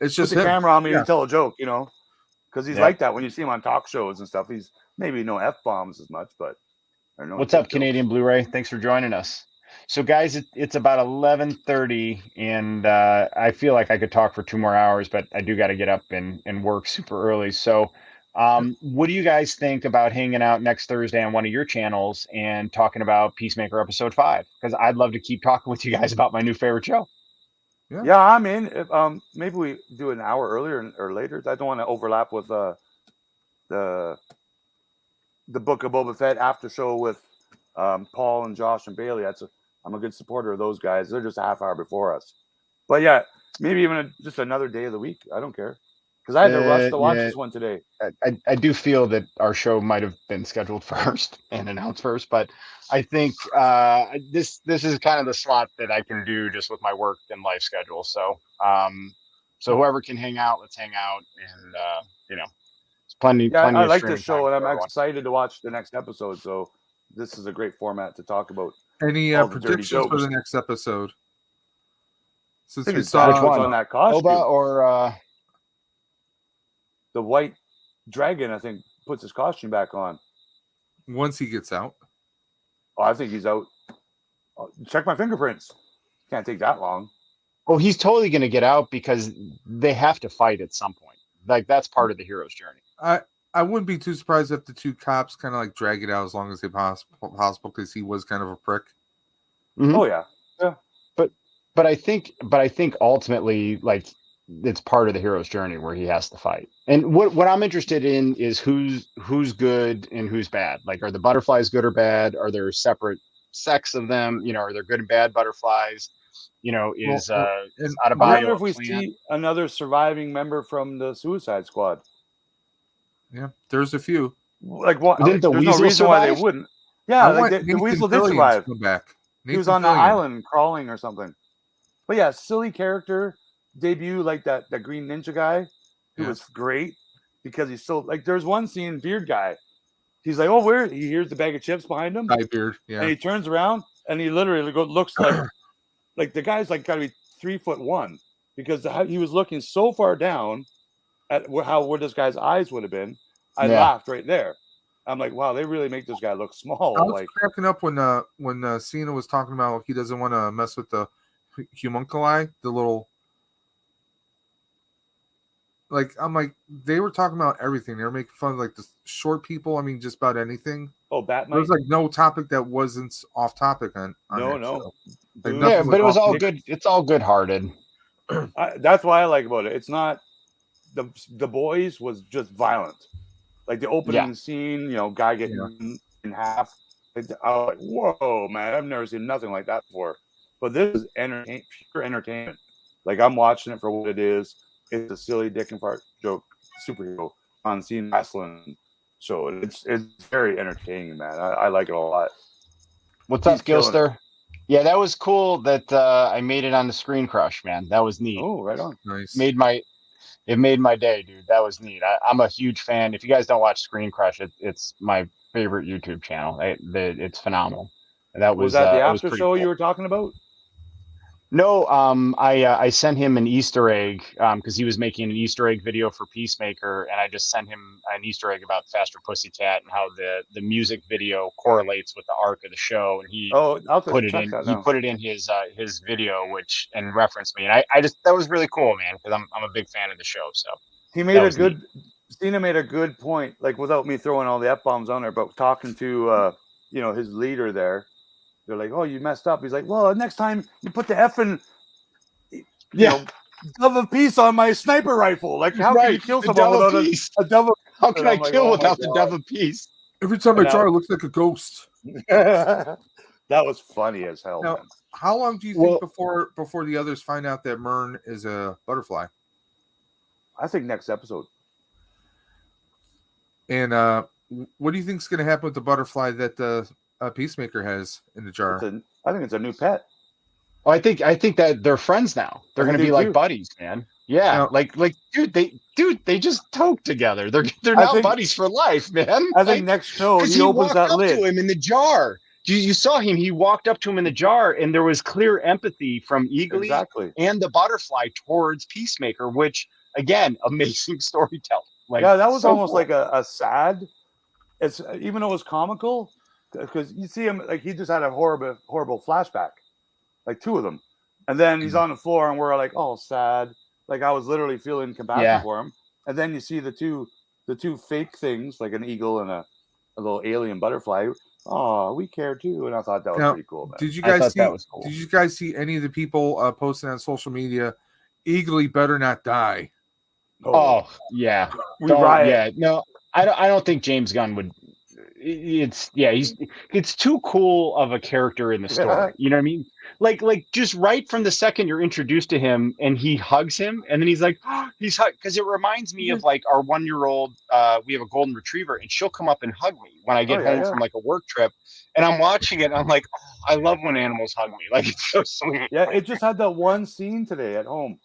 It's just put the camera on me and tell a joke, because he's like that when you see him on talk shows and stuff. He's maybe no F-bombs as much, but. What's up, Canadian Blu-ray? Thanks for joining us. So, guys, it's about 11:30, and I feel like I could talk for 2 more hours, but I do got to get up and work super early. So, what do you guys think about hanging out next Thursday on one of your channels and talking about Peacemaker episode 5? Because I'd love to keep talking with you guys about my new favorite show. Yeah, I'm in. If, maybe we do an hour earlier or later. I don't want to overlap with the Book of Boba Fett after show with Paul and Josh and Bailey. I'm a good supporter of those guys. They're just a half hour before us. But yeah, maybe even just another day of the week. I don't care. Because I had to rush to watch this one today. I do feel that our show might have been scheduled first and announced first, but I think this is kind of the slot that I can do just with my work and life schedule. So whoever can hang out, let's hang out, and it's plenty. Yeah, plenty I of like this show, and I'm everyone. excited to watch the next episode. So this is a great format to talk about. Any predictions for the next episode? Since we saw which one on that costume, Boba or the white dragon, I think puts his costume back on once he gets out. Oh, I think he's out. Check my fingerprints. Can't take that long. Oh, he's totally going to get out because they have to fight at some point. Like that's part of the hero's journey. I wouldn't be too surprised if the 2 cops kind of like drag it out as long as they possible because he was kind of a prick. Mm-hmm. Oh yeah. But I think ultimately like it's part of the hero's journey where he has to fight. And what I'm interested in is who's good and who's bad. Like, are the butterflies good or bad? Are there separate sects of them? Are there good and bad butterflies? Is I Autobio wonder if we see another surviving member from the Suicide Squad. Yeah, there's a few. Like what? Didn't the there's Weasel no reason survive? why they wouldn't. Yeah, like the Weasel did survive. Come back. He was on the island crawling or something. But yeah, silly character debut like that Green Ninja guy who was great because he's so like there's one scene, Beard Guy. He's like, oh, where? He hears the bag of chips behind him. Beard, yeah. And he turns around and he literally looks like the guy's like got to be 3'1" because he was looking so far down at where this guy's eyes would have been. I laughed right there. I'm like, wow, they really make this guy look small. I was cracking up when Cena was talking about he doesn't want to mess with the homunculi, the little. Like I'm like they were talking about everything. They were making fun of like the short people. I mean, just about anything. Oh, Batman. There was like no topic that wasn't off topic on no. Like, yeah, but it was all good. It's all good-hearted. That's what I like about it. It's not the boys was just violent. Like the opening scene, guy getting in half. I was like, whoa, man! I've never seen nothing like that before. But this is pure entertainment. Like I'm watching it for what it is. It's a silly dick and fart joke superhero on scene wrestling show. It's very entertaining, man. I like it a lot. What's He's up, killing Gilster? Yeah, that was cool that I made it on the Screen Crush, man. That was neat. Oh, right on. Nice. It made my day, dude. That was neat. I'm a huge fan. If you guys don't watch Screen Crush, it's my favorite YouTube channel. It's phenomenal. That Was that the it was after pretty show cool. you were talking about? No, I sent him an Easter egg because he was making an Easter egg video for Peacemaker, and I just sent him an Easter egg about Faster Pussycat and how the music video correlates with the arc of the show, and he I'll put it in. He put it in his video, which and referenced me, and I just that was really cool, man, because I'm a big fan of the show. So he made a good. Cena made a good point, like without me throwing all the F-bombs on there, but talking to his leader there. They're like, "Oh, you messed up." He's like, "Well, next time you put the effing, dove of peace on my sniper rifle. Like, how can you kill someone without a dove of peace? How can I kill without the dove of peace? Every time I try, it looks like a ghost." That was funny as hell. Now, man. how long do you think before the others find out that Myrn is a butterfly? I think next episode. And what do you think is going to happen with the butterfly that Peacemaker has in the jar? I think it's a new pet. Oh, I think that they're friends now. They're going to be like buddies, man. Yeah, now, like they just toke together. They're now buddies for life, man. I think next show he opens that lid to him in the jar. You saw him. He walked up to him in the jar, and there was clear empathy from Eagly and the butterfly towards Peacemaker, which again, amazing storytelling. Like, that was almost like a sad. It's even though it was comical, because you see him like he just had a horrible flashback, like two of them, and then he's on the floor, and we're like, oh, sad. Like I was literally feeling compassion for him, and then you see the two fake things, like an eagle and a little alien butterfly. Oh, we care too, and I thought that was pretty cool. Man. Did you guys see? Cool. Did you guys see any of the people posting on social media? Eagly better not die. Oh yeah, yeah. No, I don't think James Gunn would. It's too cool of a character in the story. You know what I mean? Like just right from the second you're introduced to him and he hugs him and then he's like, he's hugged, because it reminds me of like our 1-year-old. We have a golden retriever and she'll come up and hug me when I get home from like a work trip, and I'm watching it and I'm like, oh, I love when animals hug me. Like it's so sweet. Yeah, it just had that one scene today at home.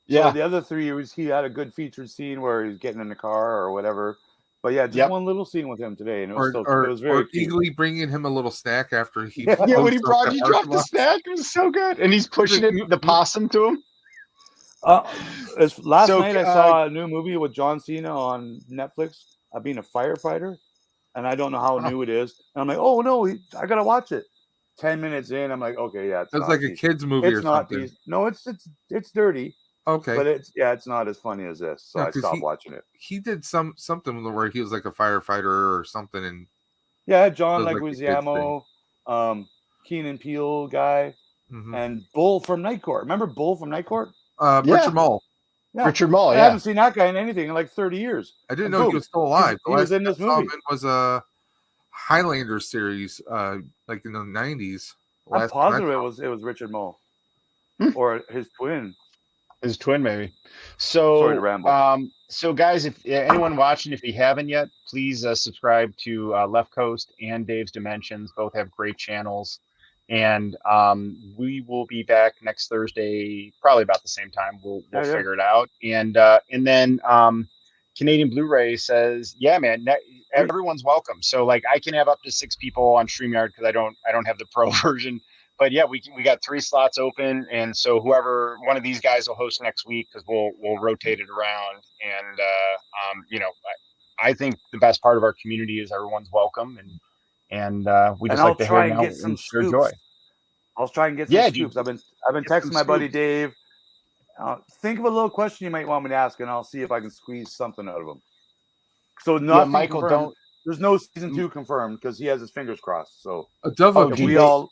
So the other 3 years he had a good featured scene where he's getting in the car or whatever. But yeah, just one little scene with him today, and it was very cute. Eagly bringing him a little snack after he when he dropped the snack, it was so good, and he's pushing the possum to him. Last night I saw a new movie with John Cena on Netflix. Being a firefighter, and I don't know how new it is. And I'm like, oh no, I gotta watch it. 10 minutes in, I'm like, okay, yeah, it's like a kids movie or something. No, it's dirty. Okay, but it's not as funny as this, so I stopped watching it. He did something where he was like a firefighter or something, and John Leguizamo, Keenan Peele guy, and Bull from Night Court. Remember Bull from Night Court? Richard Mole. Yeah. Richard Mole. I haven't seen that guy in anything in like 30 years. I didn't know he was still alive. He was in this movie. It was a Highlander series, like in the 90s. I'm positive it was Richard Mole or his twin. His twin, maybe. So, sorry to ramble. So guys, if anyone watching, if you haven't yet, please subscribe to Leftcoast and Dave's Dimensions. Both have great channels, and we will be back next Thursday, probably about the same time. We'll figure it out, and then Canadian Blu-ray says, yeah, man, everyone's welcome. So like, I can have up to 6 people on StreamYard because I don't have the pro version. But yeah, we got 3 slots open, and so whoever one of these guys will host next week, because we'll rotate it around. And I think the best part of our community is everyone's welcome, and we just like to hang out and share joy. I'll try and get some scoops. I've been texting my buddy Dave. Think of a little question you might want me to ask, and I'll see if I can squeeze something out of him. So Michael, confirmed. There's no season 2 confirmed because he has his fingers crossed. So we all.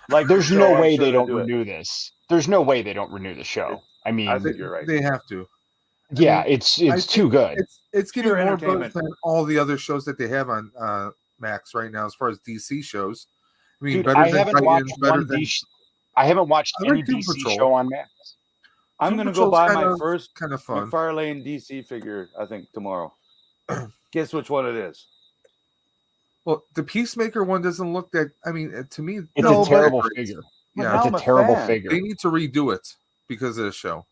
Like, there's no way they don't renew this. There's no way they don't renew the show. I mean, I think you're right. They have to. It's too good. It's getting more buzz than all the other shows that they have on Max right now, as far as DC shows. I mean, I haven't watched any DC show on Max. I'm going to Doom go buy Patrol's my first kind of fun. McFarlane DC figure, I think, tomorrow. Guess which one it is. Well, the Peacemaker one doesn't look that. I mean, to me, It's a terrible figure. Yeah, it's a terrible figure. They need to redo it because of the show.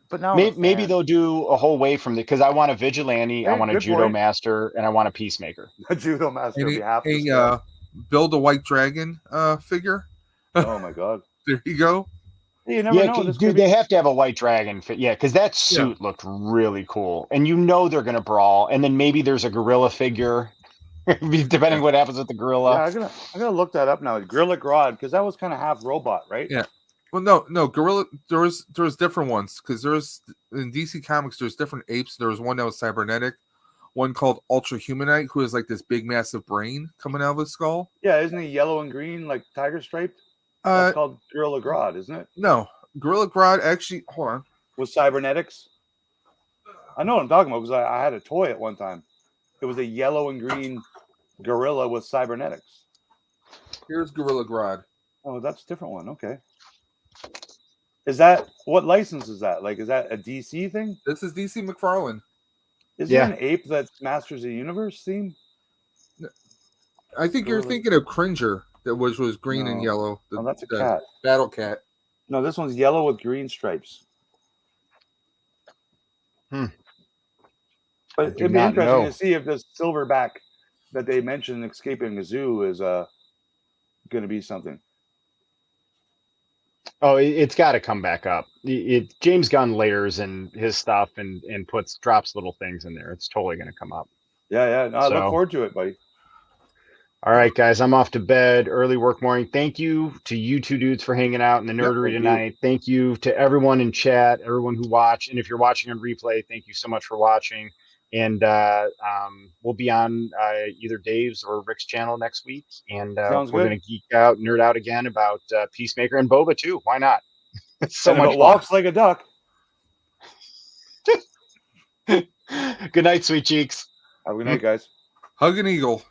But now maybe they'll do a whole way from the because I want a Vigilante, I want a Judo point. Master, and I want a Peacemaker. A Judo Master would be half the a scale. Build a White Dragon figure. Oh my god! There you go. You never know. Dude, they have to have a White Dragon. Because that suit looked really cool, and they're gonna brawl, and then maybe there's a gorilla figure, depending what happens with the gorilla. Yeah, I'm gonna look that up now. Gorilla Grodd, because that was kind of half robot, right? Yeah. Well, no, gorilla. There was different ones because there's in DC Comics there's different apes. There was one that was cybernetic, one called Ultra Humanite, who has like this big massive brain coming out of his skull. Yeah, isn't he yellow and green like tiger striped? That's called Gorilla Grodd, isn't it? No, Gorilla Grodd actually. Hold on. With cybernetics. I know what I'm talking about because I had a toy at one time. It was a yellow and green gorilla with cybernetics. Here's Gorilla Grodd. Oh, that's a different one. Okay. Is that what license is that? Like, is that a DC thing? This is DC McFarlane. Is it an ape that's Masters of the Universe theme? I think you're thinking of Cringer, that was green and yellow. That's a cat. Battle cat. No, this one's yellow with green stripes. But it'd be interesting to see if this silverback that they mentioned escaping the zoo is going to be something. Oh, it's got to come back up. James Gunn layers in his stuff and drops little things in there. It's totally going to come up. Yeah. No, I look forward to it, buddy. All right, guys, I'm off to bed. Early work morning. Thank you to you two dudes for hanging out in the Nerdery tonight. Thank you to everyone in chat, everyone who watched. And if you're watching on replay, thank you so much for watching. And we'll be on either Dave's or Rick's channel next week. And we're going to geek out, nerd out again about Peacemaker and Boba, too. Why not? It's so much fun. Walks like a duck. Good night, sweet cheeks. Have a good night, guys. Hug an eagle.